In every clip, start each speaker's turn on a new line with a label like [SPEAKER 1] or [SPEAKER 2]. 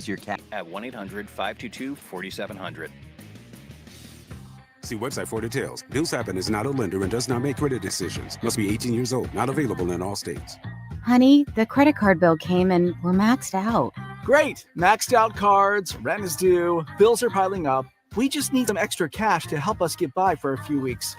[SPEAKER 1] your cat
[SPEAKER 2] at 1-800-522-4700.
[SPEAKER 3] See website for details. Bills Happen is not a lender and does not make credit decisions. Must be 18 years old. Not available in all states.
[SPEAKER 4] Honey, the credit card bill came and we're maxed out.
[SPEAKER 5] Great. Maxed out cards, rent is due, bills are piling up. We just need some extra cash to help us get by for a few weeks.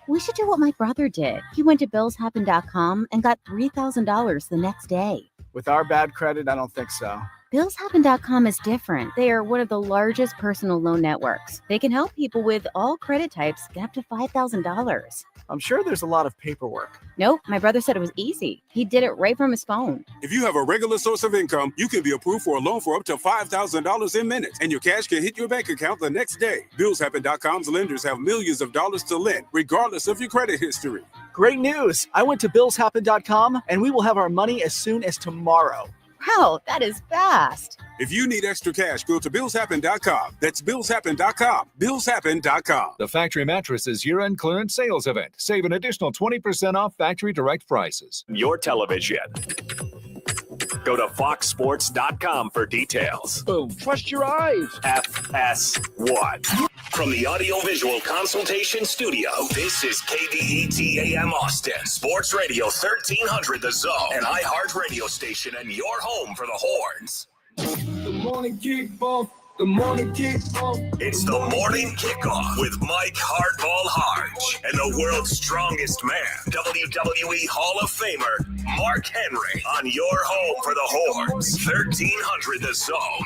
[SPEAKER 4] We should do what my brother did. He went to billshappen.com and got $3,000 the next day.
[SPEAKER 5] With our bad credit, I don't think so.
[SPEAKER 4] Billshappen.com is different. They are one of the largest personal loan networks. They can help people with all credit types get up to $5,000.
[SPEAKER 5] I'm sure there's a lot of paperwork.
[SPEAKER 4] Nope, my brother said it was easy. He did it right from his phone.
[SPEAKER 3] If you have a regular source of income, you can be approved for a loan for up to $5,000 in minutes, and your cash can hit your bank account the next day. BillsHappen.com's lenders have millions of dollars to lend, regardless of your credit history.
[SPEAKER 5] Great news. I went to billshappen.com, and we will have our money as soon as tomorrow.
[SPEAKER 4] Wow, that is fast.
[SPEAKER 3] If you need extra cash, go to BillsHappen.com. That's BillsHappen.com. BillsHappen.com.
[SPEAKER 6] The Factory Mattresses year-end clearance sales event. Save an additional 20% off factory direct prices.
[SPEAKER 7] Your television. Go to foxsports.com for details.
[SPEAKER 8] Boom. Trust your eyes.
[SPEAKER 7] FS1. From the Audiovisual Consultation Studio, this is KDET AM Austin, Sports Radio 1300 The Zone, an iHeart radio station and your home for the Horns.
[SPEAKER 8] The morning kickoff. The morning kickoff.
[SPEAKER 7] It's the morning kickoff with Mike Hardball Harge and the world's strongest man, WWE Hall of Famer, Mark Henry, on your home for the Horns, 1300 The Zone.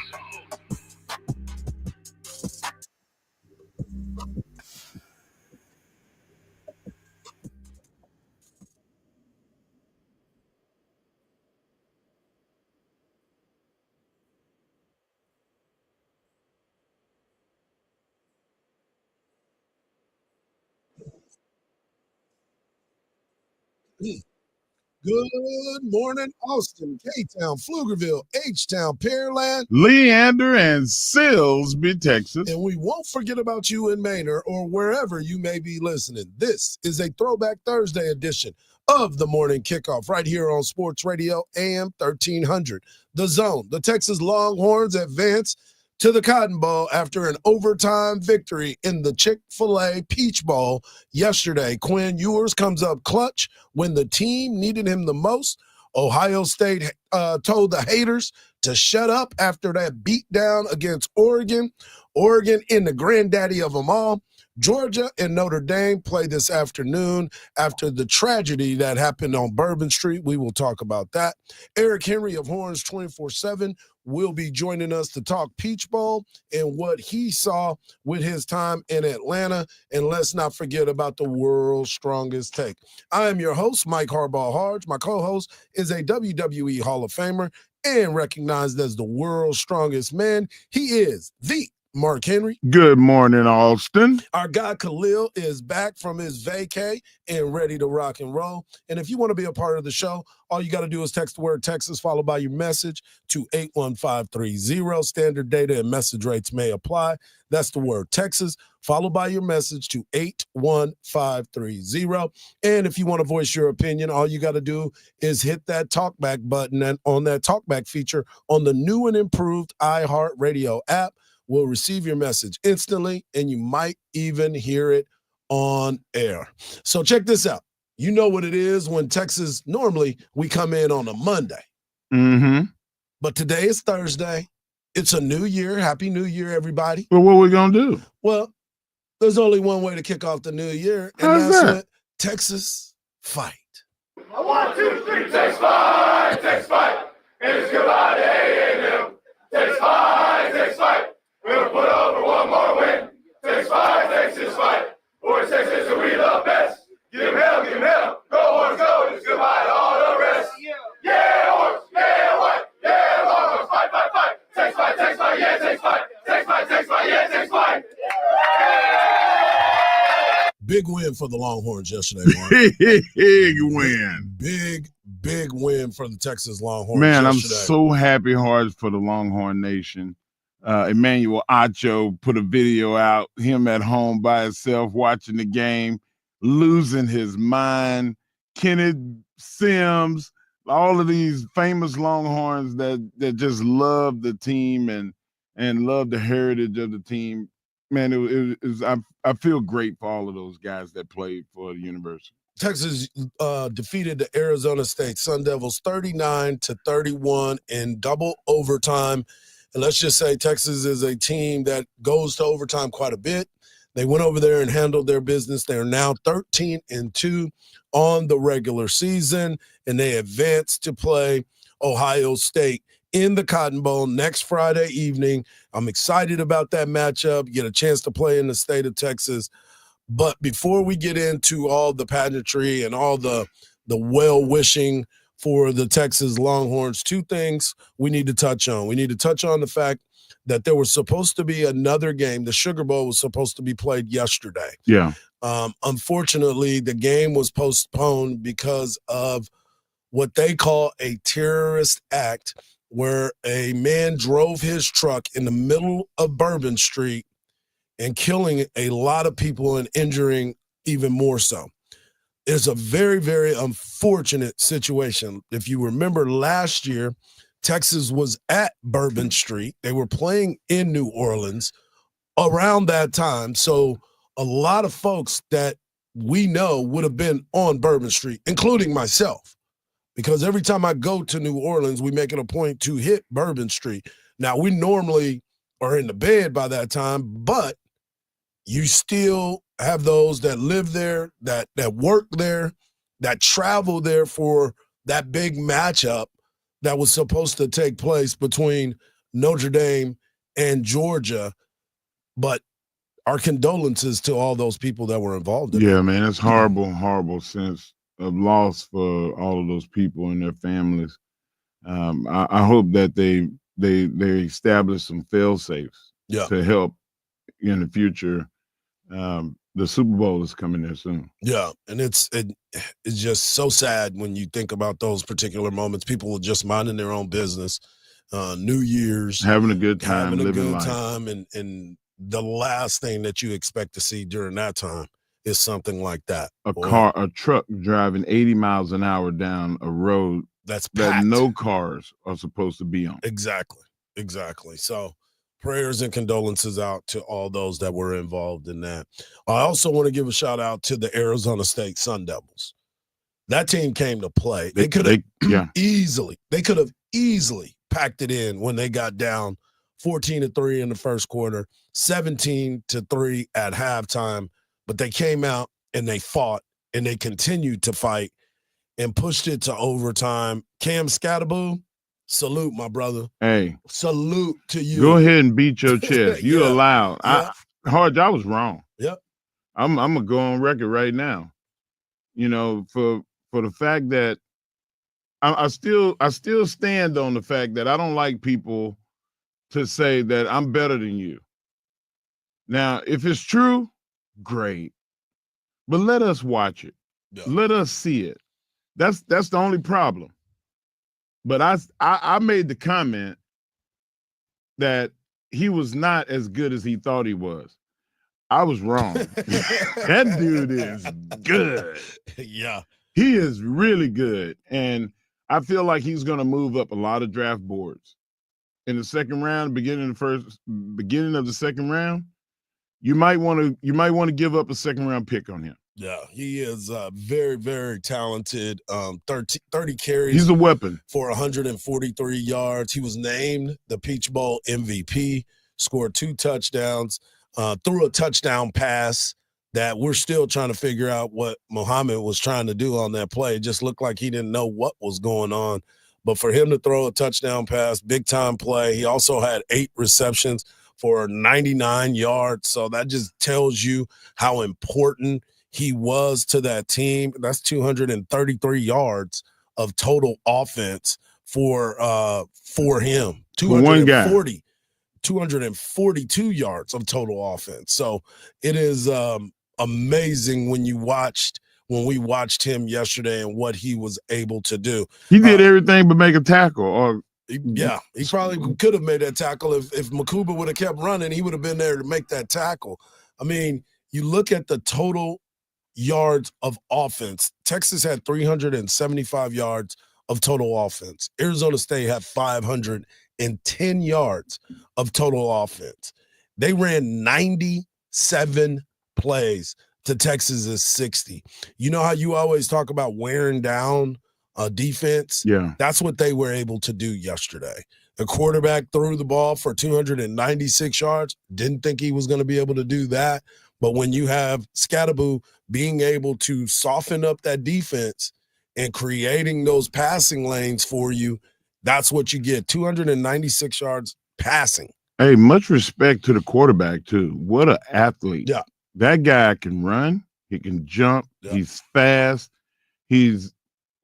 [SPEAKER 9] Good morning, Austin, K-Town, Pflugerville, H-Town, Pearland,
[SPEAKER 10] Leander, and Silsbee, Texas.
[SPEAKER 9] And we won't forget about you in Manor or wherever you may be listening. This is a Throwback Thursday edition of the Morning Kickoff right here on Sports Radio AM 1300. The Zone. The Texas Longhorns advance to the Cotton Bowl after an overtime victory in the Chick-fil-A Peach Bowl yesterday. Quinn Ewers comes up clutch when the team needed him the most. Ohio State told the haters to shut up after that beatdown against Oregon. Oregon in the granddaddy of them all. Georgia and Notre Dame play this afternoon after the tragedy that happened on Bourbon Street. We will talk about that. Eric Henry of Horns 24/7 will be joining us to talk Peach Bowl and what he saw with his time in Atlanta. And let's not forget about the world's strongest take. I am your host, Mike Harbaugh Harge. My co-host is a WWE Hall of Famer and recognized as the world's strongest man. He is the Mark Henry.
[SPEAKER 10] Good morning, Austin.
[SPEAKER 9] Our guy Khalil is back from his vacay and ready to rock and roll. And if you want to be a part of the show, all you got to do is text the word Texas followed by your message to 81530. Standard data and message rates may apply. That's the word Texas followed by your message to 81530. And if you want to voice your opinion, all you got to do is hit that talkback button and on that talkback feature on the new and improved iHeartRadio app. Will receive your message instantly, and you might even hear it on air. So check this out. You know what it is when Texas, normally we come in on a Monday.
[SPEAKER 10] Mm-hmm.
[SPEAKER 9] But today is Thursday. It's a new year. Happy New Year, everybody.
[SPEAKER 10] Well, what are we going to do?
[SPEAKER 9] Well, there's only one way to kick off the new year, and
[SPEAKER 10] How's
[SPEAKER 9] that's
[SPEAKER 10] that?
[SPEAKER 9] with Texas Fight.
[SPEAKER 8] 1, 2, 3, Texas fight, Texas fight. And it's goodbye to A&M. Texas fight, Texas fight. We'll put over one more win. Texas fight, Texas fight. Boys, Texas, we the best. Give him hell, give him hell. Go, Horns, go. It's goodbye to all the rest. Yeah, Horns, yeah, white. Yeah, Longhorns, fight, fight, fight. Texas fight, yeah, Texas fight. Texas fight, yeah, Texas fight.
[SPEAKER 9] Big win for the Longhorns yesterday, Mark.
[SPEAKER 10] Big win.
[SPEAKER 9] Big win for the Texas Longhorns
[SPEAKER 10] Man,
[SPEAKER 9] yesterday.
[SPEAKER 10] I'm so happy hard for the Longhorn Nation. Emmanuel Acho put a video out, him at home by himself watching the game, losing his mind. Kenneth Sims, all of these famous Longhorns that just love the team and love the heritage of the team. Man, it was I feel great for all of those guys that played for the university.
[SPEAKER 9] Texas defeated the Arizona State Sun Devils 39-31 in double overtime. And let's just say Texas is a team that goes to overtime quite a bit. They went over there and handled their business. They're now 13-2 on the regular season, and they advanced to play Ohio State in the Cotton Bowl next Friday evening. I'm excited about that matchup, get a chance to play in the state of Texas. But before we get into all the pageantry and all the well-wishing for the Texas Longhorns, two things we need to touch on. We need to touch on the fact that there was supposed to be another game. The Sugar Bowl was supposed to be played yesterday.
[SPEAKER 10] Yeah.
[SPEAKER 9] Unfortunately, the game was postponed because of what they call a terrorist act, where a man drove his truck in the middle of Bourbon Street and killing a lot of people and injuring even more so. It's a very, very unfortunate situation. If you remember last year, Texas was at Bourbon Street. They were playing in New Orleans around that time. So a lot of folks that we know would have been on Bourbon Street, including myself, because every time I go to New Orleans, we make it a point to hit Bourbon Street. Now, we normally are in the bed by that time, but you still have those that live there, that work there, that travel there for that big matchup that was supposed to take place between Notre Dame and Georgia. But our condolences to all those people that were involved in it.
[SPEAKER 10] Yeah, man, it's horrible sense of loss for all of those people and their families. I hope that they establish some fail-safes to help in the future. The Super Bowl is coming there soon.
[SPEAKER 9] Yeah, and it's just so sad when you think about those particular moments. People are just minding their own business, New Year's,
[SPEAKER 10] having a good time,
[SPEAKER 9] having a
[SPEAKER 10] living
[SPEAKER 9] good
[SPEAKER 10] life.
[SPEAKER 9] time, and the last thing that you expect to see during that time is something like that.
[SPEAKER 10] A truck driving 80 miles an hour down a road
[SPEAKER 9] that
[SPEAKER 10] no cars are supposed to be on.
[SPEAKER 9] Exactly. So prayers and condolences out to all those that were involved in that. I also want to give a shout out to the Arizona State Sun Devils. That team came to play. They could have easily packed it in when they got down 14-3 in the first quarter, 17-3 at halftime. But they came out and they fought and they continued to fight and pushed it to overtime. Cam Scatterboo, salute, my brother.
[SPEAKER 10] Hey,
[SPEAKER 9] salute to you.
[SPEAKER 10] Go ahead and beat your chest. You
[SPEAKER 9] Yeah.
[SPEAKER 10] allowed.
[SPEAKER 9] Yeah.
[SPEAKER 10] I was wrong.
[SPEAKER 9] Yep.
[SPEAKER 10] I'm gonna go on record right now. You know, for the fact that I still stand on the fact that I don't like people to say that I'm better than you. Now, if it's true, great. But let us watch it.
[SPEAKER 9] Yeah.
[SPEAKER 10] Let us see it. That's the only problem. But I made the comment that he was not as good as he thought he was. I was wrong. That dude is good.
[SPEAKER 9] Yeah.
[SPEAKER 10] He is really good. And I feel like he's going to move up a lot of draft boards. In the second round, beginning of the second round, you might want to give up a second round pick on him.
[SPEAKER 9] Yeah, he is very, very talented. 30 carries.
[SPEAKER 10] He's a weapon.
[SPEAKER 9] For 143 yards. He was named the Peach Bowl MVP, scored 2 touchdowns, threw a touchdown pass that we're still trying to figure out what Muhammad was trying to do on that play. It just looked like he didn't know what was going on. But for him to throw a touchdown pass, big-time play. He also had 8 receptions for 99 yards. So that just tells you how important he was to that team. That's 233 yards of total offense for him. 242 yards of total offense. So it is amazing when we watched him yesterday and what he was able to do.
[SPEAKER 10] He did everything but make a tackle.
[SPEAKER 9] Yeah, he probably could have made that tackle. If Makuba would have kept running, he would have been there to make that tackle. I mean, you look at the total yards of offense. Texas had 375 yards of total offense. Arizona State had 510 yards of total offense. They ran 97 plays to Texas's 60. You know how you always talk about wearing down a defense?
[SPEAKER 10] Yeah.
[SPEAKER 9] That's what they were able to do yesterday. The quarterback threw the ball for 296 yards. Didn't think he was going to be able to do that. But when you have Scatterbo being able to soften up that defense and creating those passing lanes for you, that's what you get. 296 yards passing.
[SPEAKER 10] Hey, much respect to the quarterback, too. What an athlete.
[SPEAKER 9] Yeah.
[SPEAKER 10] That guy can run. He can jump.
[SPEAKER 9] Yeah.
[SPEAKER 10] He's fast. He's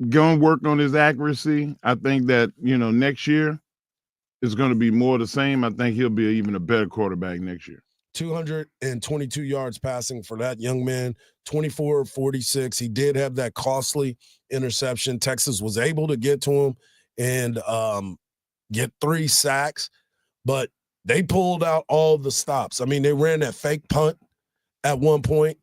[SPEAKER 10] going to work on his accuracy. I think that, next year is going to be more the same. I think he'll be even a better quarterback next year.
[SPEAKER 9] 222 yards passing for that young man, 24-46. He did have that costly interception. Texas was able to get to him and get 3 sacks, but they pulled out all the stops. I mean, they ran that fake punt at one point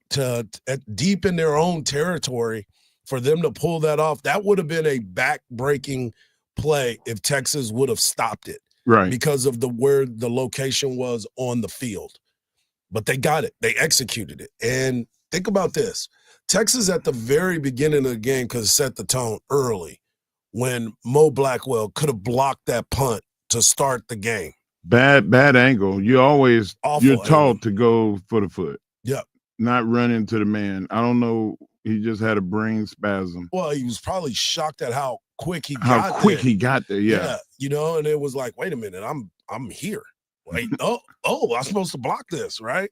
[SPEAKER 9] deep in their own territory for them to pull that off. That would have been a back-breaking play if Texas would have stopped it.
[SPEAKER 10] Right.
[SPEAKER 9] Because of where the location was on the field. But they got it. They executed it. And think about this. Texas at the very beginning of the game could have set the tone early when Mo Blackwell could have blocked that punt to start the game.
[SPEAKER 10] Bad angle. You're taught to go for the foot.
[SPEAKER 9] Yep.
[SPEAKER 10] Not run into the man. I don't know. He just had a brain spasm.
[SPEAKER 9] Well, he was probably shocked at how quick he got there.
[SPEAKER 10] Yeah.
[SPEAKER 9] And it was like, wait a minute, I'm here. Wait, I'm supposed to block this, right?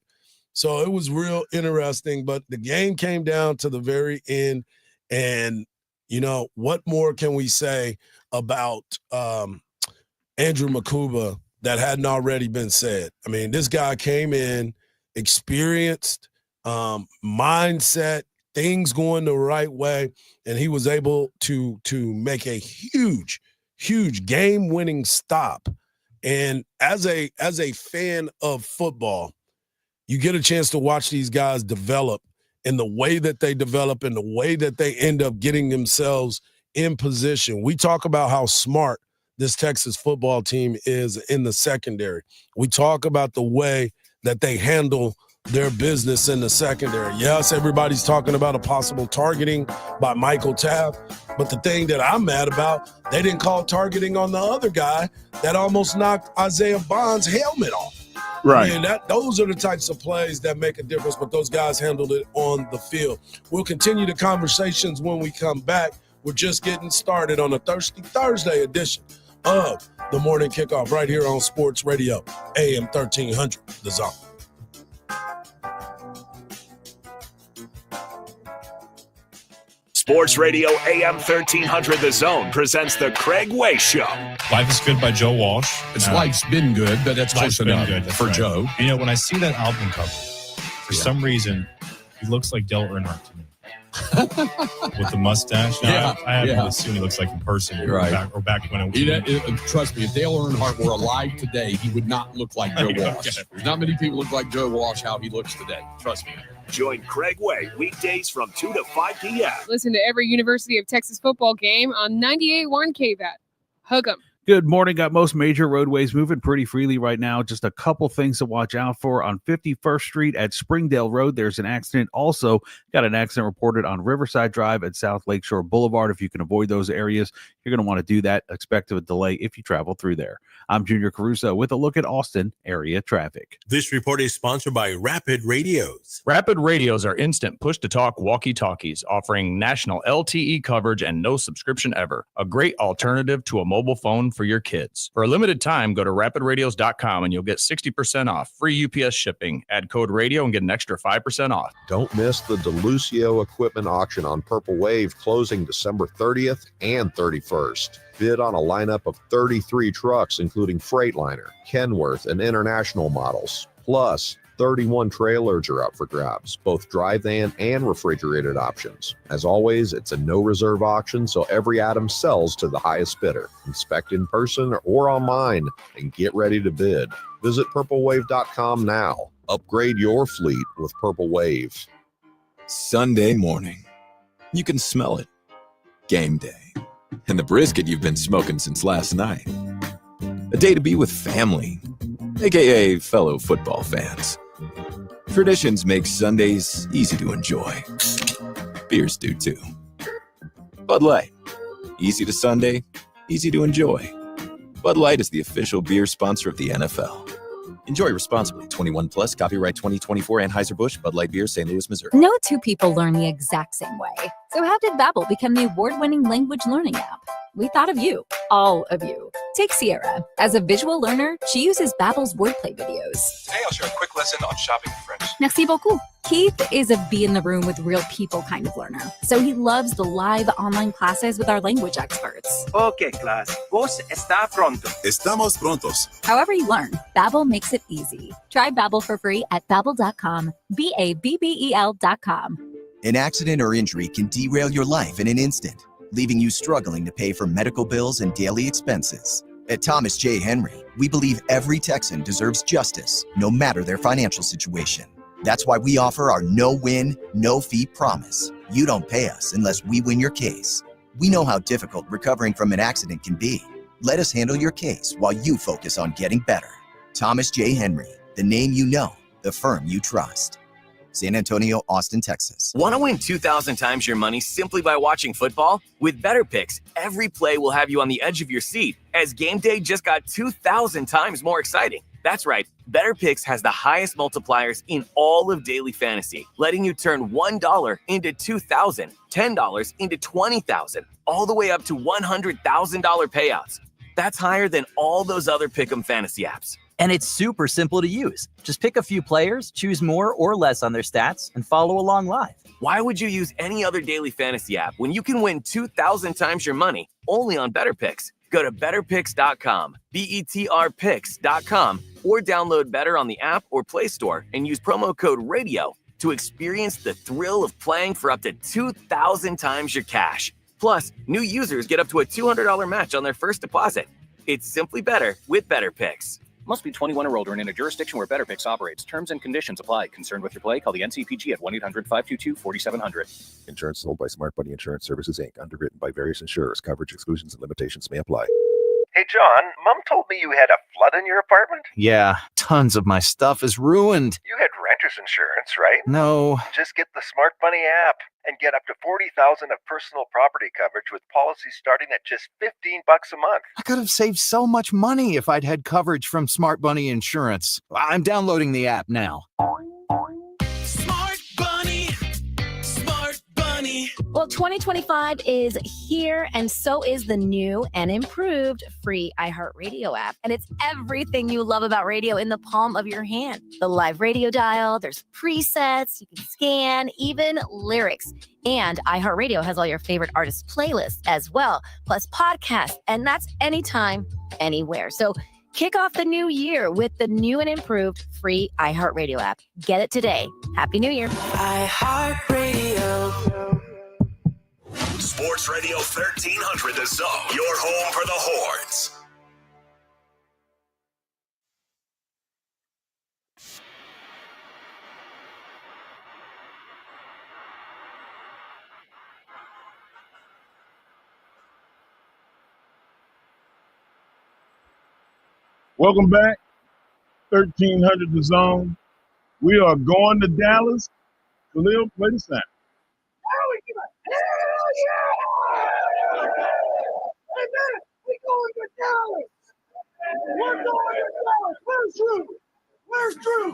[SPEAKER 9] So it was real interesting, but the game came down to the very end. And, what more can we say about Andrew Makuba that hadn't already been said? I mean, this guy came in, experienced, mindset, things going the right way, and he was able to make a huge game-winning stop. And as a fan of football, you get a chance to watch these guys develop in the way that they develop and the way that they end up getting themselves in position. We talk about how smart this Texas football team is in the secondary. We talk about the way that they handle their business in the secondary. Yes, everybody's talking about a possible targeting by Michael Taft, but the thing that I'm mad about, they didn't call targeting on the other guy that almost knocked Isaiah Bond's helmet off.
[SPEAKER 10] Right.
[SPEAKER 9] And those are the types of plays that make a difference, but those guys handled it on the field. We'll continue the conversations when we come back. We're just getting started on a Thirsty Thursday edition of the Morning Kickoff right here on Sports Radio, AM 1300, The Zone.
[SPEAKER 7] Sports Radio AM 1300 The Zone presents the Craig Way Show.
[SPEAKER 1] Life is Good by Joe Walsh.
[SPEAKER 2] Life's been good, but that's close enough for right. Joe.
[SPEAKER 1] When I see that album cover, for some reason, he looks like Dale Earnhardt to me. With the mustache. Now, I haven't really seen what he looks like in person.
[SPEAKER 2] Right.
[SPEAKER 1] Back when it was.
[SPEAKER 2] Trust me, if Dale Earnhardt were alive today, he would not look like Joe Walsh.
[SPEAKER 1] Okay.
[SPEAKER 2] There's not many people look like Joe Walsh how he looks today. Trust me.
[SPEAKER 7] Join Craig Way weekdays from 2 to 5 p.m.
[SPEAKER 11] Listen to every University of Texas football game on 98.1 KVAT. Hug 'em.
[SPEAKER 12] Good morning. Got most major roadways moving pretty freely right now. Just a couple things to watch out for on 51st Street at Springdale Road. There's an accident. Also got an accident reported on Riverside Drive at South Lakeshore Boulevard. If you can avoid those areas, you're going to want to do that. Expect a delay if you travel through there. I'm Junior Caruso with a look at Austin area traffic.
[SPEAKER 13] This report is sponsored by Rapid Radios.
[SPEAKER 14] Rapid Radios are instant push-to-talk walkie-talkies offering national LTE coverage and no subscription ever. A great alternative to a mobile phone for your kids. For a limited time, go to rapidradios.com and you'll get 60% off. Free UPS shipping. Add code radio and get an extra 5% off.
[SPEAKER 15] Don't miss the DeLucio Equipment Auction on Purple Wave closing December 30th and 31st. Bid on a lineup of 33 trucks, including Freightliner, Kenworth, and International models. Plus, 31 trailers are up for grabs, both dry van and refrigerated options. As always, it's a no-reserve auction, so every item sells to the highest bidder. Inspect in person or online and get ready to bid. Visit purplewave.com now. Upgrade your fleet with Purple Wave.
[SPEAKER 16] Sunday morning. You can smell it. Game day. And the brisket you've been smoking since last night. A day to be with family, aka fellow football fans. Traditions make Sundays easy to enjoy. Beers do too. Bud Light. Easy to Sunday, easy to enjoy. Bud Light is the official beer sponsor of the NFL. Enjoy responsibly. 21 plus. Copyright 2024 Anheuser-Busch Bud Light Beer, St. Louis, Missouri.
[SPEAKER 17] No two people learn the exact same way. So how did Babbel become the award-winning language learning app? We thought of you, all of you. Take Sierra. As a visual learner, she uses Babbel's wordplay videos.
[SPEAKER 18] Today I'll share a quick lesson on shopping in French.
[SPEAKER 17] Merci beaucoup. Keith is a be in the room with real people kind of learner. So he loves the live online classes with our language experts.
[SPEAKER 19] Okay, class. Vos está pronto.
[SPEAKER 20] Estamos prontos.
[SPEAKER 17] However you learn, Babbel makes it easy. Try Babbel for free at Babbel.com. Babbel.com.
[SPEAKER 21] An accident or injury can derail your life in an instant, leaving you struggling to pay for medical bills and daily expenses. At Thomas J. Henry, we believe every Texan deserves justice, no matter their financial situation. That's why we offer our no-win, no-fee promise. You don't pay us unless we win your case. We know how difficult recovering from an accident can be. Let us handle your case while you focus on getting better. Thomas J. Henry, the name you know, the firm you trust. San Antonio, Austin, Texas.
[SPEAKER 22] Want to win 2,000 times your money simply by watching football? With Better Picks, every play will have you on the edge of your seat, as game day just got 2,000 times more exciting. That's right, Better Picks has the highest multipliers in all of daily fantasy, letting you turn $1 into $2,000, $10 into $20,000, all the way up to $100,000 payouts. That's higher than all those other Pick'em fantasy apps.
[SPEAKER 23] And it's super simple to use. Just pick a few players, choose more or less on their stats, and follow along live.
[SPEAKER 22] Why would you use any other daily fantasy app when you can win 2,000 times your money only on Better Picks? Go to betterpicks.com, BETRPicks.com, or download Better on the app or Play Store and use promo code RADIO to experience the thrill of playing for up to 2,000 times your cash. Plus, new users get up to a $200 match on their first deposit. It's simply better with Better Picks.
[SPEAKER 24] Must be 21 or older and in a jurisdiction where Better Picks operates. Terms and conditions apply. Concerned with your play? Call the NCPG at 1-800-522-4700.
[SPEAKER 15] Insurance sold by Smart Money Insurance Services, Inc. Underwritten by various insurers. Coverage exclusions and limitations may apply.
[SPEAKER 25] Hey, John, Mom told me you had a flood in your apartment?
[SPEAKER 23] Yeah, tons of my stuff is ruined.
[SPEAKER 25] You had renter's insurance, right?
[SPEAKER 23] No.
[SPEAKER 25] Just get the Smart Money app and get up to $40,000 of personal property coverage with policies starting at just $15 a month.
[SPEAKER 23] I could have saved so much money if I'd had coverage from Smart Bunny Insurance. I'm downloading the app now.
[SPEAKER 26] Smart Bunny. Smart Bunny.
[SPEAKER 27] Well, 2025 is here, and so is the new and improved free iHeartRadio app. And it's everything you love about radio in the palm of your hand. The live radio dial, there's presets, you can scan, even lyrics. And iHeartRadio has all your favorite artists' playlists as well, plus podcasts, and that's anytime, anywhere. So kick off the new year with the new and improved free iHeartRadio app. Get it today. Happy New Year.
[SPEAKER 26] iHeartRadio.
[SPEAKER 7] Sports Radio 1300 The Zone, your home for the Horns.
[SPEAKER 10] Welcome back, 1300 The Zone. We are going to Dallas. Khalil, play the sound.
[SPEAKER 8] We're going to Dallas. We're going to Dallas. Where's Drew? Where's Drew?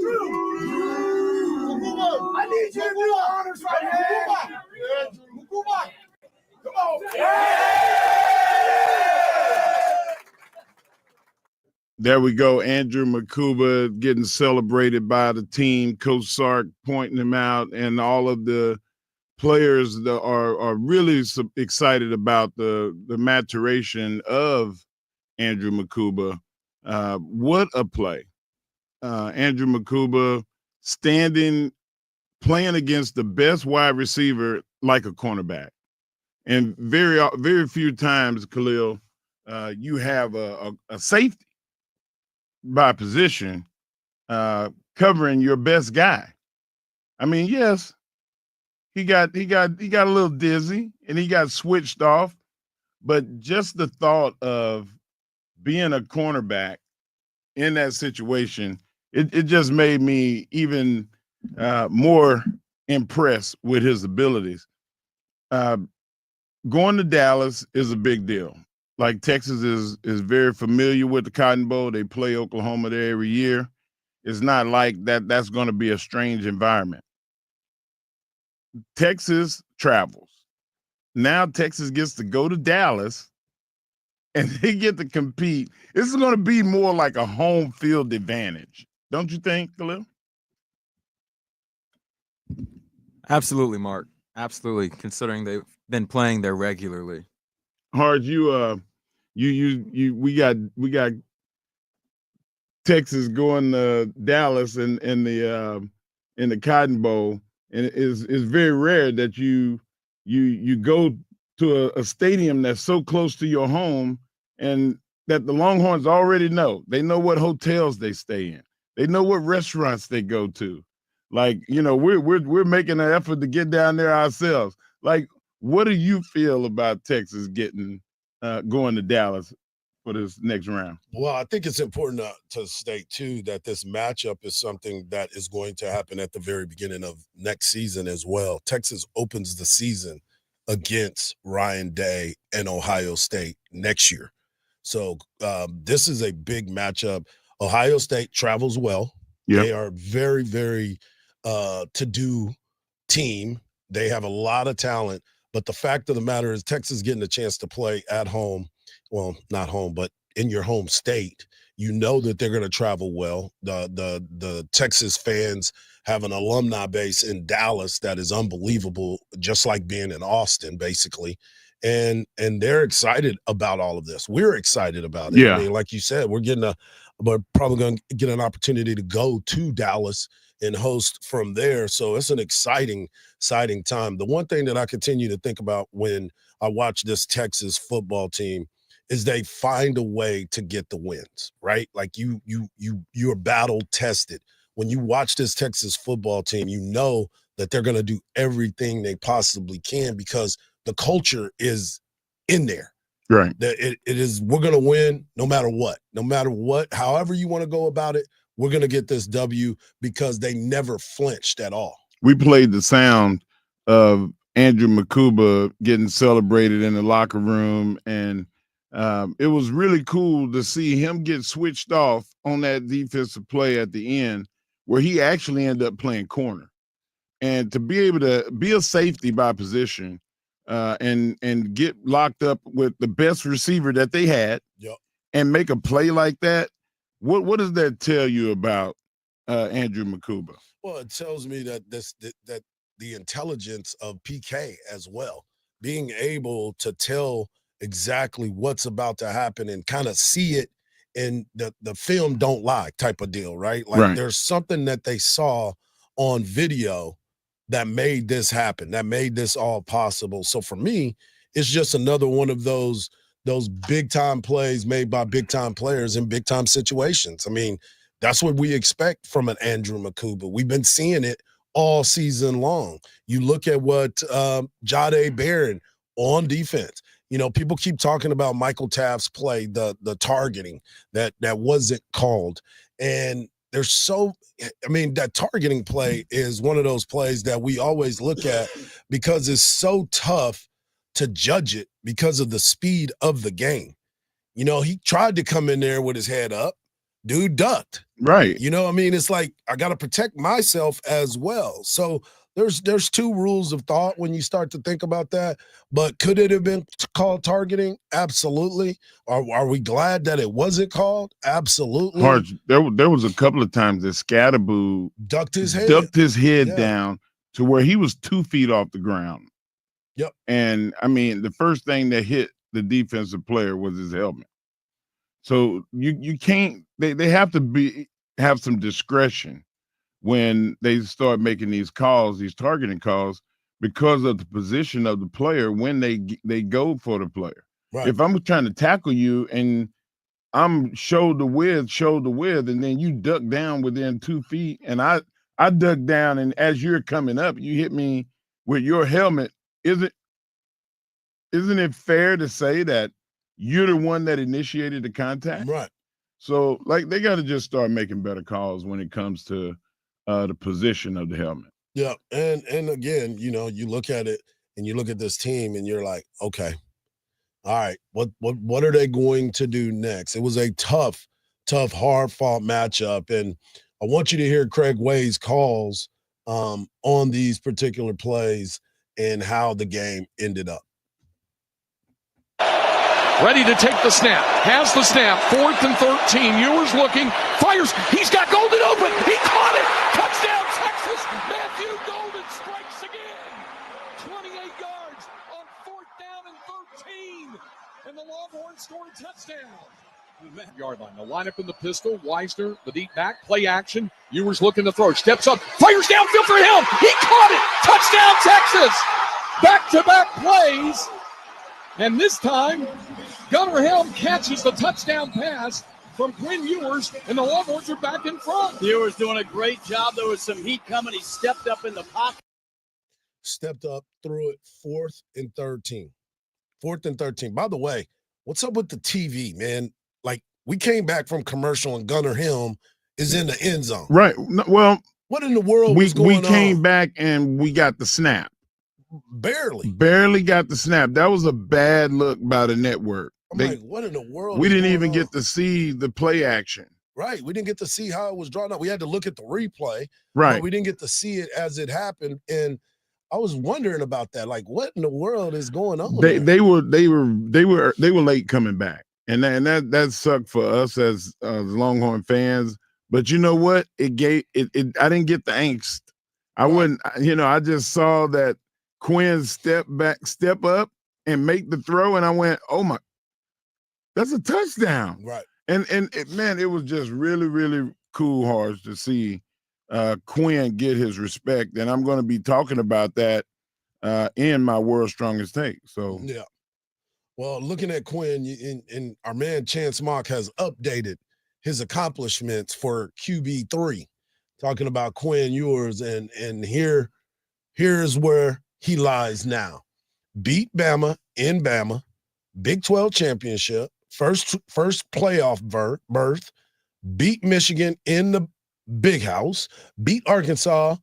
[SPEAKER 8] Drew. I need you to do honors right here. Come on.
[SPEAKER 10] There we go. Andrew Mukuba getting celebrated by the team. Coach Sark pointing him out, and all of the players that are really excited about the maturation of Andrew Mukuba. What a play. Andrew Mukuba playing against the best wide receiver like a cornerback. And very few times, Khalil, you have a safety by position covering your best guy. I mean, yes, he got a little dizzy and he got switched off. But just the thought of being a cornerback in that situation, it just made me even more impressed with his abilities. Going to Dallas is a big deal. Like Texas is very familiar with the Cotton Bowl. They play Oklahoma there every year. It's not like that's going to be a strange environment. Texas travels. Now Texas gets to go to Dallas and they get to compete. This is going to be more like a home field advantage. Don't you think, Khalil?
[SPEAKER 1] Absolutely, Mark. Absolutely, considering they've been playing there regularly.
[SPEAKER 10] Hard, we got Texas going to Dallas in the Cotton Bowl, and it's very rare that you go to a stadium that's so close to your home, and that the Longhorns already know. They know what hotels they stay in. They know what restaurants they go to. Like, we're making an effort to get down there ourselves. Like, what do you feel about Texas going to Dallas for this next round?
[SPEAKER 3] Well, I think it's important to state, too, that this matchup is something that is going to happen at the very beginning of next season as well. Texas opens the season against Ryan Day and Ohio State next year. So this is a big matchup. Ohio State travels well. Yep. They are very, very to-do team. They have a lot of talent. But the fact of the matter is Texas getting a chance to play at home. Well, not home, but in your home state. You know that they're going to travel well. The Texas fans have an alumni base in Dallas that is unbelievable, just like being in Austin, basically. And they're excited about all of this. We're excited about it. Yeah. I mean, like you said, we're probably going to get an opportunity to go to Dallas and host from there. So it's an exciting time. The one thing that I continue to think about when I watch this Texas football team is they find a way to get the wins, right? Like you're battle tested. When you watch this Texas football team, you know that they're going to do everything they possibly can because the culture is in there.
[SPEAKER 10] Right.
[SPEAKER 3] It is, we're going to win no matter what, however you want to go about it, we're going to get this W because they never flinched at all.
[SPEAKER 10] We played the sound of Andrew Makuba getting celebrated in the locker room, and it was really cool to see him get switched off on that defensive play at the end where he actually ended up playing corner. And to be able to be a safety by position and get locked up with the best receiver that they had and make a play like that, what does that tell you about Andrew Makuba?
[SPEAKER 3] Well, it tells me that that the intelligence of PK as well, being able to tell exactly what's about to happen and kind of see it in the film don't lie type of deal, right? Like there's something that they saw on video that made this happen, that made this all possible. So for me, it's just another one of those big time plays made by big time players in big time situations. I mean, that's what we expect from an Andrew Makuba. We've been seeing it all season long. You look at what Jahdae Barron on defense. You know, people keep talking about Michael Taft's play, the targeting that wasn't called. And that targeting play is one of those plays that we always look at because it's so tough to judge it because of the speed of the game. You know, he tried to come in there with his head up. Dude ducked.
[SPEAKER 10] Right.
[SPEAKER 3] You know what I mean? It's like I got to protect myself as well. So there's two rules of thought when you start to think about that. But could it have been called targeting? Absolutely. Are we glad that it wasn't called? Absolutely.
[SPEAKER 10] There was a couple of times that Scatterboo
[SPEAKER 3] ducked his head
[SPEAKER 10] down to where he was 2 feet off the ground.
[SPEAKER 3] Yep.
[SPEAKER 10] And I mean, the first thing that hit the defensive player was his helmet. So you can't. They have to have some discretion when they start making these calls, these targeting calls, because of the position of the player when they go for the player. Right. If I'm trying to tackle you and I'm shoulder width, and then you duck down within 2 feet, and I duck down, and as you're coming up, you hit me with your helmet, isn't it fair to say that you're the one that initiated the contact?
[SPEAKER 3] Right.
[SPEAKER 10] So, like, they got to just start making better calls when it comes to the position of the helmet.
[SPEAKER 3] Yeah, and again, you look at it and you look at this team and you're like, okay, all right, what are they going to do next? It was a tough, hard-fought matchup, and I want you to hear Craig Way's calls on these particular plays and how the game ended up.
[SPEAKER 2] Ready to take the snap. Has the snap. 4th and 13. Ewers looking. Fires. He's got Golden open. He caught it. Touchdown, Texas. Matthew Golden strikes again. 28 yards on 4th down and 13. And the Longhorns score a touchdown. Yard line. The lineup in the pistol. Weisner, the deep back. Play action. Ewers looking to throw. Steps up. Fires downfield for him. He caught it. Touchdown, Texas. Back-to-back plays. And this time, Gunnar Helm catches the touchdown pass from Quinn Ewers, and the Longhorns are back in front.
[SPEAKER 4] Ewers doing a great job. There was some heat coming. He stepped up in the pocket.
[SPEAKER 3] Stepped up, threw it, 4th and 13. 4th and 13. By the way, what's up with the TV, man? Like, we came back from commercial, and Gunnar Helm is in the end zone.
[SPEAKER 10] Right. Well,
[SPEAKER 3] what in the world was going on?
[SPEAKER 10] We came back, and we got the snap. Barely got the snap. That was a bad look by the network.
[SPEAKER 3] I'm like, what in the world?
[SPEAKER 10] We didn't even get to see the play action.
[SPEAKER 3] Right. We didn't get to see how it was drawn up. We had to look at the replay.
[SPEAKER 10] Right.
[SPEAKER 3] But we didn't get to see it as it happened. And I was wondering about that. Like, what in the world is going on?
[SPEAKER 10] They were late coming back. And that sucked for us as Longhorn fans. But you know what? I didn't get the angst. I just saw that Quinn step up and make the throw, and I went, oh my, that's a touchdown.
[SPEAKER 3] Right.
[SPEAKER 10] And it was just really, really cool hearts to see Quinn get his respect. And I'm going to be talking about that in my World's Strongest Take. So
[SPEAKER 3] yeah. Well, looking at Quinn, and our man Chance Mock has updated his accomplishments for QB3, talking about Quinn Ewers, and here's where he lies now. Beat Bama in Bama, Big 12 championship, first playoff berth, beat Michigan in the Big House, beat Arkansas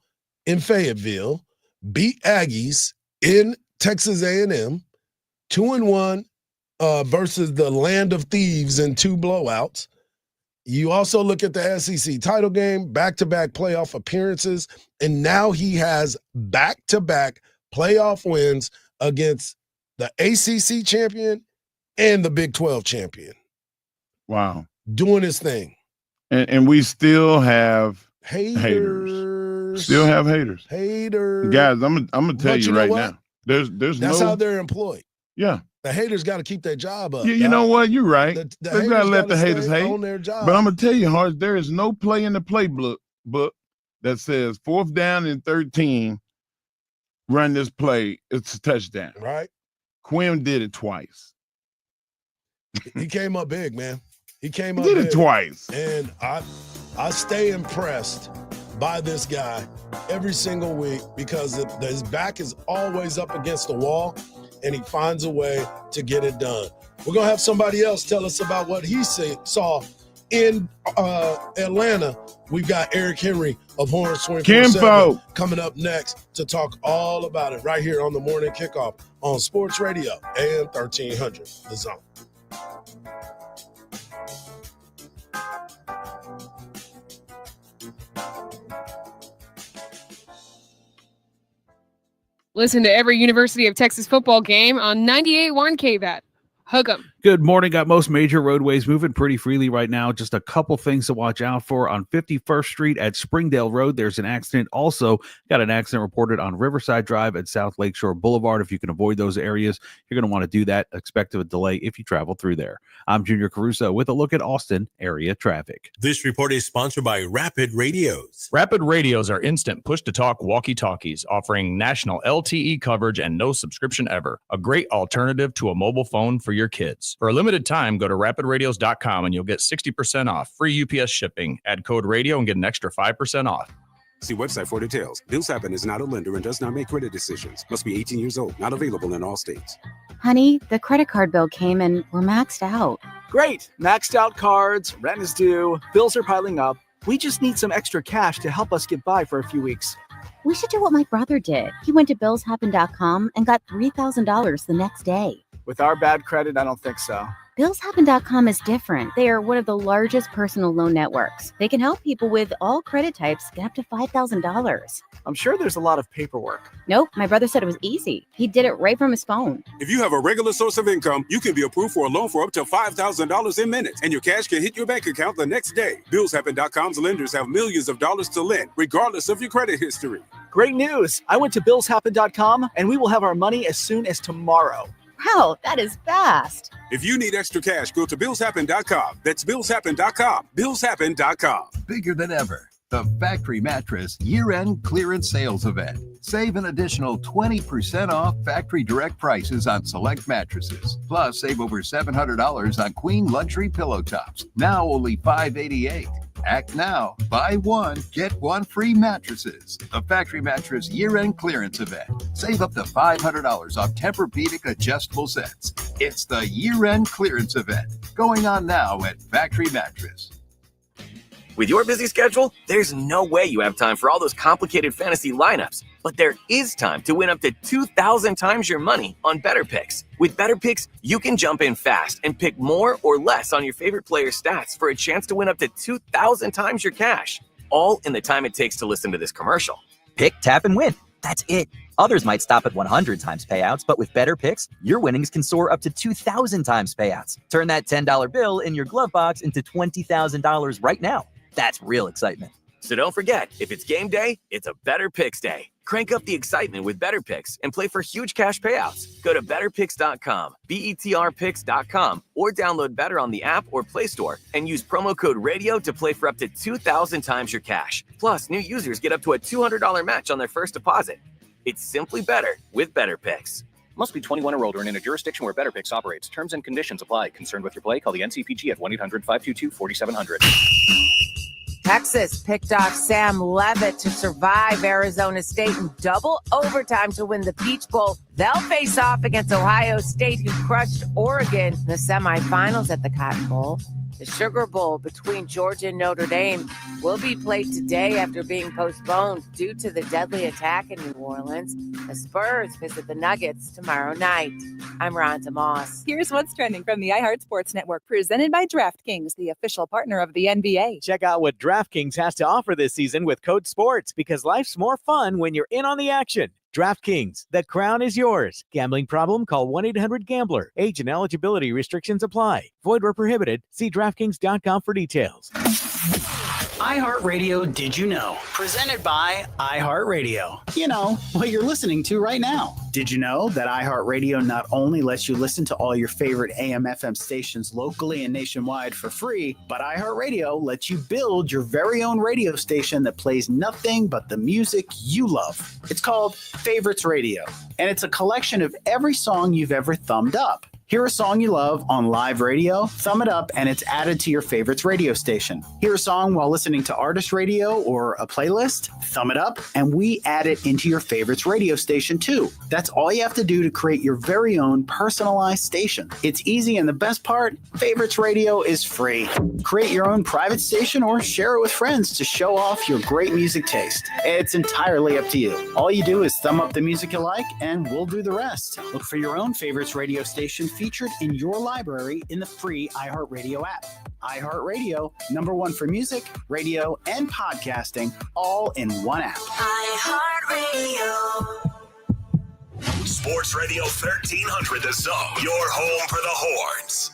[SPEAKER 3] in Fayetteville, beat Aggies in Texas A&M, 2-1 versus the Land of Thieves in 2 blowouts. You also look at the SEC title game, back-to-back playoff appearances, and now he has back-to-back playoff wins against the ACC champion and the Big 12 champion.
[SPEAKER 10] Wow.
[SPEAKER 3] Doing his thing.
[SPEAKER 10] And we still have
[SPEAKER 3] haters.
[SPEAKER 10] Still have haters.
[SPEAKER 3] Haters.
[SPEAKER 10] Guys, I'm gonna tell you right now.
[SPEAKER 3] That's how they're employed.
[SPEAKER 10] Yeah.
[SPEAKER 3] The haters got to keep their job up.
[SPEAKER 10] You know what? You're right. They've got to let the haters hate
[SPEAKER 3] on their job.
[SPEAKER 10] But I'm gonna tell you, Hart, there is no play in the playbook that says 4th down and 13. Run this play, it's a touchdown.
[SPEAKER 3] Right.
[SPEAKER 10] Quinn did it twice.
[SPEAKER 3] He came up big, man. He came up
[SPEAKER 10] did
[SPEAKER 3] big.
[SPEAKER 10] it twice.
[SPEAKER 3] And I stay impressed by this guy every single week because his back is always up against the wall and he finds a way to get it done. We're going to have somebody else tell us about what he saw in Atlanta. We've got Eric Henry of Horns 24/7 coming up next to talk all about it right here on the Morning Kickoff on Sports Radio AM 1300, The Zone.
[SPEAKER 5] Listen to every University of Texas football game on 98.1 KVAT. Hook 'em.
[SPEAKER 12] Good morning. Got most major roadways moving pretty freely right now. Just a couple things to watch out for. On 51st Street at Springdale Road, there's an accident. Also, got an accident reported on Riverside Drive at South Lakeshore Boulevard. If you can avoid those areas, you're going to want to do that. Expect a delay if you travel through there. I'm Junior Caruso with a look at Austin area traffic.
[SPEAKER 13] This report is sponsored by Rapid Radios.
[SPEAKER 14] Rapid Radios are instant push-to-talk walkie-talkies offering national LTE coverage and no subscription ever. A great alternative to a mobile phone for your kids. For a limited time, go to rapidradios.com and you'll get 60% off, free UPS shipping. Add code radio and get an extra 5% off.
[SPEAKER 6] See website for details. Bills Happen is not a lender and does not make credit decisions. Must be 18 years old. Not available in all states.
[SPEAKER 9] Honey, the credit card bill came and we're maxed out.
[SPEAKER 11] Great. Maxed out cards, rent is due, bills are piling up. We just need some extra cash to help us get by for a few weeks.
[SPEAKER 9] We should do what my brother did. He went to billshappen.com and got $3,000 the next day.
[SPEAKER 11] With our bad credit, I don't think so.
[SPEAKER 9] Billshappen.com is different. They are one of the largest personal loan networks. They can help people with all credit types get up to $5,000.
[SPEAKER 11] I'm sure there's a lot of paperwork.
[SPEAKER 9] Nope, my brother said it was easy. He did it right from his phone.
[SPEAKER 6] If you have a regular source of income, you can be approved for a loan for up to $5,000 in minutes, and your cash can hit your bank account the next day. Billshappen.com's lenders have millions of dollars to lend, regardless of your credit history.
[SPEAKER 11] Great news. I went to billshappen.com, and we will have our money as soon as tomorrow.
[SPEAKER 9] Wow, that is fast.
[SPEAKER 6] If you need extra cash, go to billshappen.com. That's billshappen.com. Billshappen.com.
[SPEAKER 16] Bigger than ever. The Factory Mattress Year-End Clearance Sales Event. Save an additional 20% off factory direct prices on select mattresses. Plus, save over $700 on Queen Luxury Pillow Tops. Now only $588. Act now. Buy one, get one free mattresses. The Factory Mattress Year-End Clearance Event. Save up to $500 off Tempur-Pedic adjustable sets. It's the Year-End Clearance Event. Going on now at Factory Mattress.
[SPEAKER 22] With your busy schedule, there's no way you have time for all those complicated fantasy lineups. But there is time to win up to 2,000 times your money on Better Picks. With Better Picks, you can jump in fast and pick more or less on your favorite player's stats for a chance to win up to 2,000 times your cash, all in the time it takes to listen to this commercial.
[SPEAKER 18] Pick, tap, and win. That's it. Others might stop at 100 times payouts, but with Better Picks, your winnings can soar up to 2,000 times payouts. Turn that $10 bill in your glove box into $20,000 right now. That's real excitement.
[SPEAKER 22] So don't forget, if it's game day, it's a Better Picks day. Crank up the excitement with Better Picks and play for huge cash payouts. Go to betterpicks.com, BETRpicks.com, or download Better on the app or Play Store and use promo code RADIO to play for up to 2,000 times your cash. Plus, new users get up to a $200 match on their first deposit. It's simply better with Better Picks.
[SPEAKER 24] Must be 21 or older and in a jurisdiction where Better Picks operates. Terms and conditions apply. Concerned with your play? Call the NCPG at 1-800-522-4700.
[SPEAKER 19] Texas picked off Sam Levitt to survive Arizona State in double overtime to win the Peach Bowl. They'll face off against Ohio State, who crushed Oregon in the semifinals at the Cotton Bowl. The Sugar Bowl between Georgia and Notre Dame will be played today after being postponed due to the deadly attack in New Orleans. The Spurs visit the Nuggets tomorrow night. I'm Rhonda Moss.
[SPEAKER 20] Here's what's trending from the iHeart Sports Network, presented by DraftKings, the official partner of the NBA.
[SPEAKER 28] Check out what DraftKings has to offer this season with Code SPORTS, because life's more fun when you're in on the action. DraftKings, the crown is yours. Gambling problem? Call 1-800-GAMBLER. Age and eligibility restrictions apply. Void where prohibited. See DraftKings.com for details.
[SPEAKER 29] iHeartRadio Did You Know? Presented by iHeartRadio. You know, what you're listening to right now. Did you know that iHeartRadio not only lets you listen to all your favorite AM/FM stations locally and nationwide for free, but iHeartRadio lets you build your very own radio station that plays nothing but the music you love. It's called Favorites Radio, and it's a collection of every song you've ever thumbed up. Hear a song you love on live radio, thumb it up, and it's added to your favorites radio station. Hear a song while listening to artist radio or a playlist, thumb it up, and we add it into your favorites radio station too. That's all you have to do to create your very own personalized station. It's easy, and the best part, Favorites Radio is free. Create your own private station or share it with friends to show off your great music taste. It's entirely up to you. All you do is thumb up the music you like, and we'll do the rest. Look for your own favorites radio station featured in your library in the free iHeartRadio app. iHeartRadio, #1 for music, radio, and podcasting, all in one app.
[SPEAKER 7] iHeartRadio. Sports Radio 1300 The Zone, your home for the Horns.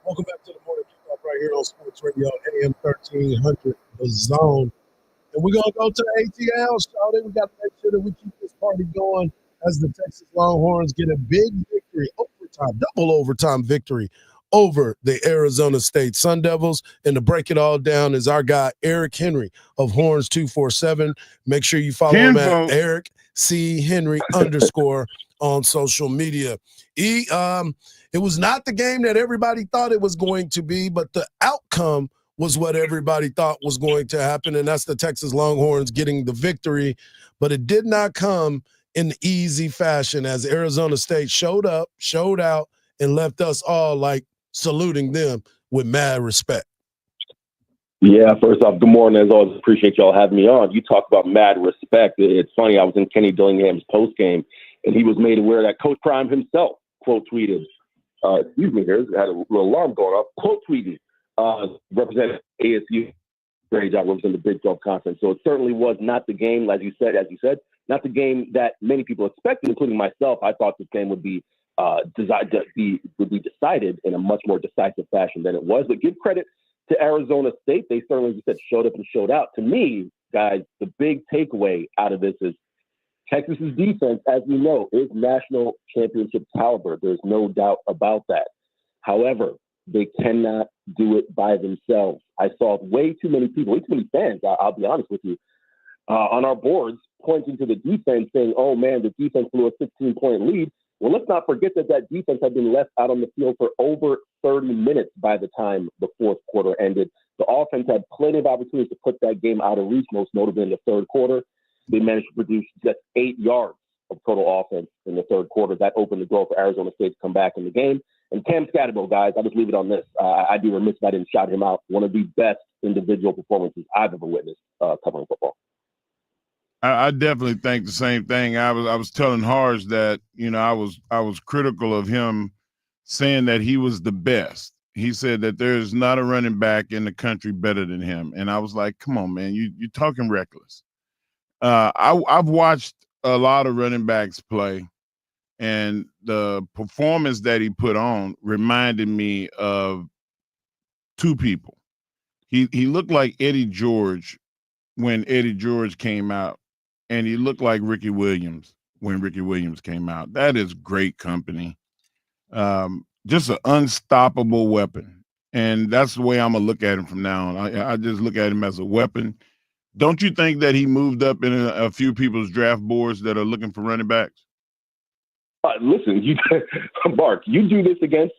[SPEAKER 3] Welcome back to the morning kickoff right here on Sports Radio AM 1300 The Zone. And we're going to go to the ATL, Shawty. We got to make sure that we keep this party going as the Texas Longhorns get a big victory, double overtime victory over the Arizona State Sun Devils. And to break it all down is our guy, Eric Henry of Horns 247. Make sure you follow him at Eric C. Henry _ on social media. It was not the game that everybody thought it was going to be, but the outcome was what everybody thought was going to happen, and that's the Texas Longhorns getting the victory. But it did not come in easy fashion as Arizona State showed up, showed out, and left us all like saluting them with mad respect.
[SPEAKER 1] Yeah, first off, good morning. As always, appreciate y'all having me on. You talk about mad respect. It's funny, I was in Kenny Dillingham's postgame, and he was made aware that Coach Prime himself quote tweeted, here's had a little alarm going off, quote tweeted, representing ASU, great job representing the Big 12 Conference. So it certainly was not the game, as you said, not the game that many people expected, including myself. I thought this game would be decided in a much more decisive fashion than it was. But give credit to Arizona State. They certainly, as you said, showed up and showed out. To me, guys, the big takeaway out of this is Texas's defense, as we know, is national championship caliber. There's no doubt about that. However, they cannot do it by themselves. I saw way too many people, way too many fans, I'll be honest with you, on our boards pointing to the defense saying, oh man, the defense blew a 16-point lead. Well, let's not forget that defense had been left out on the field for over 30 minutes by the time the fourth quarter ended. The offense had plenty of opportunities to put that game out of reach, most notably in the third quarter. They managed to produce just 8 yards of total offense in the third quarter. That opened the door for Arizona State to come back in the game. And Cam Scatterbo, guys, I'll just leave it on this. I'd be remiss if I didn't shout him out. One of the best individual performances I've ever witnessed covering football.
[SPEAKER 10] I definitely think the same thing. I was telling Harge that, I was critical of him saying that he was the best. He said that there's not a running back in the country better than him. And I was like, come on, man, you're talking reckless. I've watched a lot of running backs play, and the performance that he put on reminded me of two people. He looked like Eddie George when Eddie George came out, and he looked like Ricky Williams when Ricky Williams came out. That is great company. Just an unstoppable weapon. And that's the way I'm going to look at him from now on. I just look at him as a weapon. Don't you think that he moved up in a few people's draft boards that are looking for running backs?
[SPEAKER 1] Listen, Mark, you do this against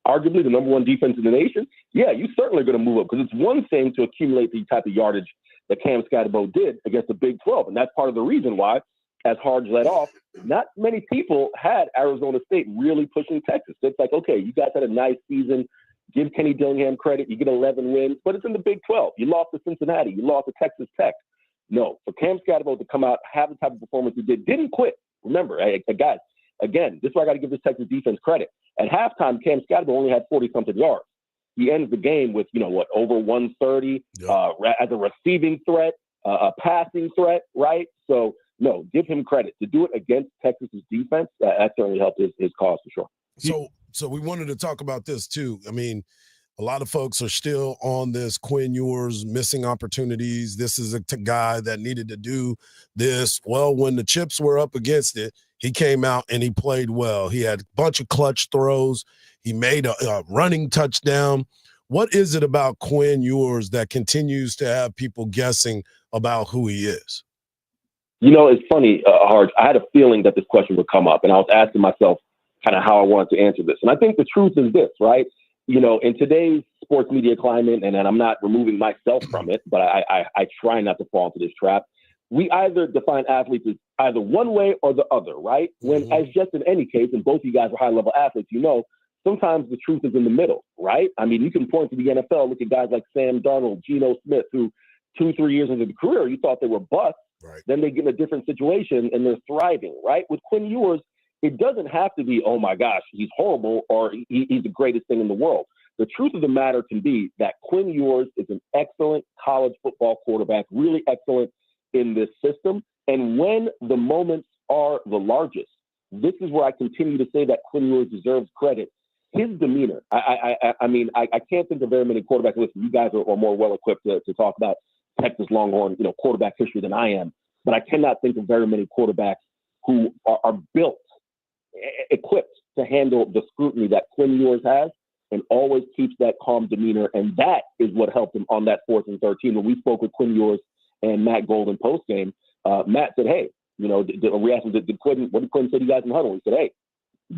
[SPEAKER 1] arguably the number one defense in the nation. Yeah, you certainly are going to move up because it's one thing to accumulate the type of yardage that Cam Scatterbo did against the Big 12. And that's part of the reason why, as Harge led off, not many people had Arizona State really pushing Texas. It's like, okay, you guys had a nice season. Give Kenny Dillingham credit. You get 11 wins, but it's in the Big 12. You lost to Cincinnati. You lost to Texas Tech. No, for Cam Scatterbo to come out, have the type of performance he did, didn't quit. Remember, guys, again, this is where I got to give this Texas defense credit. At halftime, Cam Scatterbo only had 40-something yards. He ends the game with, over 130 as a receiving threat, a passing threat, right? So, no, give him credit. To do it against Texas's defense, that certainly helped his cause for sure.
[SPEAKER 3] So we wanted to talk about this too. I mean, a lot of folks are still on this Quinn Ewers missing opportunities. This is a guy that needed to do this. Well, when the chips were up against it, he came out and he played well. He had a bunch of clutch throws. He made a running touchdown. What is it about Quinn Ewers that continues to have people guessing about who he is?
[SPEAKER 1] It's funny, Harge. I had a feeling that this question would come up, and I was asking myself kind of how I wanted to answer this. And I think the truth is this, right? In today's sports media climate, and I'm not removing myself from it, but I try not to fall into this trap. We either define athletes as either one way or the other, right? When, as just in any case, and both of you guys are high-level athletes, sometimes the truth is in the middle, right? I mean, you can point to the NFL, look at guys like Sam Darnold, Geno Smith, who 2-3 years into the career, you thought they were busts. Right. Then they get in a different situation and they're thriving, right? With Quinn Ewers, it doesn't have to be, oh my gosh, he's horrible or he's the greatest thing in the world. The truth of the matter can be that Quinn Ewers is an excellent college football quarterback, really excellent in this system. And when the moments are the largest, this is where I continue to say that Quinn Ewers deserves credit. His demeanor, I mean, I can't think of very many quarterbacks. Listen, you guys are more well-equipped to talk about Texas Longhorn, quarterback history than I am. But I cannot think of very many quarterbacks who are built, equipped to handle the scrutiny that Quinn Ewers has. and always keeps that calm demeanor. And that is what helped him on that 4th and 13. When we spoke with Quinn Ewers and Matt Golden post-game, Matt said, hey, we asked him, what did Quinn say to you guys in the huddle? He said, hey,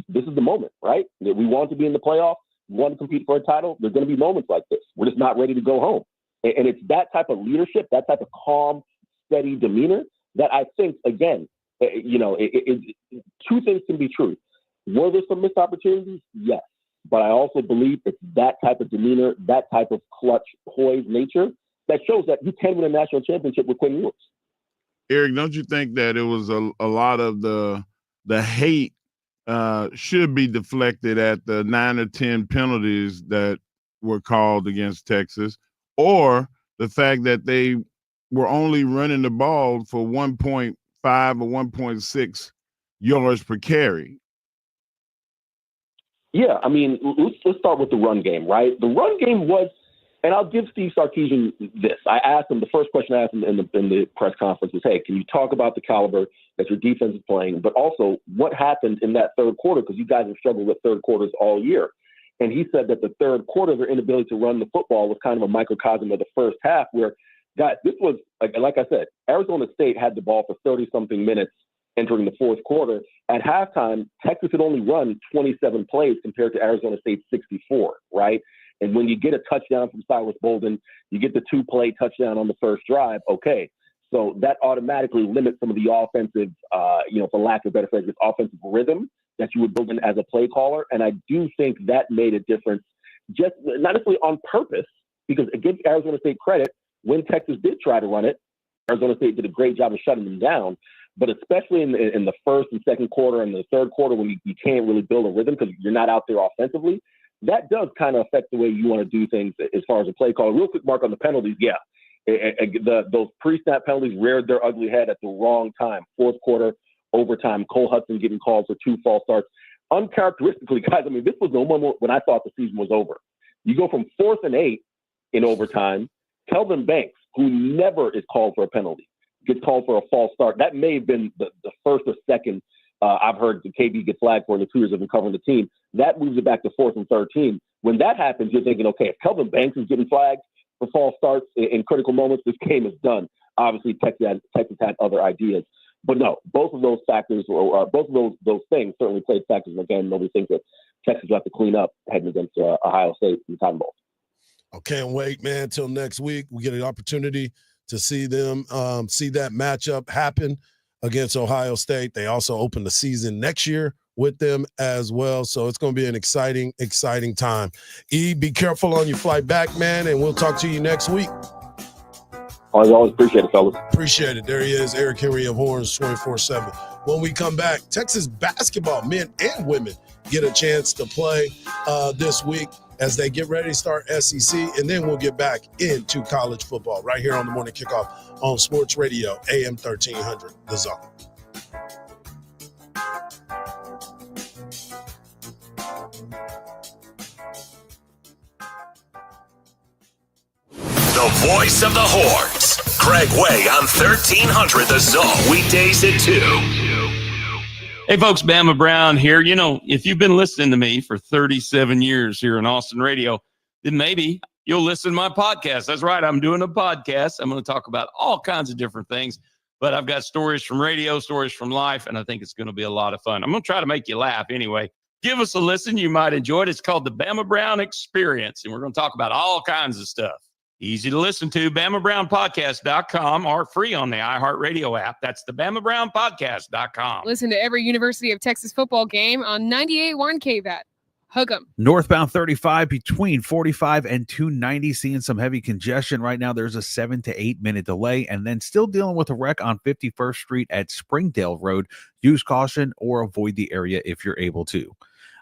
[SPEAKER 1] this is the moment, right? We want to be in the playoffs. We want to compete for a title. There's going to be moments like this. We're just not ready to go home. And it's that type of leadership, that type of calm, steady demeanor that I think, again, two things can be true. Were there some missed opportunities? Yes. But I also believe it's that type of demeanor, that type of clutch, poised nature that shows that you can win a national championship with Quinn Ewers.
[SPEAKER 10] Eric, don't you think that it was a lot of the hate should be deflected at the 9 or 10 penalties that were called against Texas, or the fact that they were only running the ball for 1.5 or 1.6 yards per carry?
[SPEAKER 1] Yeah, I mean, let's start with the run game, right? The run game was, and I'll give Steve Sarkisian this. I asked him, the first question I asked him in the press conference was, hey, can you talk about the caliber that your defense is playing, but also what happened in that third quarter, because you guys have struggled with third quarters all year. And he said that the third quarter, their inability to run the football was kind of a microcosm of the first half where, guys, this was, like I said, Arizona State had the ball for 30-something minutes entering the fourth quarter. At halftime, Texas had only run 27 plays compared to Arizona State's 64, right? And when you get a touchdown from Cyrus Bolden, you get the 2-play touchdown on the first drive, okay. So that automatically limits some of the offensive, for lack of a better phrase, this offensive rhythm that you would build in as a play caller. And I do think that made a difference, just not necessarily on purpose, because it gives Arizona State credit. When Texas did try to run it, Arizona State did a great job of shutting them down. But especially in the first and second quarter and the third quarter, when you can't really build a rhythm because you're not out there offensively, that does kind of affect the way you want to do things as far as a play call. Real quick, Mark, on the penalties, yeah. Those pre-snap penalties reared their ugly head at the wrong time. Fourth quarter, overtime, Cole Hudson getting called for 2 false starts. Uncharacteristically, guys, I mean, this was no moment when I thought the season was over. You go from 4th and 8 in overtime. Kelvin Banks, who never is called for a penalty, gets called for a false start. That may have been the first or second I've heard the KB get flagged for in the 2 years of covering the team. That moves it back to 4th and 13. When that happens, you're thinking, okay, if Kelvin Banks is getting flagged for false starts in critical moments, this game is done. Obviously, Texas had other ideas. But no, both of those factors, or both of those things certainly played factors. And again, nobody thinks that Texas will have to clean up heading against Ohio State in the Cotton Bowl.
[SPEAKER 3] I can't wait, man, until next week. We get an opportunity to see them, see that matchup happen against Ohio State. They also open the season next year with them as well. So it's going to be an exciting, exciting time. E, be careful on your flight back, man, and we'll talk to you next week.
[SPEAKER 1] Always appreciate it, fellas.
[SPEAKER 3] Appreciate it. There he is, Eric Henry of Horns 24/7. When we come back, Texas basketball, men and women, get a chance to play this week as they get ready to start SEC, and then we'll get back into college football right here on the Morning Kickoff on Sports Radio, AM 1300, The Zone.
[SPEAKER 7] The voice of the Horns, Craig Way on 1300 The Zone, weekdays at 2.
[SPEAKER 2] Hey, folks, Bama Brown here. You know, if you've been listening to me for 37 years here in Austin radio, then maybe you'll listen to my podcast. That's right. I'm doing a podcast. I'm going to talk about all kinds of different things, but I've got stories from radio, stories from life, and I think it's going to be a lot of fun. I'm going to try to make you laugh anyway. Give us a listen. You might enjoy it. It's called the Bama Brown Experience, and we're going to talk about all kinds of stuff. Easy to listen to, BamaBrownPodcast.com, or free on the iHeartRadio app. That's the BamaBrownPodcast.com.
[SPEAKER 5] Listen to every University of Texas football game on 98.1 KVAT. Hook 'em.
[SPEAKER 12] Northbound 35 between 45 and 290, seeing some heavy congestion right now. There's a 7 to 8 minute delay, and then still dealing with a wreck on 51st Street at Springdale Road. Use caution or avoid the area if you're able to.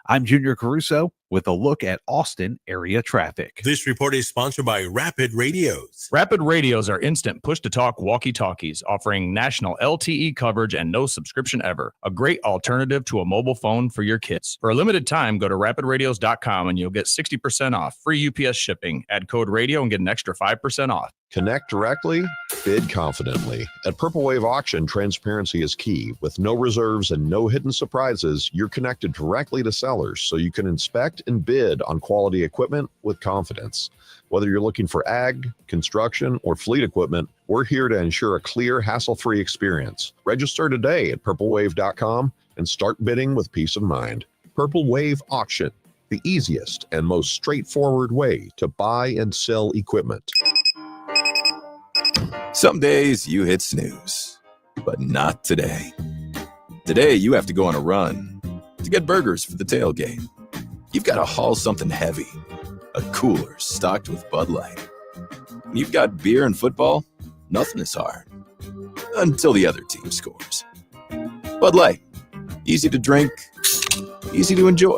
[SPEAKER 12] I'm Junior Caruso with a look at Austin area traffic.
[SPEAKER 13] This report is sponsored by Rapid Radios.
[SPEAKER 14] Rapid Radios are instant push-to-talk walkie-talkies offering national LTE coverage and no subscription ever. A great alternative to a mobile phone for your kids. For a limited time, go to rapidradios.com and you'll get 60% off. Free UPS shipping. Add code radio and get an extra 5% off.
[SPEAKER 8] Connect directly, bid confidently. At Purple Wave Auction, transparency is key. With no reserves and no hidden surprises, you're connected directly to sellers so you can inspect Select and bid on quality equipment with confidence. Whether you're looking for ag, construction, or fleet equipment, we're here to ensure a clear, hassle-free experience. Register today at purplewave.com and start bidding with peace of mind. Purple Wave Auction, the easiest and most straightforward way to buy and sell equipment.
[SPEAKER 4] Some days you hit snooze, but not today. Today you have to go on a run to get burgers for the tailgate. You've got to haul something heavy, a cooler stocked with Bud Light. When you've got beer and football, nothing is hard. Until the other team scores. Bud Light. Easy to drink, easy to enjoy.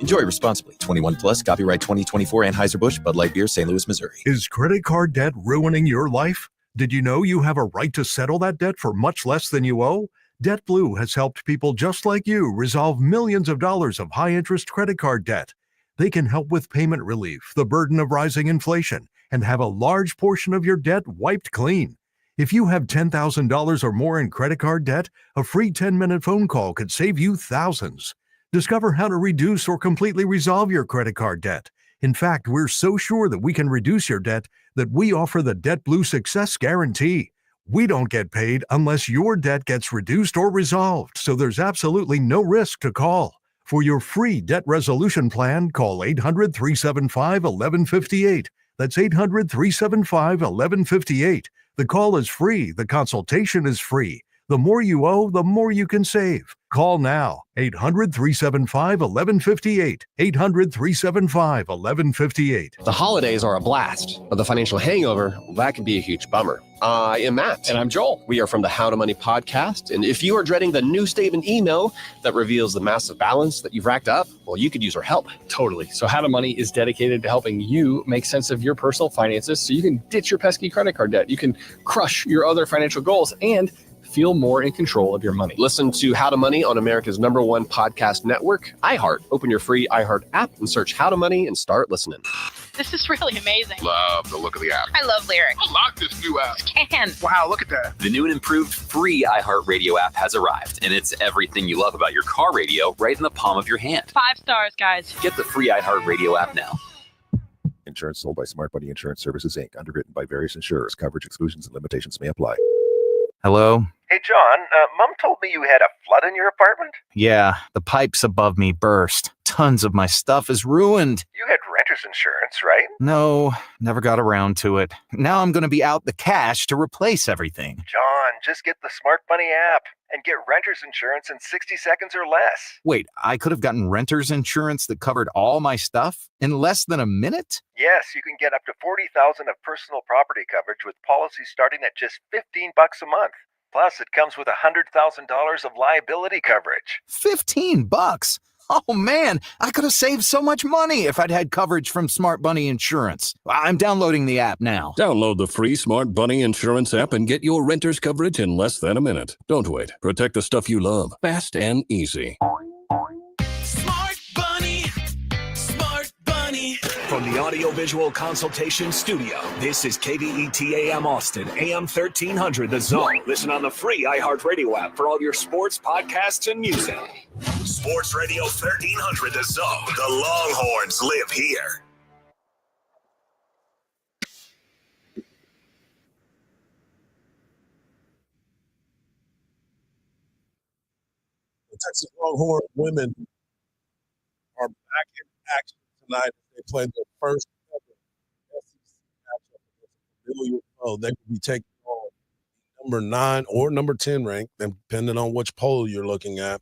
[SPEAKER 4] Enjoy responsibly. 21 plus, copyright 2024 Anheuser-Busch, Bud Light Beer, St. Louis, Missouri.
[SPEAKER 11] Is credit card debt ruining your life? Did you know you have a right to settle that debt for much less than you owe? DebtBlue has helped people just like you resolve millions of dollars of high-interest credit card debt. They can help with payment relief, the burden of rising inflation, and have a large portion of your debt wiped clean. If you have $10,000 or more in credit card debt, a free 10-minute phone call could save you thousands. Discover how to reduce or completely resolve your credit card debt. In fact, we're so sure that we can reduce your debt that we offer the DebtBlue Success Guarantee. We don't get paid unless your debt gets reduced or resolved, so there's absolutely no risk to call. For your free debt resolution plan, call 800-375-1158. That's 800-375-1158. The call is free. The consultation is free. The more you owe, the more you can save. Call now. 800-375-1158. 800-375-1158.
[SPEAKER 15] The holidays are a blast, but the financial hangover, that can be a huge bummer. I am Matt.
[SPEAKER 28] And I'm Joel.
[SPEAKER 15] We are from the How to Money podcast. And if you are dreading the new statement email that reveals the massive balance that you've racked up, well, you could use our help.
[SPEAKER 28] Totally. So How to Money is dedicated to helping you make sense of your personal finances so you can ditch your pesky credit card debt. You can crush your other financial goals and feel more in control of your money.
[SPEAKER 15] Listen to How to Money on America's #1 podcast network, iHeart. Open your free iHeart app and search How to Money and start listening.
[SPEAKER 17] This is really amazing.
[SPEAKER 21] Love the look of the app.
[SPEAKER 17] I love lyrics.
[SPEAKER 21] I like this new app.
[SPEAKER 17] Can.
[SPEAKER 21] Wow, look at that.
[SPEAKER 23] The new and improved free iHeartRadio app has arrived, and it's everything you love about your car radio right in the palm of your hand.
[SPEAKER 17] 5 stars, guys.
[SPEAKER 23] Get the free iHeartRadio app now.
[SPEAKER 25] Insurance sold by Smart Money Insurance Services, Inc., underwritten by various insurers. Coverage exclusions and limitations may apply.
[SPEAKER 28] Hello?
[SPEAKER 26] Hey, John, Mom told me you had a flood in your apartment.
[SPEAKER 28] Yeah, the pipes above me burst. Tons of my stuff is ruined.
[SPEAKER 26] You had renter's insurance, right?
[SPEAKER 28] No, never got around to it. Now I'm going to be out the cash to replace everything.
[SPEAKER 26] John, just get the Smart Money app and get renter's insurance in 60 seconds or less.
[SPEAKER 28] Wait, I could have gotten renter's insurance that covered all my stuff in less than a minute?
[SPEAKER 26] Yes, you can get up to $40,000 of personal property coverage with policies starting at just $15 a month. Plus, it comes with $100,000 of liability coverage.
[SPEAKER 28] $15? Oh man, I could have saved so much money if I'd had coverage from Smart Bunny Insurance. I'm downloading the app now.
[SPEAKER 27] Download the free Smart Bunny Insurance app and get your renter's coverage in less than a minute. Don't wait. Protect the stuff you love. Fast and easy.
[SPEAKER 7] Smart Bunny. Smart Bunny. From the Audiovisual Consultation Studio, this is KDET AM Austin, AM 1300 The Zone. Listen on the free iHeartRadio app for all your sports, podcasts, and music. Sports Radio 1300 The Zone. The Longhorns live here.
[SPEAKER 3] The Texas Longhorn women are back in action tonight. They played their first ever SEC matchup against a familiar foe. They will be taking on number 9 or number 10 ranked, depending on which poll you're looking at,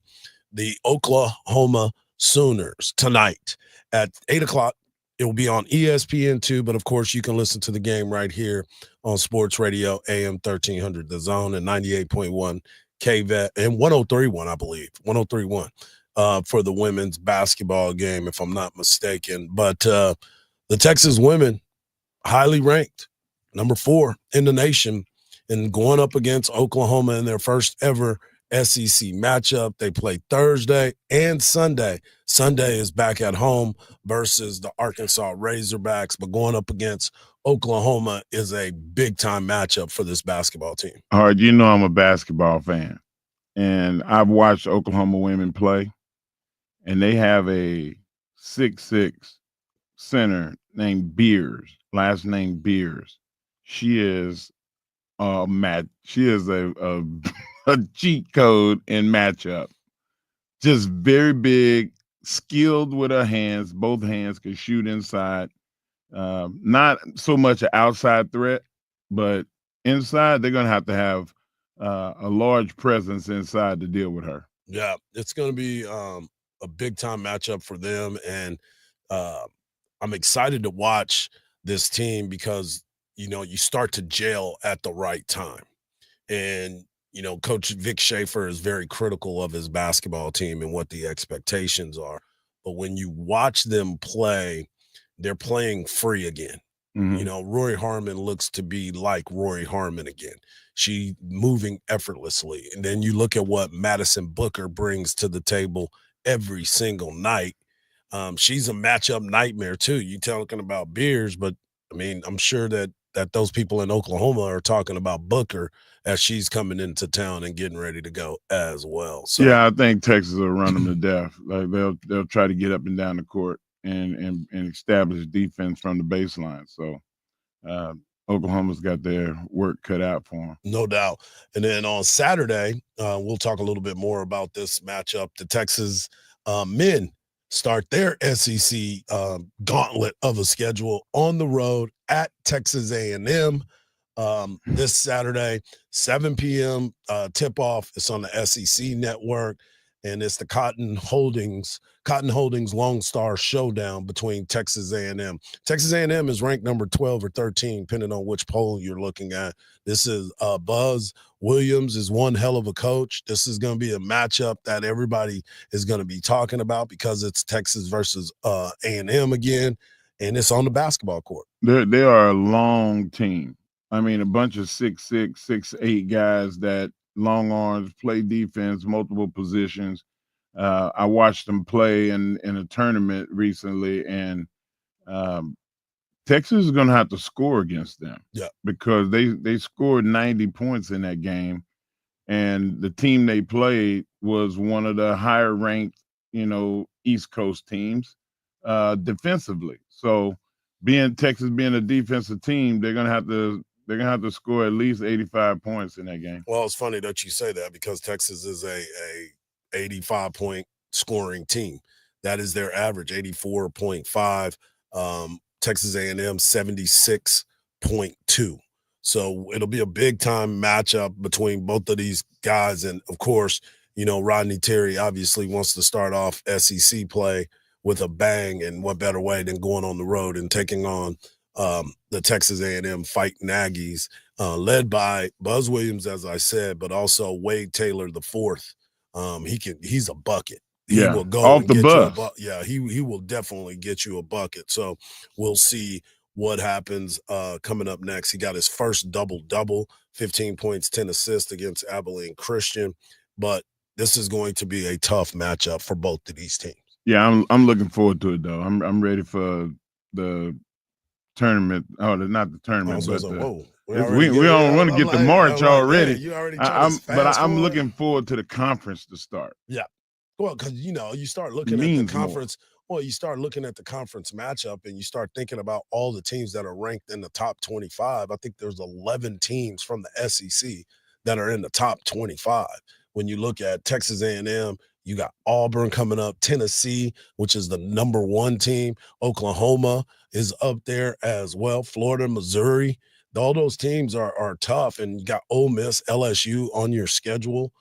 [SPEAKER 3] the Oklahoma Sooners tonight at 8 o'clock. It will be on ESPN2, but of course you can listen to the game right here on Sports Radio AM 1300, The Zone, and 98.1 KVET and 103.1, I believe, 103.1. For the women's basketball game, if I'm not mistaken. But the Texas women, highly ranked, number 4 in the nation, and going up against Oklahoma in their first ever SEC matchup. They play Thursday and Sunday. Sunday is back at home versus the Arkansas Razorbacks, but going up against Oklahoma is a big-time matchup for this basketball team.
[SPEAKER 10] All right, you know I'm a basketball fan, and I've watched Oklahoma women play. And they have a 6'6" center named Beers, last name Beers. She is she is a a cheat code in matchup. Just very big, skilled with her hands. Both hands can shoot inside. Not so much an outside threat, but inside they're going to have a large presence inside to deal with her.
[SPEAKER 3] Yeah, it's going to be a big time matchup for them, and I'm excited to watch this team because you start to gel at the right time, and Coach Vic Schaefer is very critical of his basketball team and what the expectations are. But when you watch them play, they're playing free again.
[SPEAKER 10] Mm-hmm.
[SPEAKER 3] Rory Harmon looks to be like Rory Harmon again. She moving effortlessly. And then you look at what Madison Booker brings to the table every single night. She's a matchup nightmare too. You talking about Beers, but I mean, I'm sure that those people in Oklahoma are talking about Booker as she's coming into town and getting ready to go as well. So
[SPEAKER 10] yeah, I think Texas will run them to death. Like they'll try to get up and down the court and establish defense from the baseline. So Oklahoma's got their work cut out for them.
[SPEAKER 3] No doubt. And then on Saturday, we'll talk a little bit more about this matchup. The Texas men start their SEC gauntlet of a schedule on the road at Texas A&M this Saturday, 7 p.m. Tip-off. It's on the SEC network, and it's the Cotton Holdings Lone Star Showdown between Texas A&M. Texas A&M is ranked number 12 or 13, depending on which poll you're looking at. This is Buzz Williams is one hell of a coach. This is going to be a matchup that everybody is going to be talking about because it's Texas versus A&M again, and it's on the basketball court.
[SPEAKER 10] They are a long team. I mean, a bunch of 6'6", 6'8" guys that long arms, play defense, multiple positions. I watched them play in a tournament recently, and Texas is going to have to score against them.
[SPEAKER 3] Yeah,
[SPEAKER 10] because they scored 90 points in that game, and the team they played was one of the higher ranked, East Coast teams defensively. So, Texas being a defensive team, they're gonna have to score at least 85 points in that game.
[SPEAKER 3] Well, it's funny that you say that because Texas is a 85-point scoring team. That is their average, 84.5. Texas A&M 76.2. So it'll be a big time matchup between both of these guys. And of course, Rodney Terry obviously wants to start off SEC play with a bang, and what better way than going on the road and taking on the Texas A&M Fighting Aggies, led by Buzz Williams, as I said, but also Wade Taylor IV. He's a bucket. He will go
[SPEAKER 10] off
[SPEAKER 3] and
[SPEAKER 10] the
[SPEAKER 3] get
[SPEAKER 10] bus.
[SPEAKER 3] you a he will definitely get you a bucket. So we'll see what happens coming up next. He got his first double-double, 15 points, 10 assists against Abilene Christian. But this is going to be a tough matchup for both of these teams.
[SPEAKER 10] Yeah, I'm looking forward to it though. I'm ready for the tournament. Oh, not the tournament, but we don't want to get to March already.
[SPEAKER 3] You already
[SPEAKER 10] I'm looking forward to the conference to start.
[SPEAKER 3] Yeah. Well, because you start looking at the conference. Well, you start looking at the conference matchup, and you start thinking about all the teams that are ranked in the top 25. I think there's 11 teams from the SEC that are in the top 25. When you look at Texas A&M, you got Auburn coming up, Tennessee, which is the number 1 team. Oklahoma is up there as well. Florida, Missouri. All those teams are tough, and you got Ole Miss, LSU on your schedule.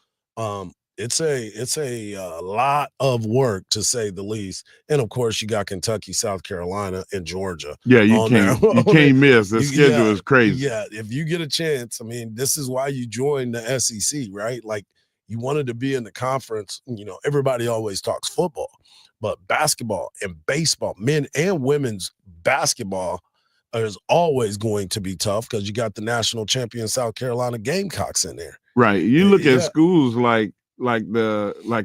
[SPEAKER 3] It's a lot of work, to say the least. And of course, you got Kentucky, South Carolina, and Georgia.
[SPEAKER 10] Yeah, you can't miss. The schedule is crazy.
[SPEAKER 3] Yeah, if you get a chance, I mean, this is why you joined the SEC, right? Like, you wanted to be in the conference. Everybody always talks football, but basketball and baseball, men and women's basketball, is always going to be tough because you got the national champion South Carolina Gamecocks in there.
[SPEAKER 10] Right. You look at schools like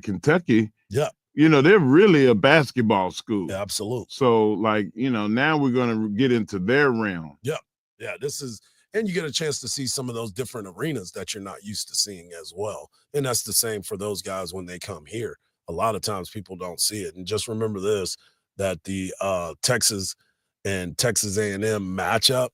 [SPEAKER 10] Kentucky.
[SPEAKER 3] Yeah.
[SPEAKER 10] They're really a basketball school.
[SPEAKER 3] Yeah, absolutely.
[SPEAKER 10] So now we're going to get into their realm.
[SPEAKER 3] Yeah. Yeah. And you get a chance to see some of those different arenas that you're not used to seeing as well. And that's the same for those guys when they come here. A lot of times people don't see it. And just remember this, that the Texas and Texas A&M matchup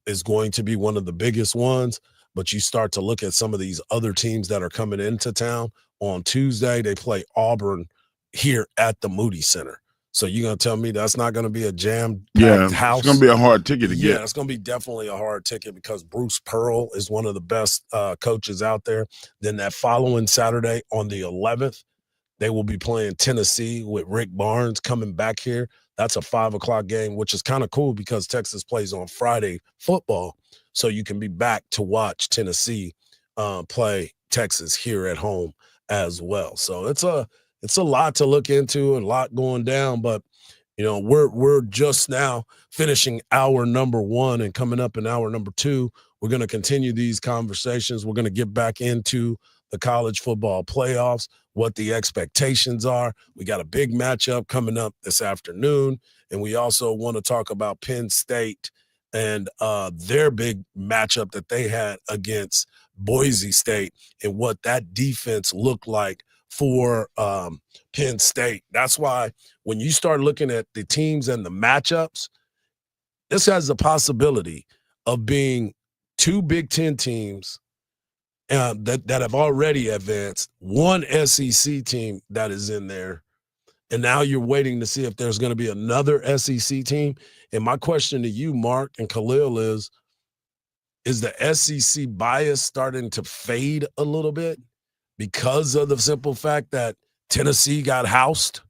[SPEAKER 3] is going to be one of the biggest ones. But you start to look at some of these other teams that are coming into town. On Tuesday, they play Auburn here at the Moody Center. So you're going to tell me that's not going to be a jam-packed house?
[SPEAKER 10] It's going to be a hard ticket to get.
[SPEAKER 3] Yeah, it's going to be definitely a hard ticket because Bruce Pearl is one of the best coaches out there. Then that following Saturday on the 11th, they will be playing Tennessee with Rick Barnes coming back here. That's a 5 o'clock game, which is kind of cool because Texas plays on Friday football. So you can be back to watch Tennessee play Texas here at home as well. So it's a lot to look into and a lot going down. But, you know, we're just now finishing hour number 1 and coming up in hour number 2. We're going to continue these conversations. We're going to get back into the college football playoffs, what the expectations are. We got a big matchup coming up this afternoon. And we also want to talk about Penn State and their big matchup that they had against Boise State and what that defense looked like for Penn State. That's why when you start looking at the teams and the matchups, this has the possibility of being 2 Big Ten teams that have already advanced, 1 SEC team that is in there, and now you're waiting to see if there's going to be another SEC team. And my question to you, Mark and Khalil, is the SEC bias starting to fade a little bit because of the simple fact that Tennessee got housed?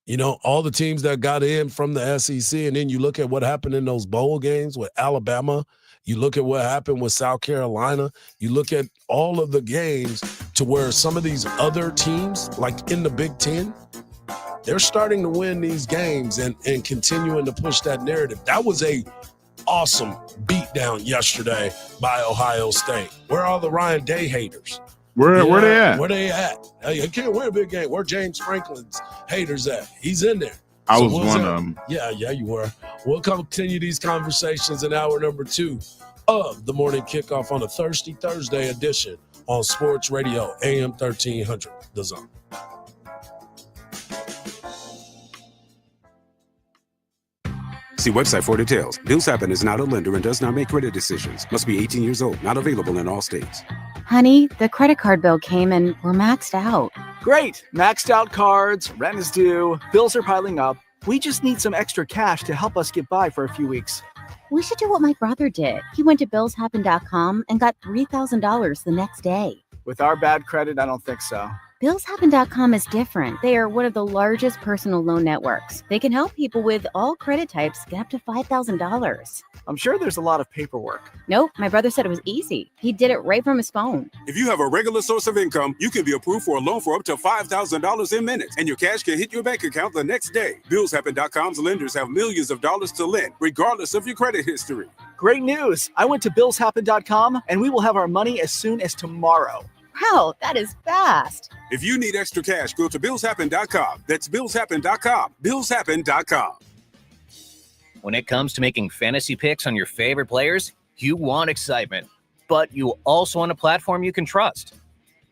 [SPEAKER 3] You know, all the teams that got in from the SEC, and then you look at what happened in those bowl games with Alabama. You look at what happened with South Carolina. You look at all of the games to where some of these other teams, like in the Big Ten, they're starting to win these games and continuing to push that narrative. That was a awesome beatdown yesterday by Ohio State. Where are the Ryan Day haters?
[SPEAKER 10] Where they at?
[SPEAKER 3] Where they at? You can't win a big game. Where James Franklin's haters at? He's in there.
[SPEAKER 10] I was one of them.
[SPEAKER 3] Yeah, you were. We'll continue these conversations in hour number 2 of the morning kickoff on a Thirsty Thursday edition on Sports Radio AM 1300, The Zone.
[SPEAKER 6] See website for details. Bills Happen is not a lender and does not make credit decisions. Must be 18 years old. Not available in all states.
[SPEAKER 9] Honey, the credit card bill came and we're maxed out.
[SPEAKER 16] Great. Maxed out cards, rent is due, bills are piling up. We just need some extra cash to help us get by for a few weeks.
[SPEAKER 9] We should do what my brother did. He went to billshappen.com and got $3,000 the next day.
[SPEAKER 16] With our bad credit, I don't think so.
[SPEAKER 9] Billshappen.com is different. They are one of the largest personal loan networks. They can help people with all credit types get up to $5,000.
[SPEAKER 16] I'm sure there's a lot of paperwork.
[SPEAKER 9] Nope, my brother said it was easy. He did it right from his phone.
[SPEAKER 6] If you have a regular source of income, you can be approved for a loan for up to $5,000 in minutes, and your cash can hit your bank account the next day. Billshappen.com's lenders have millions of dollars to lend, regardless of your credit history.
[SPEAKER 16] Great news. I went to billshappen.com, and we will have our money as soon as tomorrow.
[SPEAKER 9] Wow, that is fast.
[SPEAKER 6] If you need extra cash, go to billshappen.com. That's billshappen.com. Billshappen.com.
[SPEAKER 18] When it comes to making fantasy picks on your favorite players, you want excitement, but you also want a platform you can trust.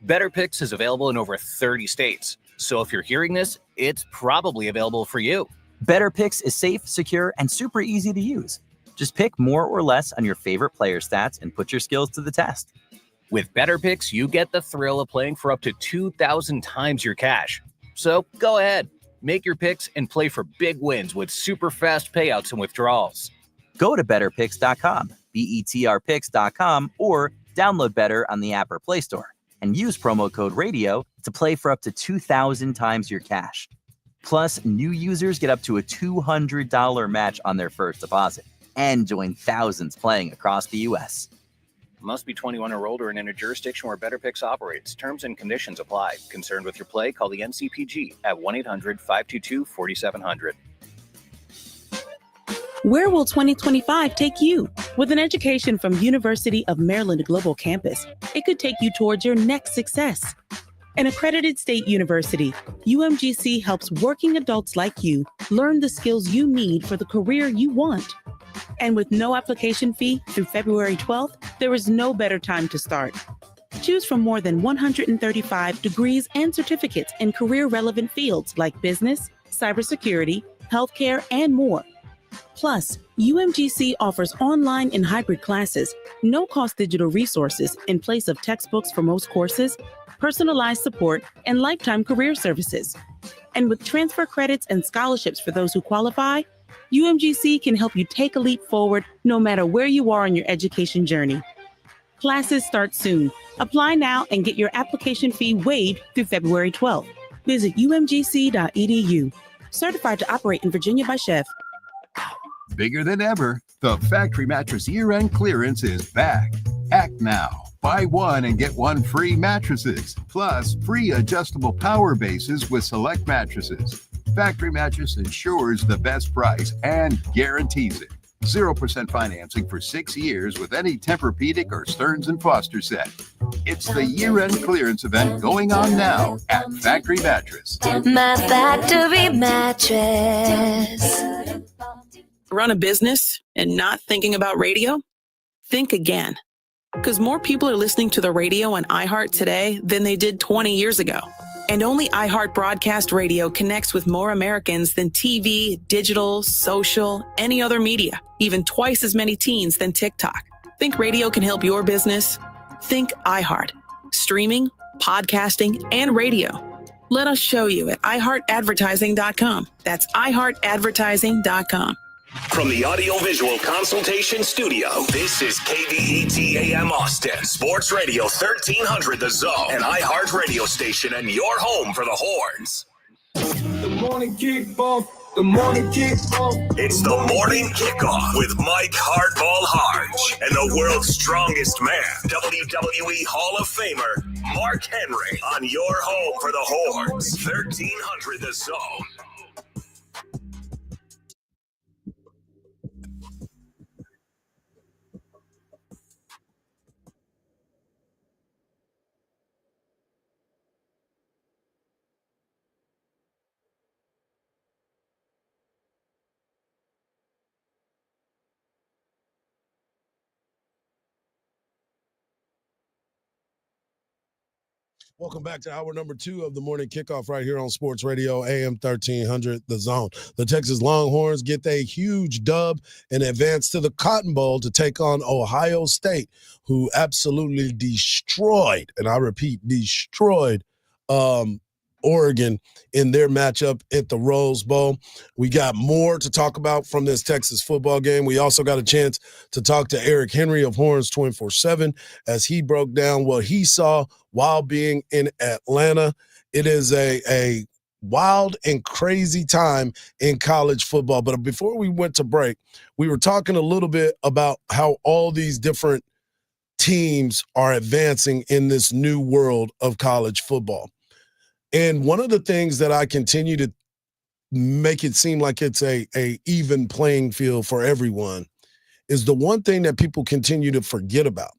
[SPEAKER 18] Better Picks is available in over 30 states. So if you're hearing this, it's probably available for you.
[SPEAKER 19] Better Picks is safe, secure, and super easy to use. Just pick more or less on your favorite player stats and put your skills to the test.
[SPEAKER 18] With Better Picks, you get the thrill of playing for up to 2,000 times your cash. So go ahead, make your picks and play for big wins with super fast payouts and withdrawals.
[SPEAKER 19] Go to betterpicks.com, BETRpicks.com, or download Better on the app or Play Store and use promo code RADIO to play for up to 2,000 times your cash. Plus, new users get up to a $200 match on their first deposit and join thousands playing across the U.S.
[SPEAKER 18] Must be 21 or older and in a jurisdiction where Better Picks operates. Terms and conditions apply. Concerned with your play? Call the NCPG at 1-800-522-4700.
[SPEAKER 20] Where will 2025 take you? With an education from University of Maryland Global Campus, it could take you towards your next success. An accredited state university, UMGC helps working adults like you learn the skills you need for the career you want. And with no application fee through February 12th, there is no better time to start. Choose from more than 135 degrees and certificates in career-relevant fields like business, cybersecurity, healthcare, and more. Plus, UMGC offers online and hybrid classes, no-cost digital resources in place of textbooks for most courses, personalized support, and lifetime career services. And with transfer credits and scholarships for those who qualify, UMGC can help you take a leap forward no matter where you are on your education journey. Classes start soon. Apply now and get your application fee waived through February 12th. Visit umgc.edu. Certified to operate in Virginia by Chef.
[SPEAKER 1] Bigger than ever, the factory mattress year-end clearance is back. Act now. Buy one and get one free mattresses, plus free adjustable power bases with select mattresses. Factory Mattress ensures the best price and guarantees it. 0% financing for 6 years with any Tempur-Pedic or Stearns & Foster set. It's the year-end clearance event going on now at Factory Mattress.
[SPEAKER 2] My factory mattress.
[SPEAKER 20] Run a business and not thinking about radio? Think again. Because more people are listening to the radio on iHeart today than they did 20 years ago. And only iHeart Broadcast Radio connects with more Americans than TV, digital, social, any other media, even twice as many teens than TikTok. Think radio can help your business? Think iHeart. Streaming, podcasting, and radio. Let us show you at iHeartAdvertising.com. That's iHeartAdvertising.com.
[SPEAKER 7] From the Audiovisual Consultation Studio, this is KDET AM Austin, Sports Radio 1300 The Zone, an iHeart radio station and your home for the Horns.
[SPEAKER 5] The morning kickoff. The morning kickoff.
[SPEAKER 7] It's the morning kickoff with Mike Hardball Harge and the world's strongest man, WWE Hall of Famer, Mark Henry, on your home for the Horns, 1300 The Zone.
[SPEAKER 3] Welcome back to hour number 2 of the morning kickoff right here on Sports Radio AM 1300 The Zone. The Texas Longhorns get a huge dub and advance to the Cotton Bowl to take on Ohio State, who absolutely destroyed, and I repeat, destroyed Oregon in their matchup at the Rose Bowl. We got more to talk about from this Texas football game. We also got a chance to talk to Eric Henry of Horns 24/7 as he broke down what he saw while being in Atlanta. It is a wild and crazy time in college football. But before we went to break, we were talking a little bit about how all these different teams are advancing in this new world of college football. And one of the things that I continue to make it seem like it's a even playing field for everyone is the one thing that people continue to forget about.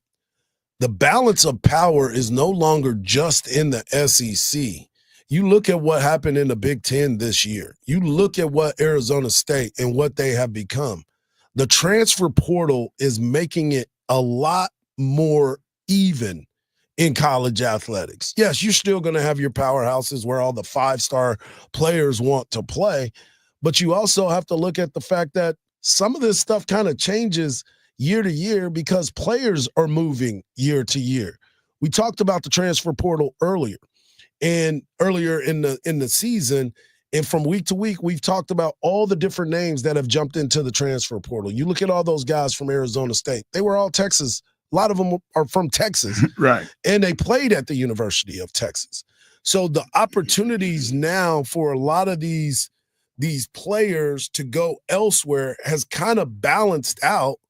[SPEAKER 3] The balance of power is no longer just in the SEC. You look at what happened in the Big Ten this year. You look at what Arizona State and what they have become. The transfer portal is making it a lot more even in college athletics. Yes, you're still going to have your powerhouses where all the 5-star players want to play, but you also have to look at the fact that some of this stuff kind of changes year to year because players are moving year to year. We talked about the transfer portal earlier in the season, and from week to week, we've talked about all the different names that have jumped into the transfer portal. You look at all those guys from Arizona State. They were all Texas. A lot of them are from Texas.
[SPEAKER 10] Right.
[SPEAKER 3] And they played at the University of Texas. So the opportunities now for a lot of these players to go elsewhere has kind of balanced out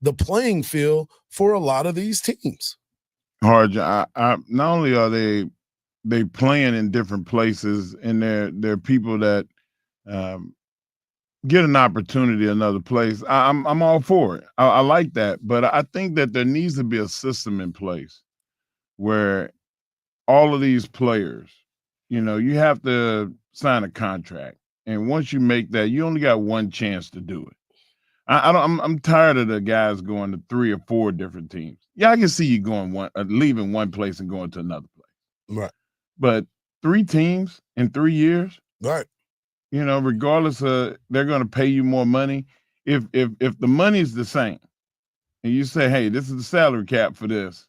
[SPEAKER 3] the playing field for a lot of these teams.
[SPEAKER 10] Harge, I not only are they playing in different places, and they're people that get an opportunity another place. I'm all for it. I like that, but I think that there needs to be a system in place where all of these players, you have to sign a contract, and once you make that, you only got one chance to do it. I'm tired of the guys going to 3 or 4 different teams. Yeah, I can see you going leaving one place and going to another place.
[SPEAKER 3] Right.
[SPEAKER 10] But 3 teams in 3 years,
[SPEAKER 3] right?
[SPEAKER 10] you know, regardless of they're going to pay you more money. If the money's the same, and you say, hey, this is the salary cap for this.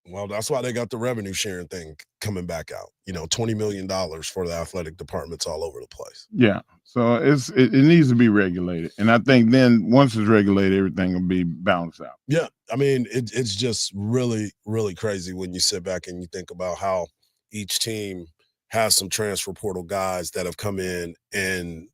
[SPEAKER 3] Well, that's why they got the revenue sharing thing coming back out. You know, $20 million for the athletic departments all over the place.
[SPEAKER 10] Yeah. So it needs to be regulated. And I think then once it's regulated, everything will be balanced out.
[SPEAKER 3] Yeah. I mean, it's just really, really crazy when you sit back and you think about how each team has some transfer portal guys that have come in and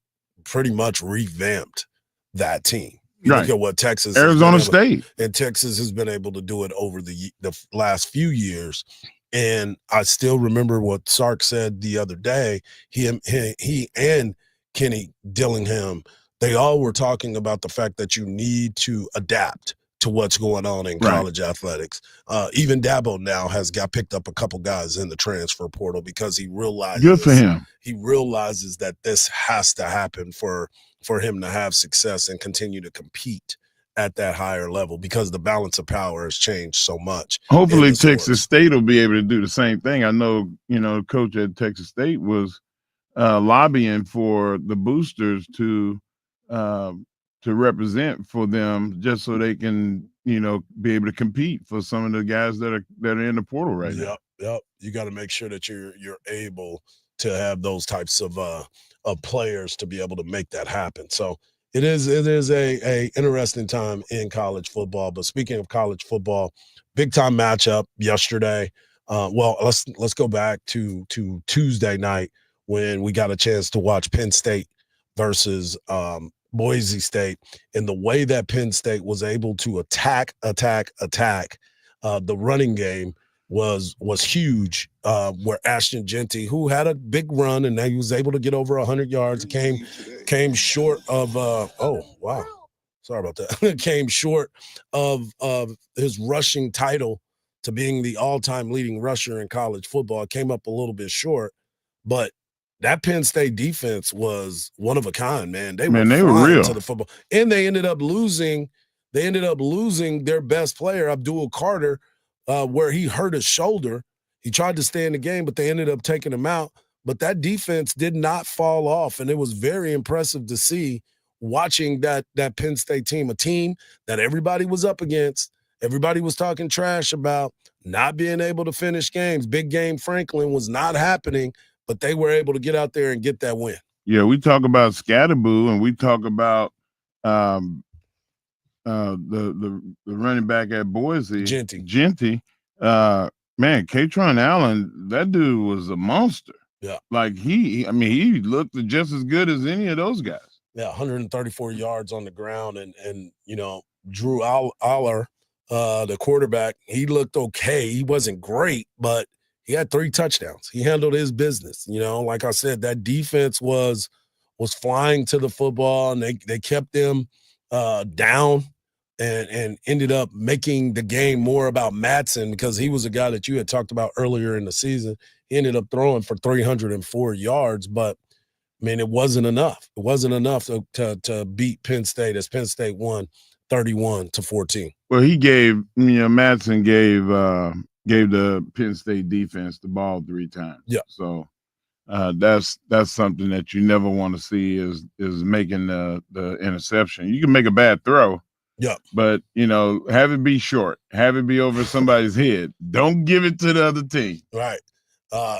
[SPEAKER 3] pretty much revamped that team. You look at what Texas,
[SPEAKER 10] Arizona State,
[SPEAKER 3] and Texas has been able to do it over the last few years. And I still remember what Sark said the other day. He and Kenny Dillingham, they all were talking about the fact that you need to adapt to what's going on in college athletics. Even Dabo now has picked up a couple guys in the transfer portal because he realizes
[SPEAKER 10] good for him.
[SPEAKER 3] He realizes that this has to happen for him to have success and continue to compete at that higher level because the balance of power has changed so much.
[SPEAKER 10] Hopefully Texas State will be able to do the same thing. I know, you know, the coach at Texas State was lobbying for the boosters to represent for them just so they can, you know, be able to compete for some of the guys that are in the portal right now.
[SPEAKER 3] Yep. You got to make sure that you're able to have those types of players to be able to make that happen. So it is a interesting time in college football. But speaking of college football, big time matchup yesterday. Well, let's go back to Tuesday night when we got a chance to watch Penn State versus Boise State, and the way that Penn State was able to attack the running game was huge, where Ashton Jeanty, who had a big run and he was able to get over 100 yards, came short of sorry about that, came short of his rushing title to being the all-time leading rusher in college football. It came up a little bit short, but that Penn State defense was one of a kind, man. They were real to the football, and they ended up losing their best player, Abdul Carter, where he hurt his shoulder. He tried to stay in the game, but they ended up taking him out. But that defense did not fall off, and it was very impressive to see watching that Penn State team, a team that everybody was up against. Everybody was talking trash about not being able to finish games. Big Game Franklin was not happening, but they were able to get out there and get that win.
[SPEAKER 10] Yeah, we talk about Scatterboo, and we talk about the running back at Boise, Jeanty. Man, Katron Allen, that dude was a monster.
[SPEAKER 3] Yeah,
[SPEAKER 10] like he looked just as good as any of those guys.
[SPEAKER 3] Yeah, 134 yards on the ground, and you know, Drew Aller, the quarterback, he looked okay. He wasn't great, but he had 3 touchdowns. He handled his business. You know, like I said, that defense was flying to the football, and they kept them down and ended up making the game more about Matson, because he was a guy that you had talked about earlier in the season. He ended up throwing for 304 yards, but I mean, it wasn't enough. It wasn't enough to beat Penn State, as Penn State won 31-14.
[SPEAKER 10] Well, he gave, Matson gave the Penn State defense the ball 3 times.
[SPEAKER 3] Yeah.
[SPEAKER 10] So that's something that you never want to see is making the interception. You can make a bad throw.
[SPEAKER 3] Yeah.
[SPEAKER 10] But, have it be short. Have it be over somebody's head. Don't give it to the other team.
[SPEAKER 3] Right.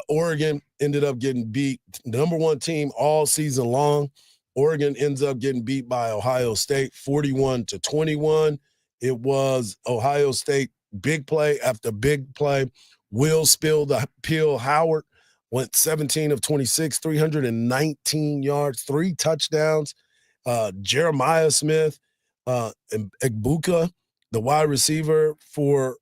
[SPEAKER 3] Oregon ended up getting beat, number 1 team all season long. Oregon ends up getting beat by Ohio State 41-21. It was Ohio State big play after big play. Will Peel Howard went 17 of 26, 319 yards, 3 touchdowns. Jeremiah Smith, Egbuka, the wide receiver for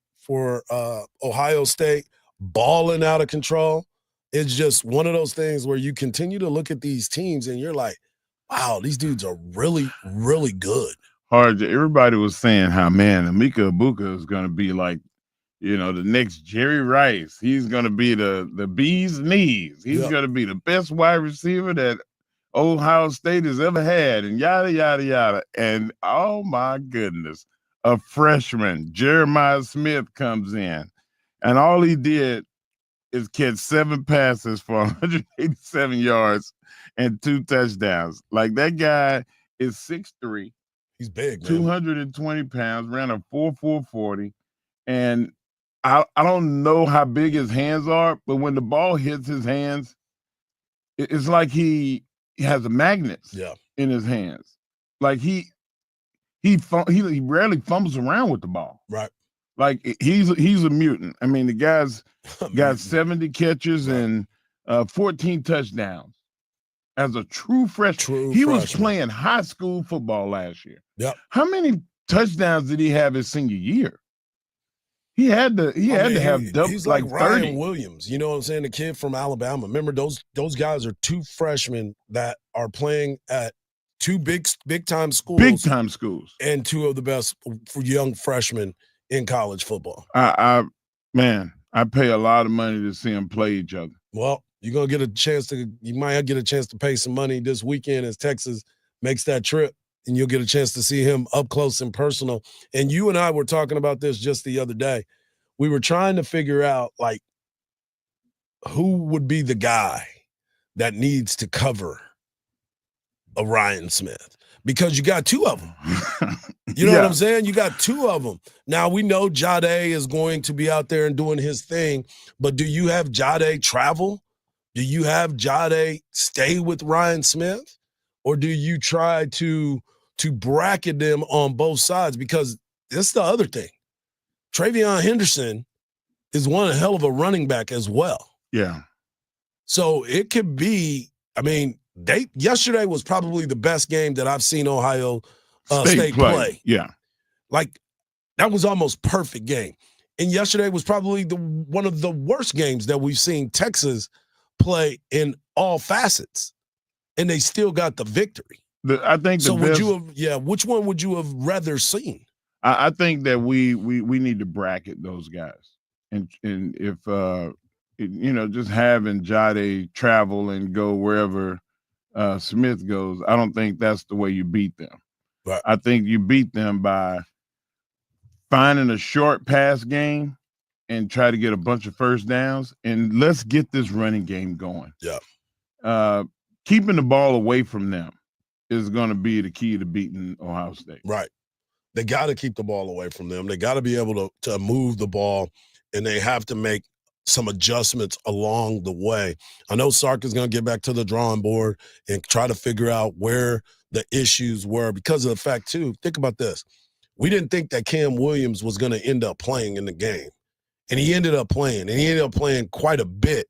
[SPEAKER 3] Ohio State, balling out of control. It's just one of those things where you continue to look at these teams and you're like, wow, these dudes are really, really good.
[SPEAKER 10] Everybody was saying how, man, Emeka Egbuka is going to be like, the next Jerry Rice. He's going to be the bee's knees. He's going to be the best wide receiver that Ohio State has ever had, and yada, yada, yada. And, oh, my goodness, a freshman, Jeremiah Smith, comes in. And all he did is catch 7 passes for 187 yards and 2 touchdowns. Like, that guy is 6'3".
[SPEAKER 3] He's big, man.
[SPEAKER 10] 220 pounds, ran a 4.40. And I don't know how big his hands are, but when the ball hits his hands, it's like he has a magnets in his hands. Like he rarely fumbles around with the ball.
[SPEAKER 3] Right.
[SPEAKER 10] Like he's a mutant. I mean, the guy's got 70 catches and 14 touchdowns as a true freshman. He was playing high school football last year.
[SPEAKER 3] Yep.
[SPEAKER 10] How many touchdowns did he have his senior year? He had to have double,
[SPEAKER 3] he's like
[SPEAKER 10] 30.
[SPEAKER 3] Ryan Williams, you know what I'm saying? The kid from Alabama. Remember, those guys are 2 freshmen that are playing at 2 big time schools.
[SPEAKER 10] Big time schools.
[SPEAKER 3] And 2 of the best for young freshmen in college football.
[SPEAKER 10] I pay a lot of money to see them play each other.
[SPEAKER 3] Well, you might get a chance to pay some money this weekend as Texas makes that trip, and you'll get a chance to see him up close and personal. And you and I were talking about this just the other day. We were trying to figure out, like, who would be the guy that needs to cover a Ryan Smith, because you got 2 of them. You know what I'm saying? You got 2 of them. Now, we know Jade is going to be out there and doing his thing, but do you have Jade travel? Do you have Jade stay with Ryan Smith? Or do you try to bracket them on both sides? Because that's the other thing. Travion Henderson is one hell of a running back as well.
[SPEAKER 10] Yeah.
[SPEAKER 3] So it could be, I mean, yesterday was probably the best game that I've seen Ohio State play.
[SPEAKER 10] Yeah.
[SPEAKER 3] Like, that was almost perfect game. And yesterday was probably one of the worst games that we've seen Texas play in all facets. And they still got the victory.
[SPEAKER 10] I think
[SPEAKER 3] so. Would you have? Which one would you have rather seen?
[SPEAKER 10] I think that we need to bracket those guys, and if just having Jade travel and go wherever Smith goes, I don't think that's the way you beat them.
[SPEAKER 3] Right.
[SPEAKER 10] I think you beat them by finding a short pass game and try to get a bunch of first downs, and let's get this running game going.
[SPEAKER 3] Yeah.
[SPEAKER 10] Keeping the ball away from them is going to be the key to beating Ohio State.
[SPEAKER 3] Right. They got to keep the ball away from them. They got to be able to move the ball, and they have to make some adjustments along the way. I know Sark is going to get back to the drawing board and try to figure out where the issues were, because of the fact, too, think about this. We didn't think that Cam Williams was going to end up playing in the game, and he ended up playing, and he ended up playing quite a bit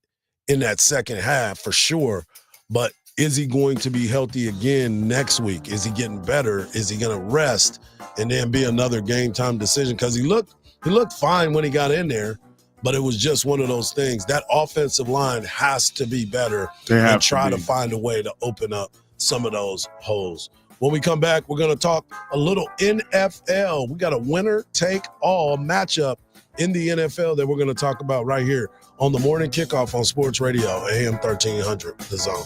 [SPEAKER 3] in that second half for sure. But is he going to be healthy again next week? Is he getting better? Is he going to rest and then be another game time decision? Because he looked fine when he got in there, but it was just one of those things. That offensive line has to be better and try to find a way to open up some of those holes. When we come back, we're going to talk a little NFL. We got a winner-take-all matchup in the NFL that we're going to talk about right here on the morning kickoff on Sports Radio, AM 1300, The Zone.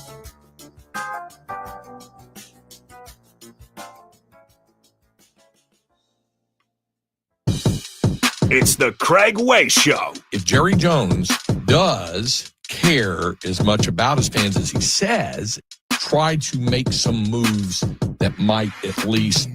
[SPEAKER 7] It's the Craig Way Show.
[SPEAKER 4] If Jerry Jones does care as much about his fans as he says, try to make some moves that might at least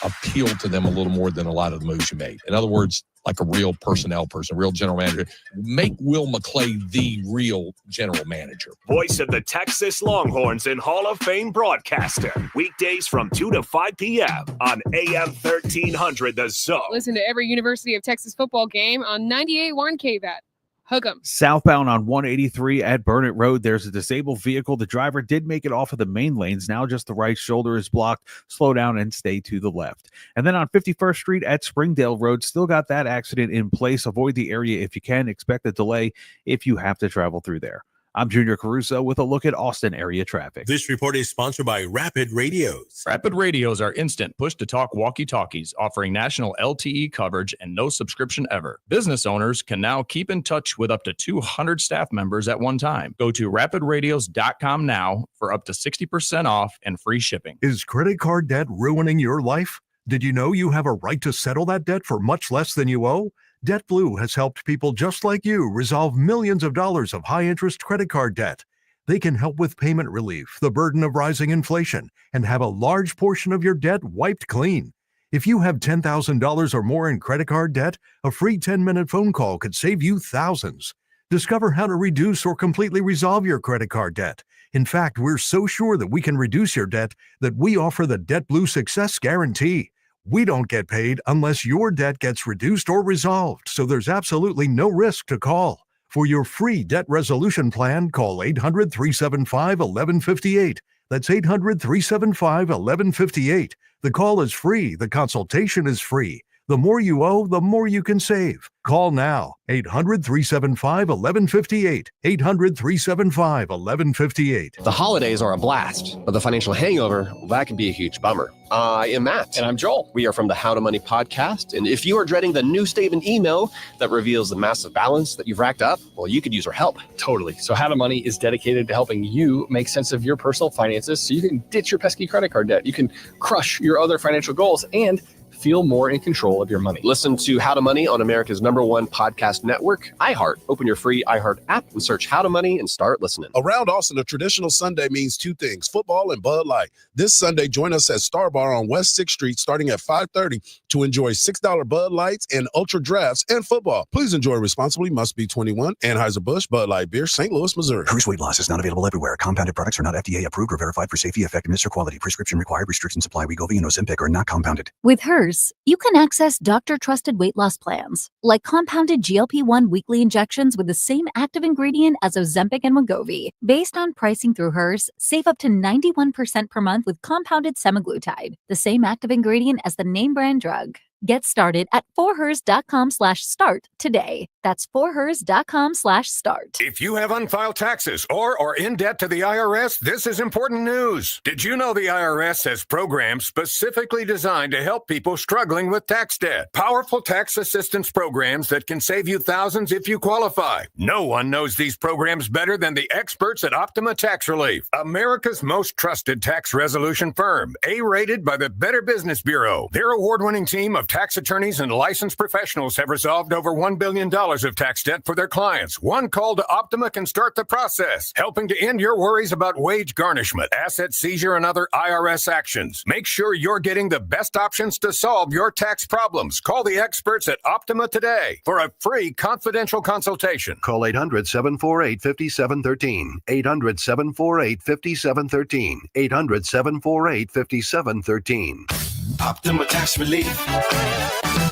[SPEAKER 4] appeal to them a little more than a lot of the moves you made. In other words, like a real personnel person, a real general manager. Make Will McClay the real general manager.
[SPEAKER 7] Voice of the Texas Longhorns and Hall of Fame broadcaster. Weekdays from 2 to 5 p.m. on AM 1300 The Zone.
[SPEAKER 8] Listen to every University of Texas football game on 98.1 KVAT. Hook 'em.
[SPEAKER 11] Southbound on 183 at Burnett Road, there's a disabled vehicle. The driver did make it off of the main lanes. Now just the right shoulder is blocked. Slow down and stay to the left. And then on 51st Street at Springdale Road, still got that accident in place. Avoid the area if you can. Expect a delay if you have to travel through there. I'm Junior Caruso with a look at Austin area traffic.
[SPEAKER 12] This report is sponsored by Rapid Radios.
[SPEAKER 13] Rapid Radios are instant push-to-talk walkie-talkies offering national LTE coverage and no subscription ever. Business owners can now keep in touch with up to 200 staff members at one time. Go to rapidradios.com now for up to 60% off and free shipping.
[SPEAKER 14] Is credit card debt ruining your life? Did you know you have a right to settle that debt for much less than you owe? DebtBlue has helped people just like you resolve millions of dollars of high-interest credit card debt. They can help with payment relief, the burden of rising inflation, and have a large portion of your debt wiped clean. If you have $10,000 or more in credit card debt, a free 10-minute phone call could save you thousands. Discover how to reduce or completely resolve your credit card debt. In fact, we're so sure that we can reduce your debt that we offer the Debt Blue Success Guarantee. We don't get paid unless your debt gets reduced or resolved, so there's absolutely no risk to call. For your free debt resolution plan, call 800-375-1158. That's 800-375-1158. The call is free. The consultation is free. The more you owe, the more you can save. Call now. 800-375-1158. 800-375-1158.
[SPEAKER 15] The holidays are a blast, but the financial hangover, well, that can be a huge bummer. I am Matt.
[SPEAKER 17] And I'm Joel.
[SPEAKER 15] We are from the How to Money podcast. And if you are dreading the new statement email that reveals the massive balance that you've racked up, well, you could use our help.
[SPEAKER 17] Totally. So How to Money is dedicated to helping you make sense of your personal finances so you can ditch your pesky credit card debt. You can crush your other financial goals and feel more in control of your money.
[SPEAKER 15] Listen to How to Money on America's #1 podcast network, iHeart. Open your free iHeart app and search How to Money and start listening.
[SPEAKER 3] Around Austin, a traditional Sunday means two things, football and Bud Light. This Sunday, join us at Star Bar on West 6th Street starting at 5:30 to enjoy $6 Bud Lights and Ultra Drafts and football. Please enjoy responsibly. Must be 21. Anheuser-Busch, Bud Light Beer, St. Louis, Missouri.
[SPEAKER 21] Hers weight loss is not available everywhere. Compounded products are not FDA approved or verified for safety, effectiveness, or quality. Prescription required. Restrictions apply. Wegovy and Ozempic are not compounded.
[SPEAKER 22] With Hers, you can access doctor-trusted weight loss plans, like compounded GLP-1 weekly injections with the same active ingredient as Ozempic and Wegovy. Based on pricing through Hers, save up to 91% per month with compounded semaglutide, the same active ingredient as the name brand drug. Get started at forhers.com/start today. That's forhers.com/start.
[SPEAKER 23] If you have unfiled taxes or are in debt to the IRS, this is important news. Did you know the IRS has programs specifically designed to help people struggling with tax debt? Powerful tax assistance programs that can save you thousands if you qualify. No one knows these programs better than the experts at Optima Tax Relief, America's most trusted tax resolution firm, A-rated by the Better Business Bureau. Their award-winning team of tax attorneys and licensed professionals have resolved over $1 billion of tax debt for their clients. One call to Optima can start the process, helping to end your worries about wage garnishment, asset seizure, and other IRS actions. Make sure you're getting the best options to solve your tax problems. Call the experts at Optima today for a free confidential consultation.
[SPEAKER 14] Call 800-748-5713. 800-748-5713. 800-748-5713.
[SPEAKER 7] Optima Tax Relief.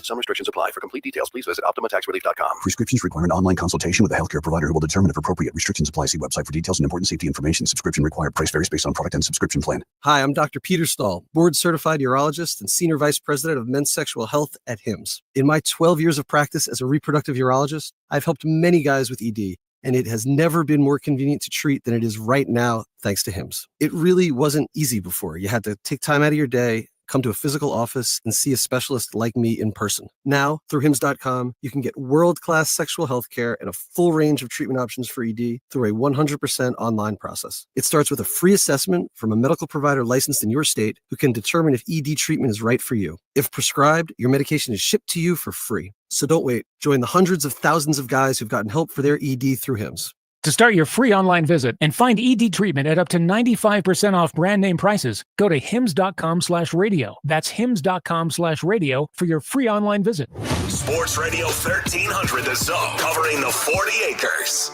[SPEAKER 21] Some restrictions apply. For complete details, please visit OptimaTaxRelief.com. Prescriptions require an online consultation with a healthcare provider who will determine if appropriate. Restrictions apply. See website for details and important safety information. Subscription required. Price varies based on product and subscription plan.
[SPEAKER 24] Hi, I'm Dr. Peter Stahl, board-certified urologist and senior vice president of men's sexual health at HIMSS. In my 12 years of practice as a reproductive urologist, I've helped many guys with ED, and it has never been more convenient to treat than it is right now, thanks to HIMSS. It really wasn't easy before. You had to take time out of your day, come to a physical office, and see a specialist like me in person. Now, through HIMSS.com, you can get world-class sexual health care and a full range of treatment options for ED through a 100% online process. It starts with a free assessment from a medical provider licensed in your state who can determine if ED treatment is right for you. If prescribed, your medication is shipped to you for free. So don't wait. Join the hundreds of thousands of guys who've gotten help for their ED through HIMSS.
[SPEAKER 25] To start your free online visit and find ED treatment at up to 95% off brand name prices, go to hims.com/radio. That's hims.com/radio for your free online visit.
[SPEAKER 7] Sports Radio 1300 The Zone, covering the 40 acres.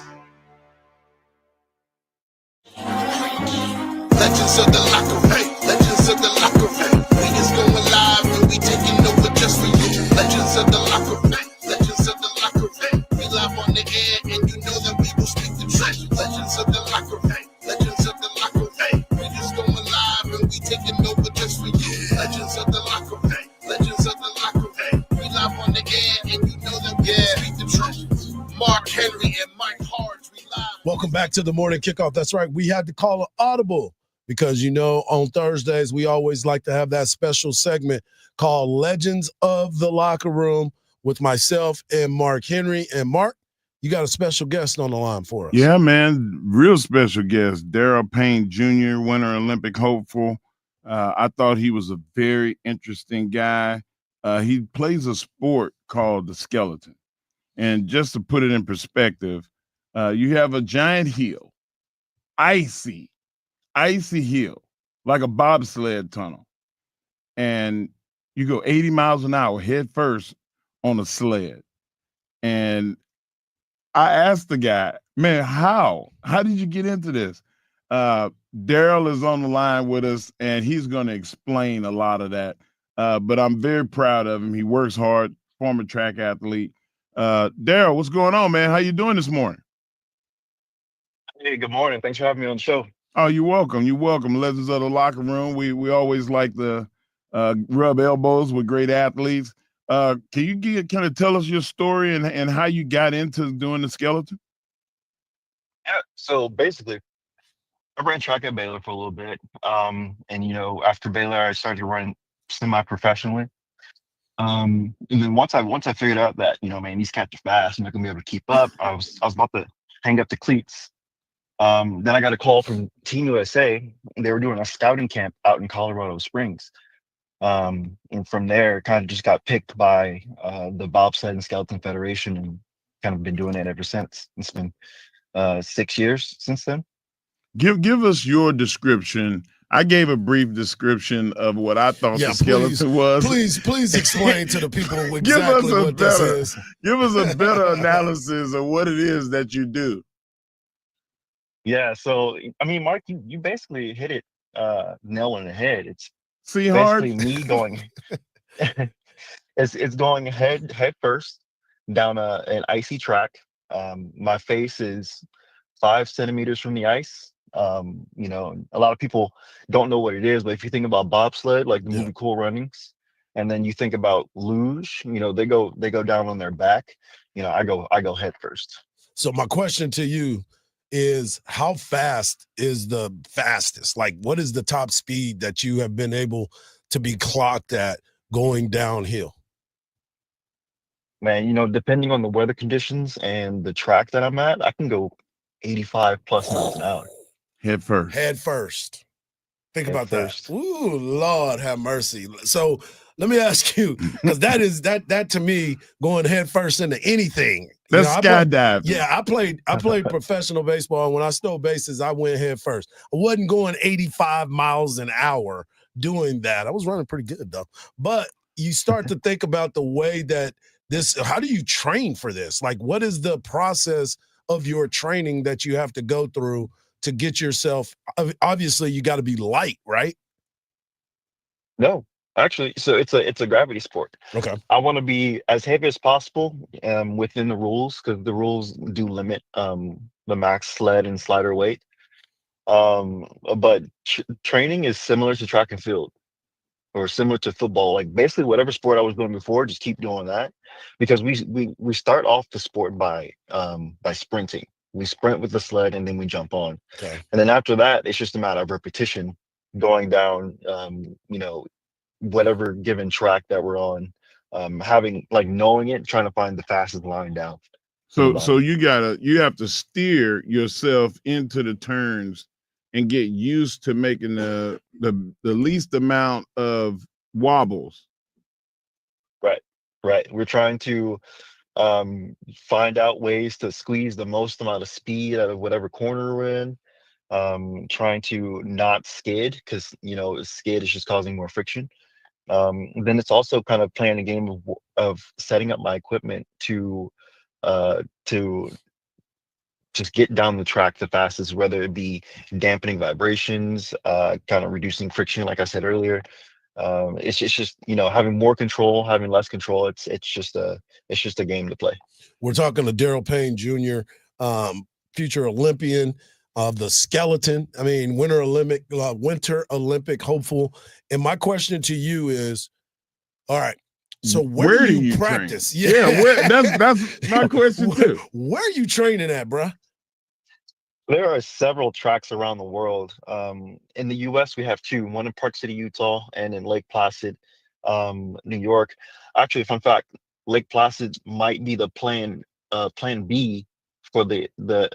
[SPEAKER 26] Legends of the locker room. Legends of the locker room. We is going live and we taking over just for you. Legends of the locker room. Legends of the locker room. We live on the air and you know that we will speak the truth. Legends of the locker room. Legends of the locker room. We just going live and we taking over just for you. Legends of the locker room. Legends of the locker room. We live on the air and you know that we will speak the truth. Mark Henry and Mike Hards. We live.
[SPEAKER 3] Welcome back to the morning kickoff. That's right. We had to call an audible because, you know, on Thursdays, we always like to have that special segment called Legends of the Locker Room with myself and Mark Henry. And Mark, you got a special guest on the line for us.
[SPEAKER 10] Yeah, man. Real special guest. Daryl Payne Jr., Winter Olympic hopeful. I thought he was a very interesting guy. He plays a sport called the skeleton. And just to put it in perspective, you have a giant heel icy hill, like a bobsled tunnel. And you go 80 miles an hour head first on a sled. And I asked the guy, man, how did you get into this? Daryl is on the line with us, and he's going to explain a lot of that. But I'm very proud of him. He works hard, former track athlete. Daryl, what's going on, man? How you doing this morning?
[SPEAKER 1] Hey, good morning. Thanks for having me on the show.
[SPEAKER 10] Oh, you're welcome. You're welcome. Legends of the Locker Room. We always like to rub elbows with great athletes. Can you kind of tell us your story and how you got into doing the skeleton?
[SPEAKER 1] Yeah. So basically, I ran track at Baylor for a little bit. And after Baylor, I started to run semi-professionally. And then once I figured out that, man, these cats are fast, I'm not gonna be able to keep up. I was about to hang up the cleats. Then I got a call from Team USA. They were doing a scouting camp out in Colorado Springs. And from there, kind of just got picked by the Bobsled and Skeleton Federation, and kind of been doing it ever since. It's been 6 years since then.
[SPEAKER 10] Give us your description. I gave a brief description of what I thought the skeleton was.
[SPEAKER 3] Please explain to the people exactly what this is.
[SPEAKER 10] Give us a better analysis of what it is that you do.
[SPEAKER 1] Yeah, so I mean, Mark, you basically hit it nail on the head. It's
[SPEAKER 10] basically
[SPEAKER 1] me going. it's going head first down an icy track. My face is 5 centimeters from the ice. A lot of people don't know what it is, but if you think about bobsled, like the movie Cool Runnings, and then you think about luge, they go down on their back. I go head first.
[SPEAKER 3] So my question to you is, how fast is the fastest? Like, what is the top speed that you have been able to be clocked at going downhill?
[SPEAKER 1] Man, depending on the weather conditions and the track that I'm at, I can go 85 plus miles an hour.
[SPEAKER 10] Head
[SPEAKER 3] first. Think about that. Ooh, Lord have mercy. So let me ask you, because that to me, going head first into anything.
[SPEAKER 10] That's skydiving.
[SPEAKER 3] Yeah, I played professional baseball, and when I stole bases, I went head first. I wasn't going 85 miles an hour doing that. I was running pretty good though. But you start to think about the way that how do you train for this? Like, what is the process of your training that you have to go through to get yourself? Obviously, you got to be light, right?
[SPEAKER 1] No. Actually, so it's a gravity sport.
[SPEAKER 3] Okay.
[SPEAKER 1] I want to be as heavy as possible within the rules, because the rules do limit the max sled and slider weight. But training is similar to track and field, or similar to football. Like basically whatever sport I was doing before, just keep doing that, because we start off the sport by sprinting. We sprint with the sled and then we jump on.
[SPEAKER 3] Okay.
[SPEAKER 1] And then after that, it's just a matter of repetition, going down whatever given track that we're on, knowing it, trying to find the fastest line down.
[SPEAKER 10] So you have to steer yourself into the turns and get used to making the least amount of wobbles.
[SPEAKER 1] Right. We're trying to find out ways to squeeze the most amount of speed out of whatever corner we're in. Trying to not skid, because skid is just causing more friction. Then it's also kind of playing a game of setting up my equipment to just get down the track the fastest, whether it be dampening vibrations, kind of reducing friction, like I said earlier. It's just having more control, having less control. It's just a game to play.
[SPEAKER 3] We're talking to Daryl Payne Jr., future Olympian of the skeleton. I mean, Winter Olympic hopeful. And my question to you is, all right, so where do you practice?
[SPEAKER 10] Train? That's my question too.
[SPEAKER 3] Where are you training at, bruh?
[SPEAKER 1] There are several tracks around the world. In the U.S., we have 2, one in Park City, Utah, and in Lake Placid, New York. Actually, fun fact, Lake Placid might be the plan B for the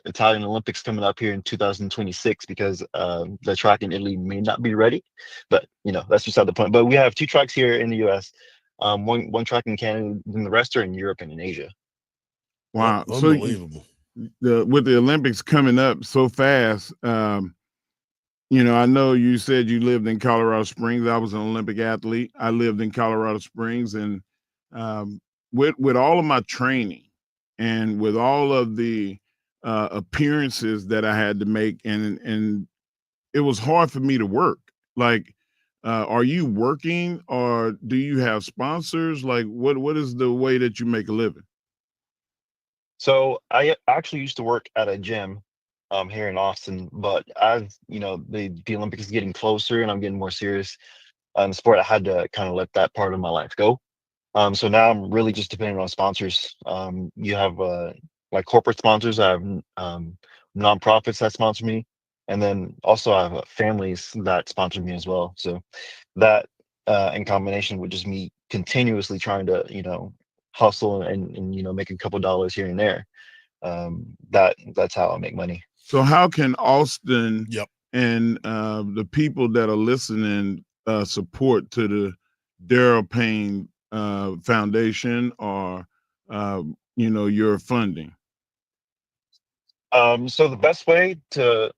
[SPEAKER 1] Italian Olympics coming up here in 2026, because the track in Italy may not be ready. But, that's beside the point. But we have 2 tracks here in the U.S., one track in Canada, and the rest are in Europe and in Asia.
[SPEAKER 10] Wow.
[SPEAKER 3] Unbelievable.
[SPEAKER 10] with the Olympics coming up so fast, you know, I know you said you lived in Colorado Springs. I was an Olympic athlete. I lived in Colorado Springs, and with all of my training and with all of the appearances that I had to make, and it was hard for me to work. Like, are you working, or do you have sponsors? Like, what is the way that you make a living?
[SPEAKER 1] So I actually used to work at a gym here in Austin, but as you know, the Olympics is getting closer and I'm getting more serious in the sport, I had to kind of let that part of my life go. So now I'm really just depending on sponsors. You have like corporate sponsors. I have nonprofits that sponsor me, and then also I have families that sponsor me as well. So that in combination with just me continuously trying to, you know, hustle and you know, make a couple dollars here and there. That's how I make money.
[SPEAKER 10] So how can Austin and the people that are listening support to the Daryl Payne Foundation, or you know, your funding?
[SPEAKER 1] So the best way to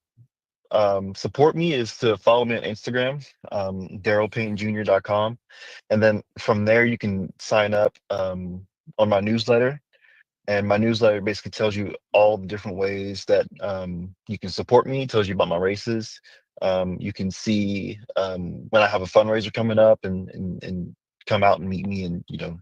[SPEAKER 1] support me is to follow me on Instagram, DarylPayneJr.com, and then from there you can sign up on my newsletter. And my newsletter basically tells you all the different ways that you can support me. It tells you about my races. You can see when I have a fundraiser coming up, and come out and meet me, and you know,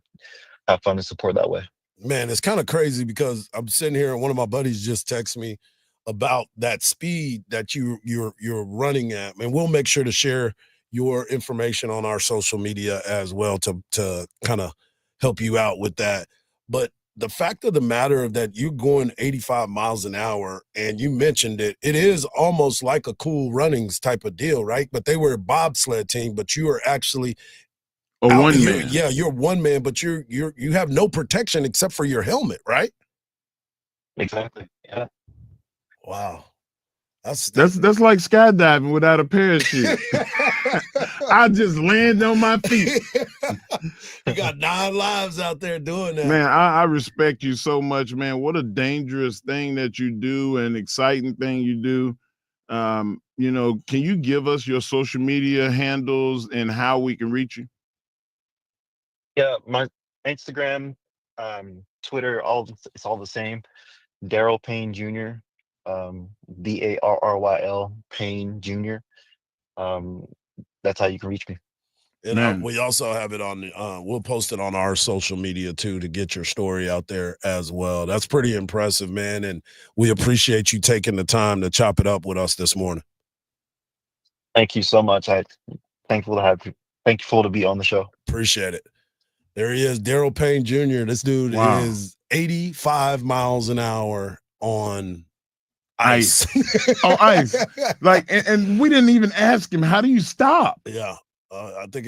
[SPEAKER 1] have fun and support that way.
[SPEAKER 3] Man, it's kind of crazy because I'm sitting here and one of my buddies just texted me about that speed that you're running at. And we'll make sure to share your information on our social media as well to kind of help you out with that. But the fact of the matter of that you're going 85 miles an hour, and you mentioned it is almost like a Cool Runnings type of deal, right? But they were a bobsled team, but you are actually
[SPEAKER 10] one man.
[SPEAKER 3] Yeah, you're one man, but you have no protection except for your helmet, right?
[SPEAKER 1] Exactly. Yeah.
[SPEAKER 3] Wow.
[SPEAKER 10] That's like skydiving without a parachute. I just land on my feet.
[SPEAKER 3] You got 9 lives out there doing that.
[SPEAKER 10] Man, I respect you so much, man. What a dangerous thing that you do, and exciting thing you do. You know, can you give us your social media handles and how we can reach you?
[SPEAKER 1] Yeah, my Instagram, Twitter, it's all the same. Daryl Payne Jr. DARRYL Payne Jr. That's how you can reach me.
[SPEAKER 3] And we also have it on we'll post it on our social media too, to get your story out there as well. That's pretty impressive, man, and we appreciate you taking the time to chop it up with us this morning.
[SPEAKER 1] Thank you so much. I'm thankful to be on the show.
[SPEAKER 3] Appreciate it. There he is, Daryl Payne Jr. This dude is 85 miles an hour on ice.
[SPEAKER 10] On ice. Like, and we didn't even ask him, how do you stop?
[SPEAKER 3] Yeah. I think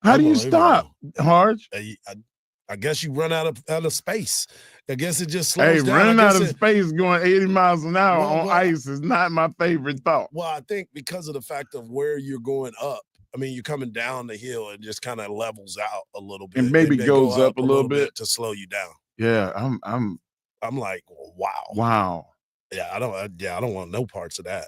[SPEAKER 10] how do you stop, Harge?
[SPEAKER 3] I guess you run out of space. I guess it just slows down.
[SPEAKER 10] Running out of space going 80 miles an hour on ice is not my favorite thought.
[SPEAKER 3] Well, I think because of the fact of where you're going up. I mean, you're coming down the hill and just kind of levels out a little bit,
[SPEAKER 10] and maybe goes up a little bit
[SPEAKER 3] to slow you down.
[SPEAKER 10] Yeah,
[SPEAKER 3] I'm like, wow. Yeah, I don't want no parts of that.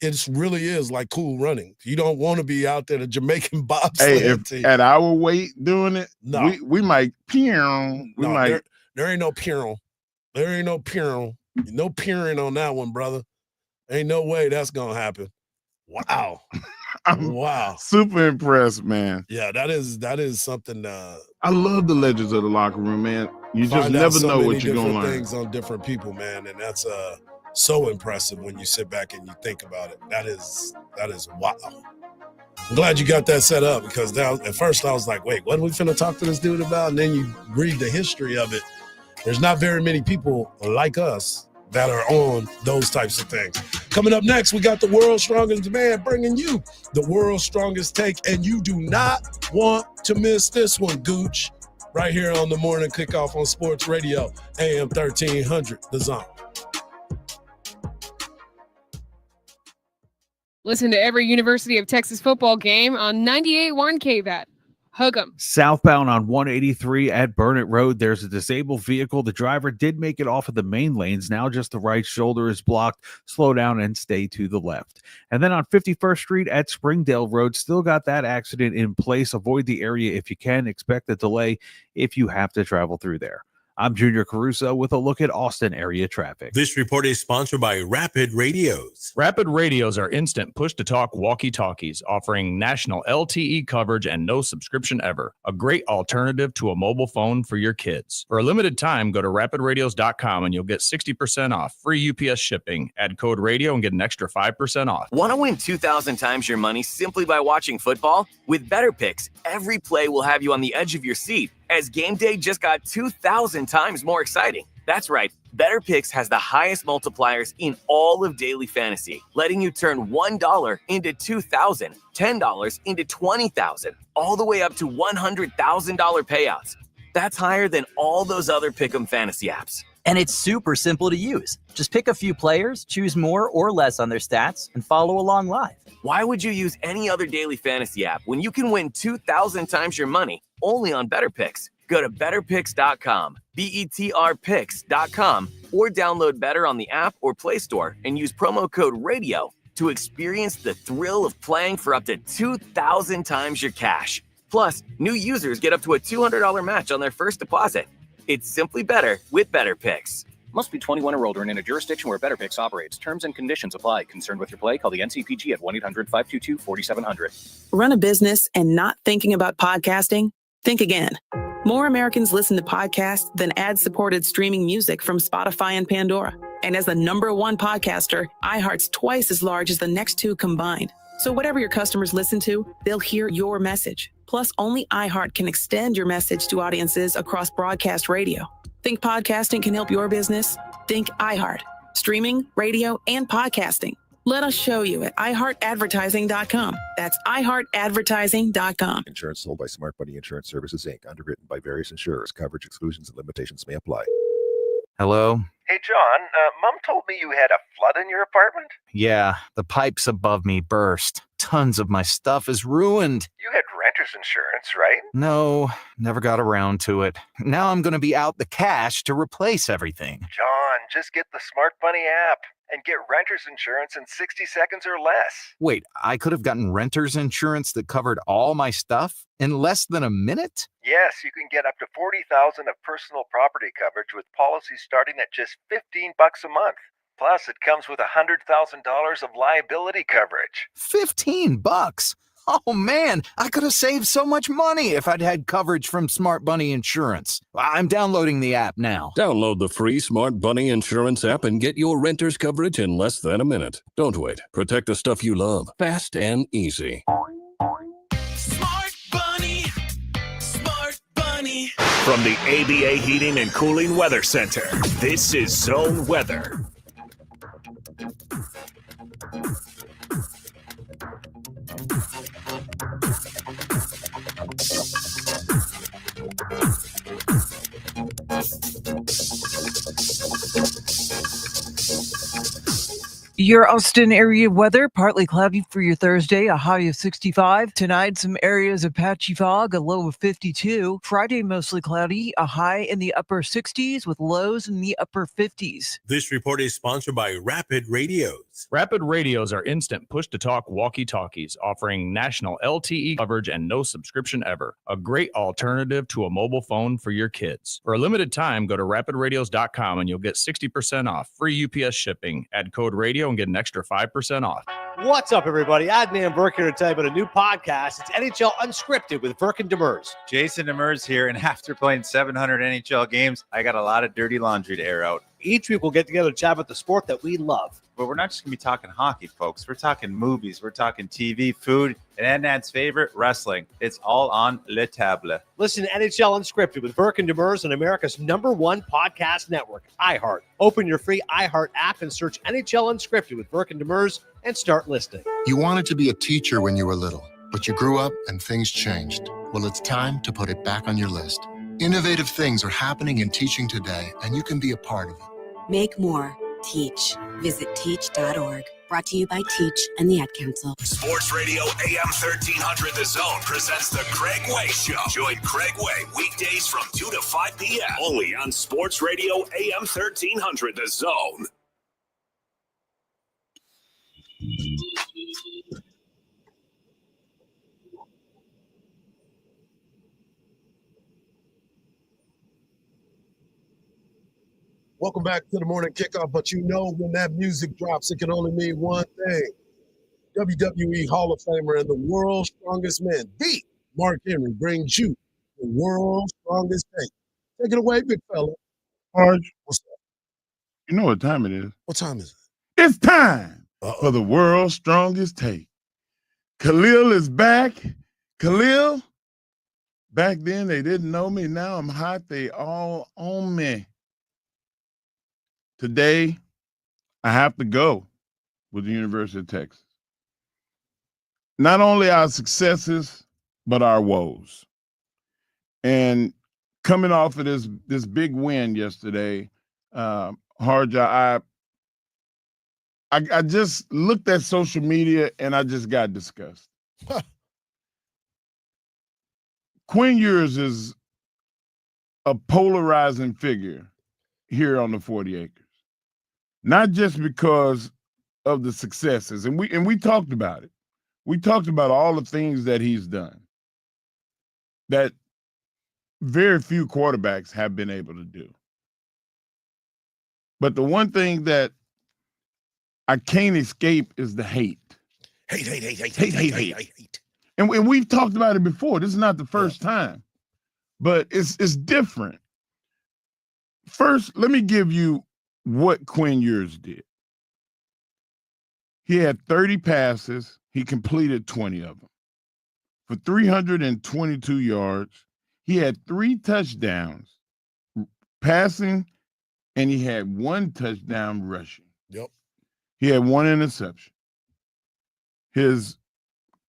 [SPEAKER 3] It really is like Cool Running. You don't want to be out there, the Jamaican bobsled team.
[SPEAKER 10] At our weight doing it,
[SPEAKER 3] no,
[SPEAKER 10] we might
[SPEAKER 3] There ain't no peering. There ain't no peering. No peering on that one, brother. Ain't no way that's gonna happen. Wow. Wow.
[SPEAKER 10] Super impressed, man.
[SPEAKER 3] Yeah, that is something.
[SPEAKER 10] I love the legends of the locker room, man. You just never know what you're gonna learn.
[SPEAKER 3] Things on different people, man, and that's so impressive when you sit back and you think about it. That is wow. I'm glad you got that set up, because at first I was like, wait, what are we finna talk to this dude about? And then you read the history of it. There's not very many people like us that are on those types of things. Coming up next, we got the world's strongest man bringing you the world's strongest take, and you do not want to miss this one, Gooch, right here on the morning kickoff on Sports Radio, AM 1300, The Zone.
[SPEAKER 8] Listen to every University of Texas football game on 98.1 KVAT. Hug 'em.
[SPEAKER 11] Southbound on 183 at Burnett Road, there's a disabled vehicle. The driver did make it off of the main lanes. Now just the right shoulder is blocked. Slow down and stay to the left. And then on 51st Street at Springdale Road, still got that accident in place. Avoid the area if you can. Expect a delay if you have to travel through there. I'm Junior Caruso with a look at Austin area traffic.
[SPEAKER 12] This report is sponsored by Rapid Radios.
[SPEAKER 13] Rapid Radios are instant push-to-talk walkie-talkies offering national LTE coverage and no subscription ever. A great alternative to a mobile phone for your kids. For a limited time, go to rapidradios.com and you'll get 60% off, free UPS shipping. Add code radio and get an extra 5% off.
[SPEAKER 2] Want to win 2,000 times your money simply by watching football? With Better Picks, every play will have you on the edge of your seat, as game day just got 2,000 times more exciting. That's right, Better Picks has the highest multipliers in all of daily fantasy, letting you turn $1 into $2,000, $10 into $20,000, all the way up to $100,000 payouts. That's higher than all those other Pick'em fantasy apps.
[SPEAKER 6] And it's super simple to use. Just pick a few players, choose more or less on their stats, and follow along live.
[SPEAKER 2] Why would you use any other daily fantasy app when you can win 2,000 times your money only on Better Picks? Go to betterpicks.com, BETRPicks.com, or download Better on the app or Play Store and use promo code RADIO to experience the thrill of playing for up to 2,000 times your cash. Plus, new users get up to a $200 match on their first deposit. It's simply better with Better Picks.
[SPEAKER 17] Must be 21 or older and in a jurisdiction where Better Picks operates. Terms and conditions apply. Concerned with your play? Call the NCPG at 1-800-522-4700.
[SPEAKER 20] Run a business and not thinking about podcasting? Think again. More Americans listen to podcasts than ad-supported streaming music from Spotify and Pandora. And as the #1 podcaster, iHeart's twice as large as the next two combined. So whatever your customers listen to, they'll hear your message. Plus, only iHeart can extend your message to audiences across broadcast radio. Think podcasting can help your business? Think iHeart. Streaming, radio, and podcasting. Let us show you at iHeartAdvertising.com. That's iHeartAdvertising.com.
[SPEAKER 9] Insurance sold by Smart Money Insurance Services, Inc., underwritten by various insurers. Coverage exclusions and limitations may apply.
[SPEAKER 16] Hello?
[SPEAKER 18] Hey, John, Mom told me you had a flood in your apartment?
[SPEAKER 16] Yeah, the pipes above me burst. Tons of my stuff is ruined.
[SPEAKER 18] You had renter's insurance, right?
[SPEAKER 16] No, never got around to it. Now I'm going to be out the cash to replace everything.
[SPEAKER 18] John, just get the Smart Money app and get renter's insurance in 60 seconds or less.
[SPEAKER 16] Wait, I could have gotten renter's insurance that covered all my stuff in less than a minute?
[SPEAKER 18] Yes, you can get up to $40,000 of personal property coverage with policies starting at just $15 a month. Plus, it comes with $100,000 of liability coverage.
[SPEAKER 16] $15? Oh man, I could have saved so much money if I'd had coverage from Smart Bunny Insurance. I'm downloading the app now.
[SPEAKER 19] Download the free Smart Bunny Insurance app and get your renter's coverage in less than a minute. Don't wait. Protect the stuff you love. Fast and easy.
[SPEAKER 7] Smart Bunny. Smart Bunny. From the ABA Heating and Cooling Weather Center, this is Zone Weather.
[SPEAKER 27] Your Austin area weather, partly cloudy for your Thursday, a high of 65. Tonight, some areas of patchy fog, a low of 52. Friday, mostly cloudy, a high in the upper 60s with lows in the upper 50s.
[SPEAKER 12] This report is sponsored by Rapid Radios.
[SPEAKER 13] Rapid Radios are instant push-to-talk walkie-talkies offering national LTE coverage and no subscription ever. A great alternative to a mobile phone for your kids. For a limited time, go to rapidradios.com and you'll get 60% off, free UPS shipping. Add code radio and get an extra 5% off.
[SPEAKER 28] What's up, everybody? Adnan Burke here to tell you about a new podcast. It's NHL Unscripted with Burke and Demers.
[SPEAKER 29] Jason Demers here, and after playing 700 NHL games, I got a lot of dirty laundry to air out.
[SPEAKER 28] Each week we'll get together to chat about the sport that we love.
[SPEAKER 29] But we're not just going to be talking hockey, folks. We're talking movies. We're talking TV, food, and Adnan's favorite, wrestling. It's all on Le Table.
[SPEAKER 28] Listen to NHL Unscripted with Burke and Demers on America's #1 podcast network, iHeart. Open your free iHeart app and search NHL Unscripted with Burke and Demers and start listening.
[SPEAKER 30] You wanted to be a teacher when you were little, but you grew up and things changed. Well, it's time to put it back on your list. Innovative things are happening in teaching today, and you can be a part of it.
[SPEAKER 31] Make more. Teach. Visit teach.org.
[SPEAKER 4] Brought to you by Teach and the Ad Council.
[SPEAKER 7] Sports Radio AM 1300 The Zone presents the Craig Way Show. Join Craig Way weekdays from 2 to 5 p.m. only on Sports Radio AM 1300 The Zone.
[SPEAKER 3] Welcome back to the morning kickoff. But you know, when that music drops, it can only mean one thing. WWE Hall of Famer and the world's strongest man, the Mark Henry, brings you the world's strongest take. Take it away, big fella.
[SPEAKER 10] Marge,
[SPEAKER 3] what's up?
[SPEAKER 10] You know what time it is?
[SPEAKER 3] What time is it?
[SPEAKER 10] It's time for the world's strongest take. Khalil is back. Khalil, back then they didn't know me. Now I'm hot. They all own me. Today, I have to go with the University of Texas. Not only our successes, but our woes. And coming off of this big win yesterday, Harja, I just looked at social media and I just got disgusted. Quinn Ewers is a polarizing figure here on the 40 acres. Not just because of the successes, and we talked about it. We talked about all the things that he's done that very few quarterbacks have been able to do. But the one thing that I can't escape is the hate. Hate. And we've talked about it before. This is not the first time, but it's different. First, let me give you what Quinn Ewers did. He had 30 passes. He completed 20 of them for 322 yards. He had 3 touchdowns passing, and he had 1 touchdown rushing.
[SPEAKER 3] Yep.
[SPEAKER 10] He had 1 interception. His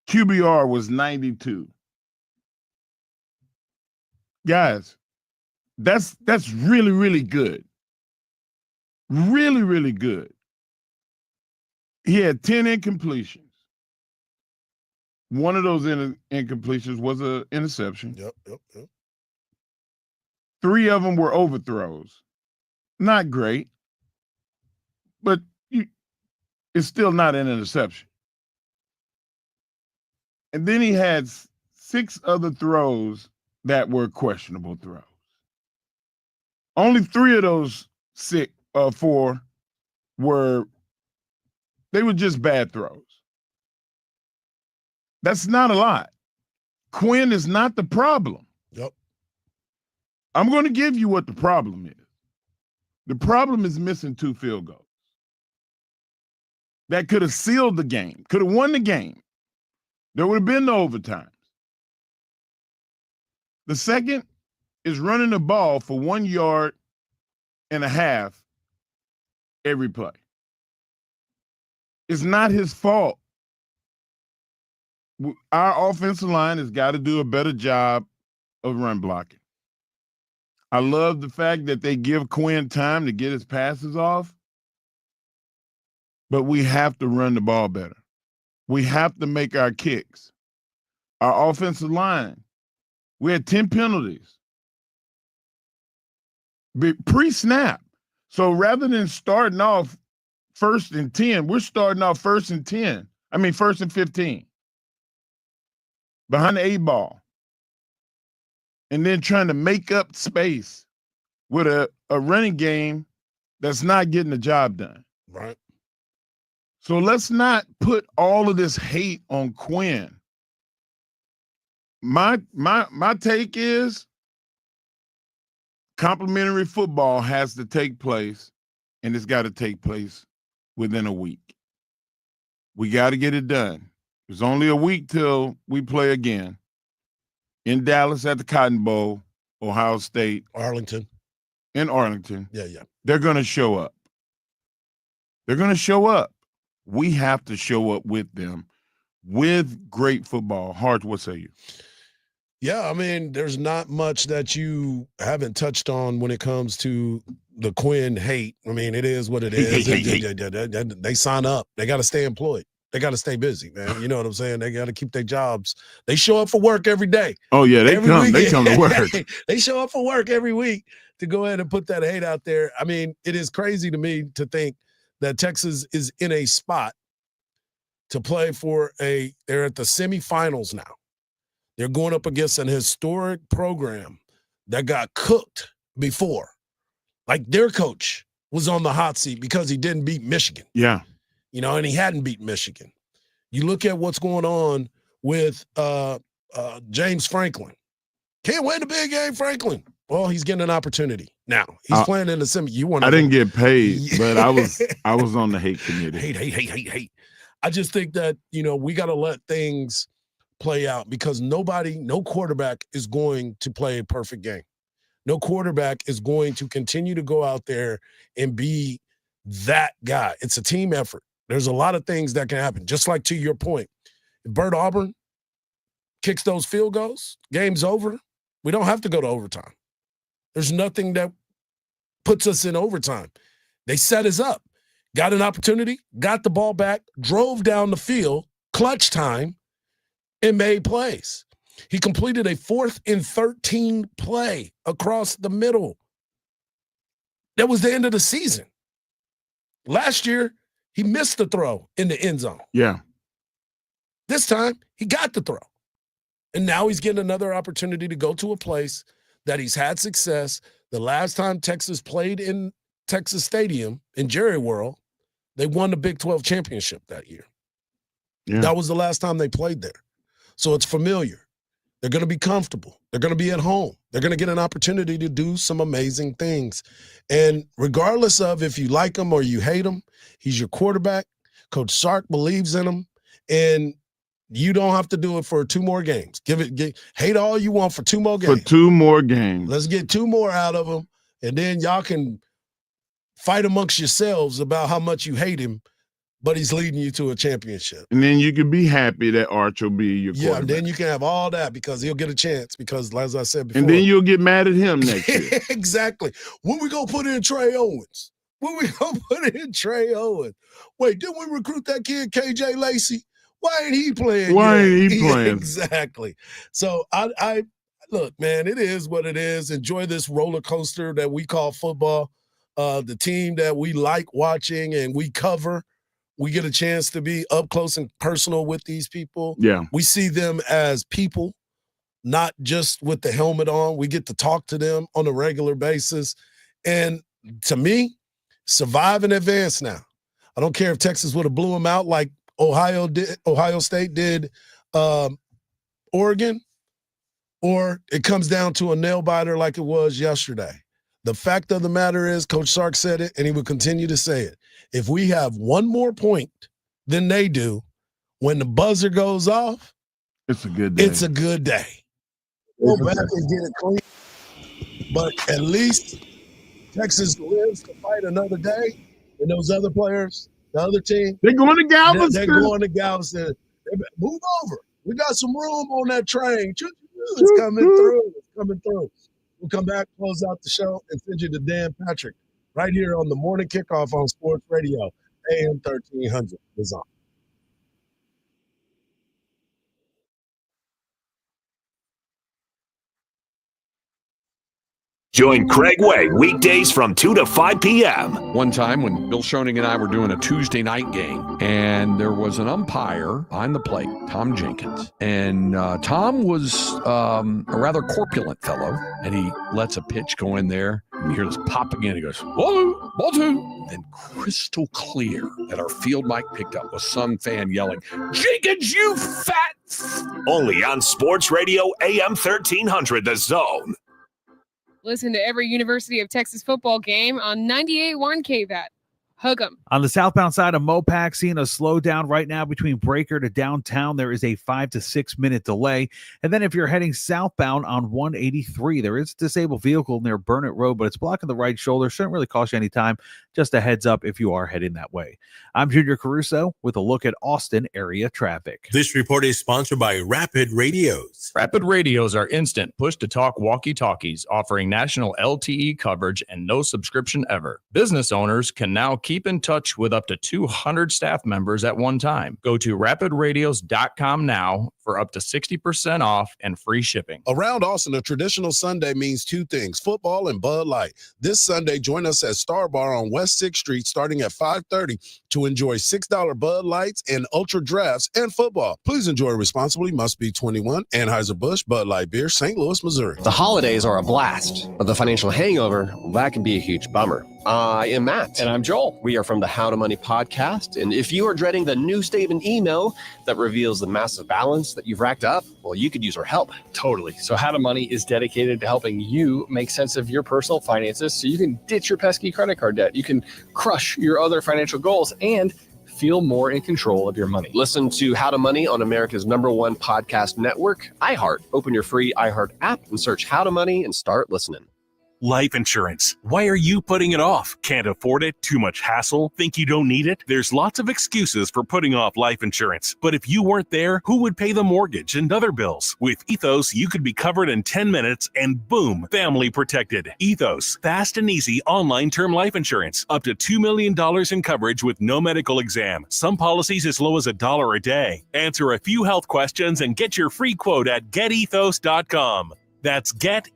[SPEAKER 10] QBR was 92. Guys, that's really, really good. Really, really good. He had 10 incompletions. One of those incompletions was an interception.
[SPEAKER 3] Yep.
[SPEAKER 10] 3 of them were overthrows. Not great, but it's still not an interception. And then he had 6 other throws that were questionable throws. Only 3 of those 4 were just bad throws. That's not a lot. Quinn is not the problem.
[SPEAKER 3] Yep.
[SPEAKER 10] I'm going to give you what the problem is. The problem is missing 2 field goals. That could have sealed the game, could have won the game. There would have been no overtimes. The second is running the ball for 1.5 yards every play. It's not his fault. Our offensive line has got to do a better job of run blocking. I love the fact that they give Quinn time to get his passes off, but we have to run the ball better. We have to make our kicks. Our offensive line, we had 10 penalties. Pre-snap. So rather than starting off 1st and 10, we're starting off 1st and 15. Behind the 8 ball. And then trying to make up space with a running game that's not getting the job done.
[SPEAKER 3] Right.
[SPEAKER 10] So let's not put all of this hate on Quinn. My take is complimentary football has to take place, and it's got to take place within a week. We got to get it done. There's only a week till we play again in Dallas at the Cotton Bowl, Ohio State. In Arlington.
[SPEAKER 3] Yeah.
[SPEAKER 10] They're going to show up. We have to show up with them with great football. Hart, what say you?
[SPEAKER 3] Yeah, I mean, there's not much that you haven't touched on when it comes to the Quinn hate. I mean, it is what it is. They sign up. They got to stay employed. They got to stay busy, man. You know what I'm saying? They got to keep their jobs. They show up for work every day.
[SPEAKER 10] Oh yeah, they come to work.
[SPEAKER 3] They show up for work every week to go ahead and put that hate out there. I mean, it is crazy to me to think that Texas is in a spot to play they're at the semifinals now. They're going up against an historic program that got cooked before. Like their coach was on the hot seat because he didn't beat Michigan.
[SPEAKER 10] Yeah.
[SPEAKER 3] And he hadn't beat Michigan. You look at what's going on with James Franklin. Can't win the big game, Franklin. Well, he's getting an opportunity now. He's playing in the semi.
[SPEAKER 10] I didn't get paid, but I was on the hate committee.
[SPEAKER 3] Hate. I just think that, we got to let things play out because no quarterback is going to play a perfect game. No quarterback is going to continue to go out there and be that guy. It's a team effort. There's a lot of things that can happen. Just like to your point, if Bert Auburn kicks those field goals, game's over. We don't have to go to overtime. There's nothing that puts us in overtime. They set us up, got an opportunity, got the ball back, drove down the field, clutch time, and made plays. He completed a 4th and 13 play across the middle. That was the end of the season. Last year, he missed the throw in the end zone.
[SPEAKER 10] Yeah.
[SPEAKER 3] This time, he got the throw. And now he's getting another opportunity to go to a place that he's had success. The last time Texas played in Texas Stadium in Jerry World, they won the Big 12 championship that year.
[SPEAKER 10] Yeah.
[SPEAKER 3] That was the last time they played there. So it's familiar. They're going to be comfortable. They're going to be at home. They're going to get an opportunity to do some amazing things. And regardless of if you like him or you hate him, he's your quarterback. Coach Sark believes in him. And you don't have to do it for 2 more games. Hate all you want for 2 more games.
[SPEAKER 10] For 2 more games.
[SPEAKER 3] Let's get 2 more out of him. And then y'all can fight amongst yourselves about how much you hate him, but he's leading you to a championship.
[SPEAKER 10] And then you can be happy that Arch will be your quarterback.
[SPEAKER 3] Yeah, and then you can have all that because he'll get a chance because, as I said before.
[SPEAKER 10] And then you'll get mad at him next year.
[SPEAKER 3] Exactly. When we going to put in Trey Owens? Wait, didn't we recruit that kid, KJ Lacey? Why ain't he playing? Exactly. So I look, man, it is what it is. Enjoy this roller coaster that we call football. The team that we like watching and we cover. We get a chance to be up close and personal with these people.
[SPEAKER 10] Yeah.
[SPEAKER 3] We see them as people, not just with the helmet on. We get to talk to them on a regular basis. And to me, survive and advance now. I don't care if Texas would have blew them out like Ohio State did Oregon, or it comes down to a nail biter like it was yesterday. The fact of the matter is, Coach Sark said it, and he will continue to say it. If we have 1 more point than they do, when the buzzer goes off,
[SPEAKER 10] it's a good day.
[SPEAKER 3] It's a good day. Go back and get it clean. But at least Texas lives to fight another day, and those other players, the other team,
[SPEAKER 10] they're going to Galveston.
[SPEAKER 3] They're going to Galveston. Move over. We got some room on that train. It's coming through. It's coming through. We'll come back, close out the show, and send you to Dan Patrick right here on the morning kickoff on Sports Radio, AM 1300. Is on.
[SPEAKER 7] Join Craig Way weekdays from 2 to 5 p.m.
[SPEAKER 1] One time when Bill Schoening and I were doing a Tuesday night game, and there was an umpire behind the plate, Tom Jenkins. And Tom was a rather corpulent fellow, and he lets a pitch go in there. And you hear this pop again. He goes, ball two. Then crystal clear that our field mic picked up was some fan yelling, Jenkins, you fat.
[SPEAKER 7] Only on Sports Radio, AM 1300, The Zone.
[SPEAKER 8] Listen to every University of Texas football game on 98.1 KVAT. Hug 'em.
[SPEAKER 11] On the southbound side of Mopac, seeing a slowdown right now between Breaker to downtown. There is a 5 to 6 minute delay. And then if you're heading southbound on 183, there is a disabled vehicle near Burnett Road, but it's blocking the right shoulder. Shouldn't really cost you any time. Just a heads up if you are heading that way. I'm Junior Caruso with a look at Austin area traffic.
[SPEAKER 12] This report is sponsored by Rapid Radios.
[SPEAKER 13] Rapid Radios are instant push-to-talk walkie-talkies offering national LTE coverage and no subscription ever. Business owners can now keep in touch with up to 200 staff members at one time. Go to rapidradios.com now for up to 60% off and free shipping.
[SPEAKER 3] Around Austin, a traditional Sunday means two things, football and Bud Light. This Sunday, join us at Star Bar on West 6th Street starting at 5:30 to enjoy $6 Bud Lights and Ultra Drafts and football. Please enjoy responsibly. Must be 21. Anheuser-Busch, Bud Light Beer, St. Louis, Missouri.
[SPEAKER 5] The holidays are a blast, but the financial hangover, well, that can be a huge bummer. I am Matt.
[SPEAKER 6] And I'm Joel.
[SPEAKER 5] We are from the How to Money podcast. And if you are dreading the new statement email that reveals the massive balance that you've racked up, well, you could use our help.
[SPEAKER 17] Totally. So How to Money is dedicated to helping you make sense of your personal finances so you can ditch your pesky credit card debt. You can crush your other financial goals and feel more in control of your money.
[SPEAKER 5] Listen to How to Money on America's #1 podcast network, iHeart. Open your free iHeart app and search How to Money and start listening.
[SPEAKER 14] Life insurance. Why are you putting it off? Can't afford it? Too much hassle? Think you don't need it? There's lots of excuses for putting off life insurance. But if you weren't there, who would pay the mortgage and other bills? With Ethos, you could be covered in 10 minutes and boom, family protected. Ethos, fast and easy online term life insurance. Up to $2 million in coverage with no medical exam. Some policies as low as $1 a day. Answer a few health questions and get your free quote at getethos.com. That's getethos.com.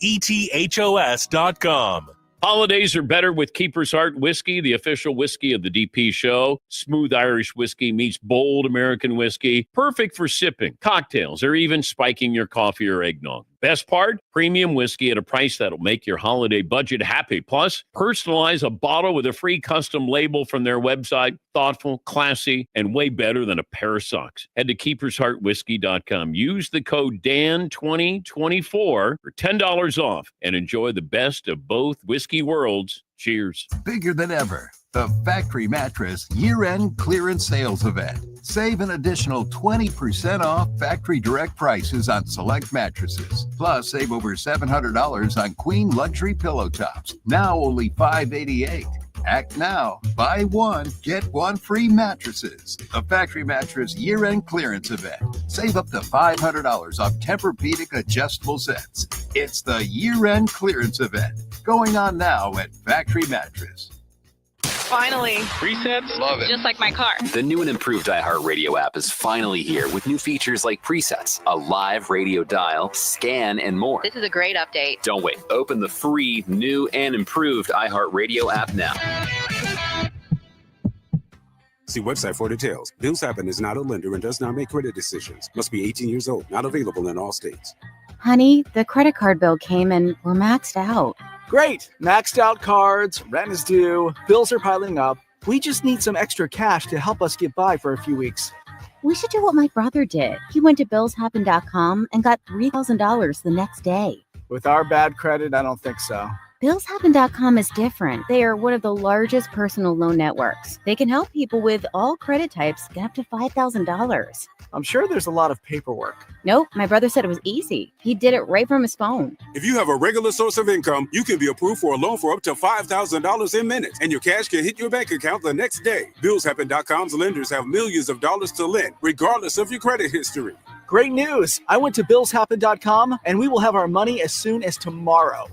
[SPEAKER 15] Holidays are better with Keeper's Heart Whiskey, the official whiskey of the DP show. Smooth Irish whiskey meets bold American whiskey. Perfect for sipping, cocktails, or even spiking your coffee or eggnog. Best part? Premium whiskey at a price that'll make your holiday budget happy. Plus, personalize a bottle with a free custom label from their website. Thoughtful, classy, and way better than a pair of socks. Head to keepersheartwhiskey.com. Use the code DAN2024 for $10 off and enjoy the best of both whiskey worlds. Cheers.
[SPEAKER 21] Bigger than ever. The Factory Mattress year-end clearance sales event. Save an additional 20% off factory direct prices on select mattresses. Plus, save over $700 on queen luxury pillow tops. Now only $588. Act now. Buy one, get one free mattresses. The Factory Mattress year-end clearance event. Save up to $500 off Tempur-Pedic adjustable sets. It's the year-end clearance event. Going on now at Factory Mattress.
[SPEAKER 22] Finally.
[SPEAKER 6] Presets? Love it.
[SPEAKER 22] Just like my car.
[SPEAKER 6] The new and improved iHeartRadio app is finally here with new features like presets, a live radio dial, scan, and more.
[SPEAKER 22] This is a great update.
[SPEAKER 6] Don't wait. Open the free, new, and improved iHeartRadio app now.
[SPEAKER 23] See website for details. Bills Happen is not a lender and does not make credit decisions. Must be 18 years old. Not available in all states.
[SPEAKER 24] Honey, the credit card bill came and we're maxed out.
[SPEAKER 25] Great. Maxed out cards, rent is due, bills are piling up. We just need some extra cash to help us get by for a few weeks.
[SPEAKER 24] We should do what my brother did. He went to billshappen.com and got $3,000 the next day.
[SPEAKER 25] With our bad credit, I don't think so.
[SPEAKER 24] Billshappen.com is different. They are one of the largest personal loan networks. They can help people with all credit types get up to $5,000.
[SPEAKER 25] I'm sure there's a lot of paperwork.
[SPEAKER 24] Nope, my brother said it was easy. He did it right from his phone.
[SPEAKER 23] If you have a regular source of income, you can be approved for a loan for up to $5,000 in minutes, and your cash can hit your bank account the next day. Billshappen.com's lenders have millions of dollars to lend, regardless of your credit history.
[SPEAKER 25] Great news! I went to billshappen.com, and we will have our money as soon as tomorrow.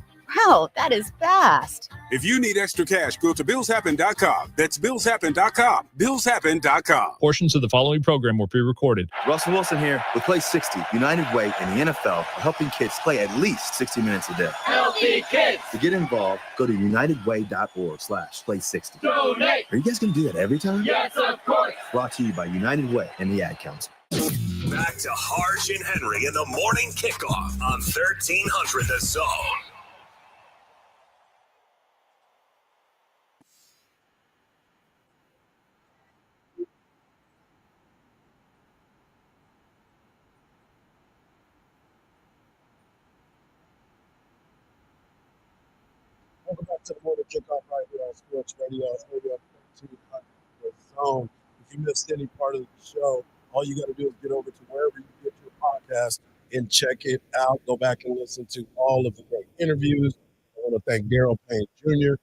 [SPEAKER 24] Wow, that is fast.
[SPEAKER 23] If you need extra cash, go to billshappen.com. That's billshappen.com. Billshappen.com.
[SPEAKER 13] Portions of the following program were pre-recorded.
[SPEAKER 26] Russell Wilson here with Play 60. United Way and the NFL are helping kids play at least 60 minutes a day.
[SPEAKER 31] Healthy kids.
[SPEAKER 26] To get involved, go to unitedway.org/play60.
[SPEAKER 31] Donate.
[SPEAKER 26] Are you guys going to do that every time?
[SPEAKER 31] Yes, of course.
[SPEAKER 26] Brought to you by United Way and the Ad Council.
[SPEAKER 7] Back to Harsh and Henry in the morning kickoff on 1300 The Zone.
[SPEAKER 3] Welcome back to the morning kickoff right here on Sports Radio, area 1300 The Zone. If you missed any part of the show, all you got to do is get over to wherever you get your podcast and check it out. Go back and listen to all of the great interviews. I want to thank Daryl Payne Jr.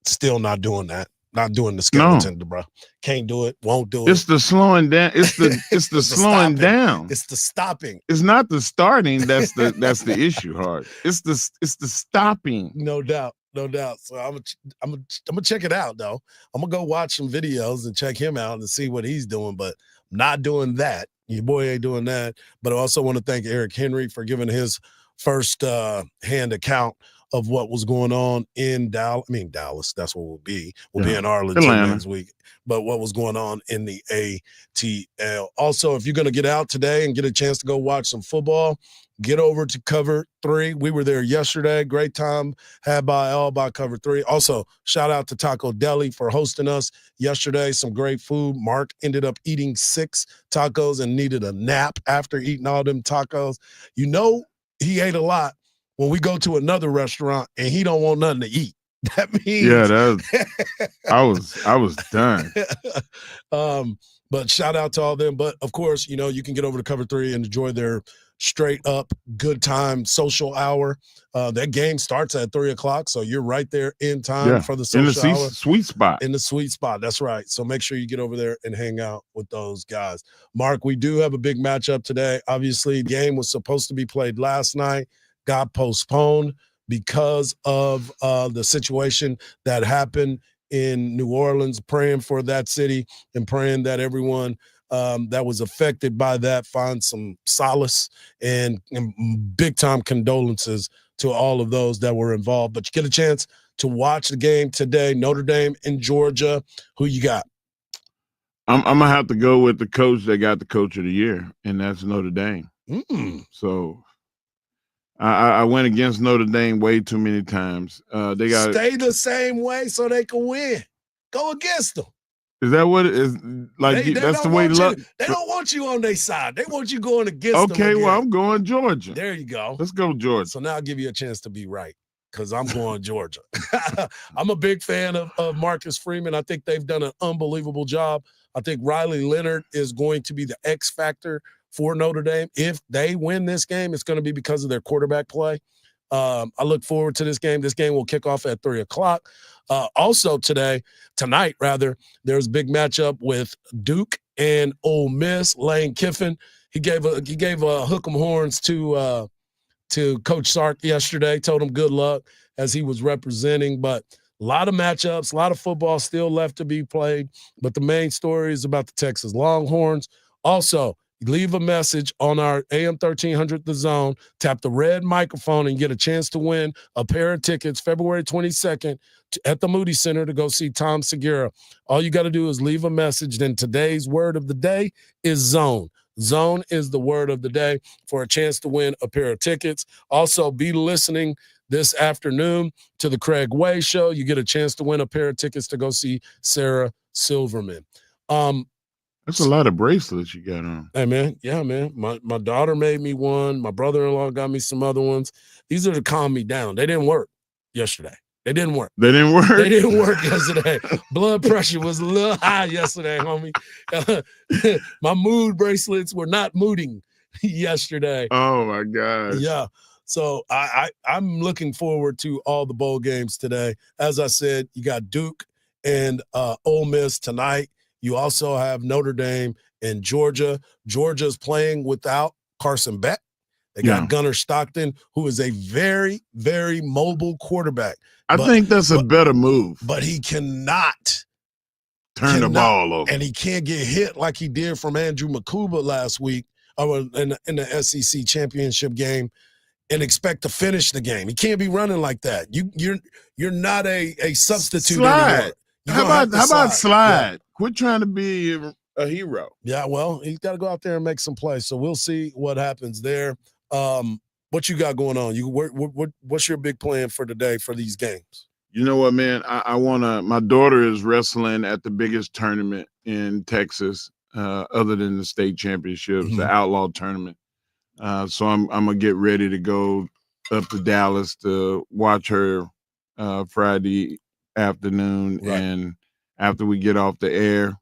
[SPEAKER 3] Still not doing that. Not doing the skeleton, bro. Can't do it. Won't do it.
[SPEAKER 10] It's the slowing down. It's the slowing down.
[SPEAKER 3] It's the stopping.
[SPEAKER 10] It's not the starting. That's the issue, Hard. It's the stopping.
[SPEAKER 3] No doubt. No doubt. So I'm gonna check it out though. I'm gonna go watch some videos and check him out and see what he's doing, but I'm not doing that. Your boy ain't doing that. But I also want to thank Eric Henry for giving his first hand account of what was going on in Dallas. I mean, Dallas, that's what we'll be. We'll be in Arlington next week. But what was going on in the ATL. Also, if you're going to get out today and get a chance to go watch some football, get over to Cover 3. We were there yesterday. Great time had by all by Cover 3. Also, shout out to Taco Deli for hosting us yesterday. Some great food. Mark ended up eating 6 tacos and needed a nap after eating all them tacos. You know he ate a lot when we go to another restaurant and he don't want nothing to eat. That means
[SPEAKER 10] I was done.
[SPEAKER 3] But shout out to all them. But of course, you know, you can get over to Cover 3 and enjoy their straight up good time social hour. That game starts at 3:00, so you're right there in time for the social hour.
[SPEAKER 10] Sweet spot.
[SPEAKER 3] In the sweet spot. That's right. So make sure you get over there and hang out with those guys. Mark, we do have a big matchup today. Obviously, the game was supposed to be played last night, got postponed because of the situation that happened in New Orleans. Praying for that city and praying that everyone that was affected by that find some solace and big time condolences to all of those that were involved. But you get a chance to watch the game today. Notre Dame and Georgia. Who you got?
[SPEAKER 10] I'm gonna have to go with the coach that got the Coach of the Year, and that's Notre Dame. So I went against Notre Dame way too many times. They got
[SPEAKER 3] stay the same way so they can win. Go against them.
[SPEAKER 10] Is that what it is? Like that's the way luck.
[SPEAKER 3] They don't want you on their side. They want you going against them.
[SPEAKER 10] Okay, well, I'm going Georgia.
[SPEAKER 3] There you go.
[SPEAKER 10] Let's go Georgia.
[SPEAKER 3] So now I'll give you a chance to be right because I'm going Georgia. I'm a big fan of Marcus Freeman. I think they've done an unbelievable job. I think Riley Leonard is going to be the X factor for Notre Dame. If they win this game, it's going to be because of their quarterback play. I look forward to this game. This game will kick off at 3:00. Also tonight, there's a big matchup with Duke and Ole Miss. Lane Kiffin, he gave a hook 'em horns to Coach Sark yesterday. Told him good luck as he was representing. But a lot of matchups, a lot of football still left to be played. But the main story is about the Texas Longhorns. Also, leave a message on our AM 1300 The Zone. Tap the red microphone and get a chance to win a pair of tickets February 22nd at the Moody Center to go see Tom Segura. All you got to do is leave a message. Then today's word of the day is zone. Zone is the word of the day for a chance to win a pair of tickets. Also, be listening this afternoon to the Craig Way Show. You get a chance to win a pair of tickets to go see Sarah Silverman.
[SPEAKER 10] That's a lot of bracelets you got on.
[SPEAKER 3] Hey, man. Yeah, man. My daughter made me one. My brother-in-law got me some other ones. These are to calm me down. They didn't work yesterday. They didn't work.
[SPEAKER 10] They didn't work
[SPEAKER 3] yesterday. Blood pressure was a little high yesterday, homie. My mood bracelets were not mooding yesterday.
[SPEAKER 10] Oh, my gosh.
[SPEAKER 3] Yeah. So I'm looking forward to all the bowl games today. As I said, you got Duke and Ole Miss tonight. You also have Notre Dame and Georgia. Georgia's playing without Carson Beck. They got Gunnar Stockton, who is a very, very mobile quarterback.
[SPEAKER 10] I think that's a better move.
[SPEAKER 3] But he cannot
[SPEAKER 10] turn the ball over.
[SPEAKER 3] And he can't get hit like he did from Andrew Makuba last week in the SEC championship game and expect to finish the game. He can't be running like that. You're not a substitute anymore.
[SPEAKER 10] How about slide? Yeah. Quit trying to be a hero.
[SPEAKER 3] Yeah, well, he's got to go out there and make some plays. So we'll see what happens there. What you got going on? What's your big plan for today for these games?
[SPEAKER 10] You know what, man? I wanna. My daughter is wrestling at the biggest tournament in Texas, other than the state championships, the Outlaw tournament. So I'm gonna get ready to go up to Dallas to watch her Friday afternoon, and after we get off the air,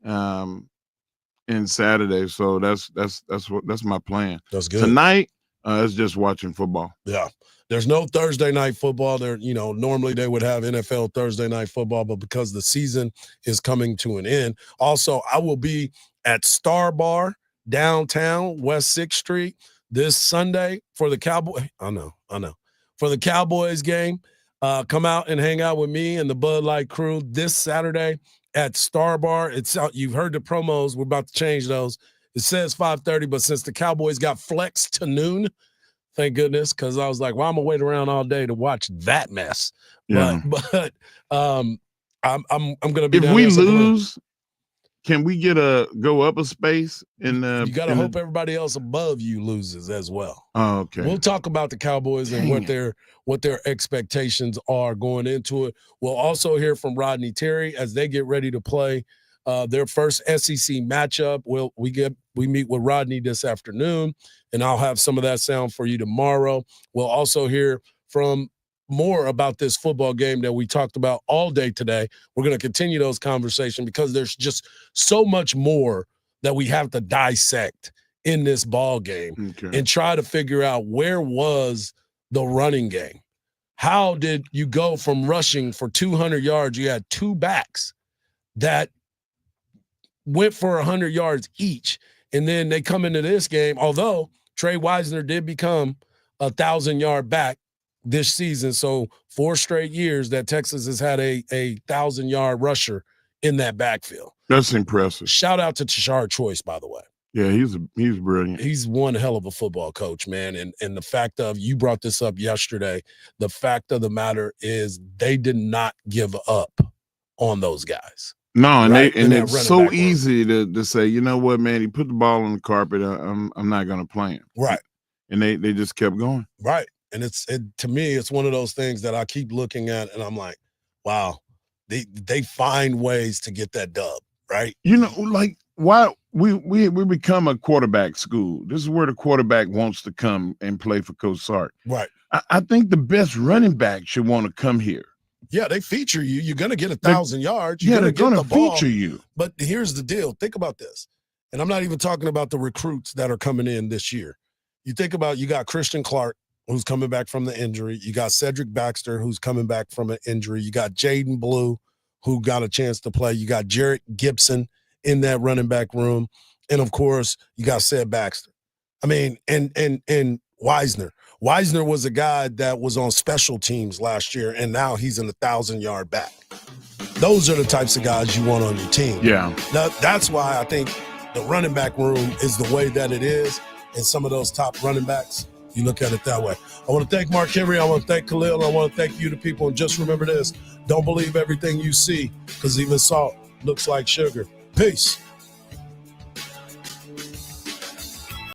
[SPEAKER 10] and Saturday. So that's my plan.
[SPEAKER 3] That's good.
[SPEAKER 10] Tonight It's just watching football.
[SPEAKER 3] Yeah. There's no Thursday night football. There, normally they would have NFL Thursday night football, but because the season is coming to an end. Also, I will be at Star Bar downtown, West 6th Street, this Sunday for the Cowboys. I know. For the Cowboys game. Come out and hang out with me and the Bud Light crew this Saturday at Star Bar. It's out. You've heard the promos. We're about to change those. It says 5:30, but since the Cowboys got flexed to noon, thank goodness, because I was like, well, I'm gonna wait around all day to watch that mess.
[SPEAKER 10] Yeah.
[SPEAKER 3] But I'm gonna be.
[SPEAKER 10] If
[SPEAKER 3] down
[SPEAKER 10] we
[SPEAKER 3] there
[SPEAKER 10] lose, can we go up a space?
[SPEAKER 3] you gotta hope everybody else above you loses as well.
[SPEAKER 10] Oh, okay.
[SPEAKER 3] We'll talk about the Cowboys and what their expectations are going into it. We'll also hear from Rodney Terry as they get ready to play their first SEC matchup. We meet with Rodney this afternoon, and I'll have some of that sound for you tomorrow. We'll also hear from more about this football game that we talked about all day today. We're going to continue those conversations because there's just so much more that we have to dissect in this ball game and try to figure out where was the running game. How did you go from rushing for 200 yards? You had two backs that went for 100 yards each. And then they come into this game, although Trey Wisner did become a 1,000-yard back this season. So 4 straight years that Texas has had a 1,000-yard rusher in that backfield.
[SPEAKER 10] That's impressive.
[SPEAKER 3] Shout out to Tashard Choice, by the way.
[SPEAKER 10] Yeah, he's brilliant.
[SPEAKER 3] He's one hell of a football coach, man. And the fact of, you brought this up yesterday, the fact of the matter is they did not give up on those guys.
[SPEAKER 10] No, and
[SPEAKER 3] right?
[SPEAKER 10] it's so easy to say, you know what, man, he put the ball on the carpet. I'm not going to play him.
[SPEAKER 3] Right.
[SPEAKER 10] And they just kept going.
[SPEAKER 3] Right. And to me, it's one of those things that I keep looking at and I'm like, wow, they find ways to get that dub, right?
[SPEAKER 10] Like why we become a quarterback school. This is where the quarterback wants to come and play for Coach Sark.
[SPEAKER 3] Right.
[SPEAKER 10] I think the best running back should want to come here.
[SPEAKER 3] Yeah, they feature you. You're going to get 1,000 yards. You're
[SPEAKER 10] they're
[SPEAKER 3] going to
[SPEAKER 10] feature you.
[SPEAKER 3] But here's the deal. Think about this. And I'm not even talking about the recruits that are coming in this year. You think about, you got Christian Clark, who's coming back from the injury. You got Cedric Baxter, who's coming back from an injury. You got Jaden Blue, who got a chance to play. You got Jarrett Gibson in that running back room. And, of course, you got Ced Baxter. I mean, and Wisner. Wisner was a guy that was on special teams last year, and now he's an 1,000-yard back. Those are the types of guys you want on your team.
[SPEAKER 10] Yeah.
[SPEAKER 3] Now, that's why I think the running back room is the way that it is, and some of those top running backs, you look at it that way. I want to thank Mark Henry. I want to thank Khalil. I want to thank you, the people. And just remember this. Don't believe everything you see, because even salt looks like sugar. Peace.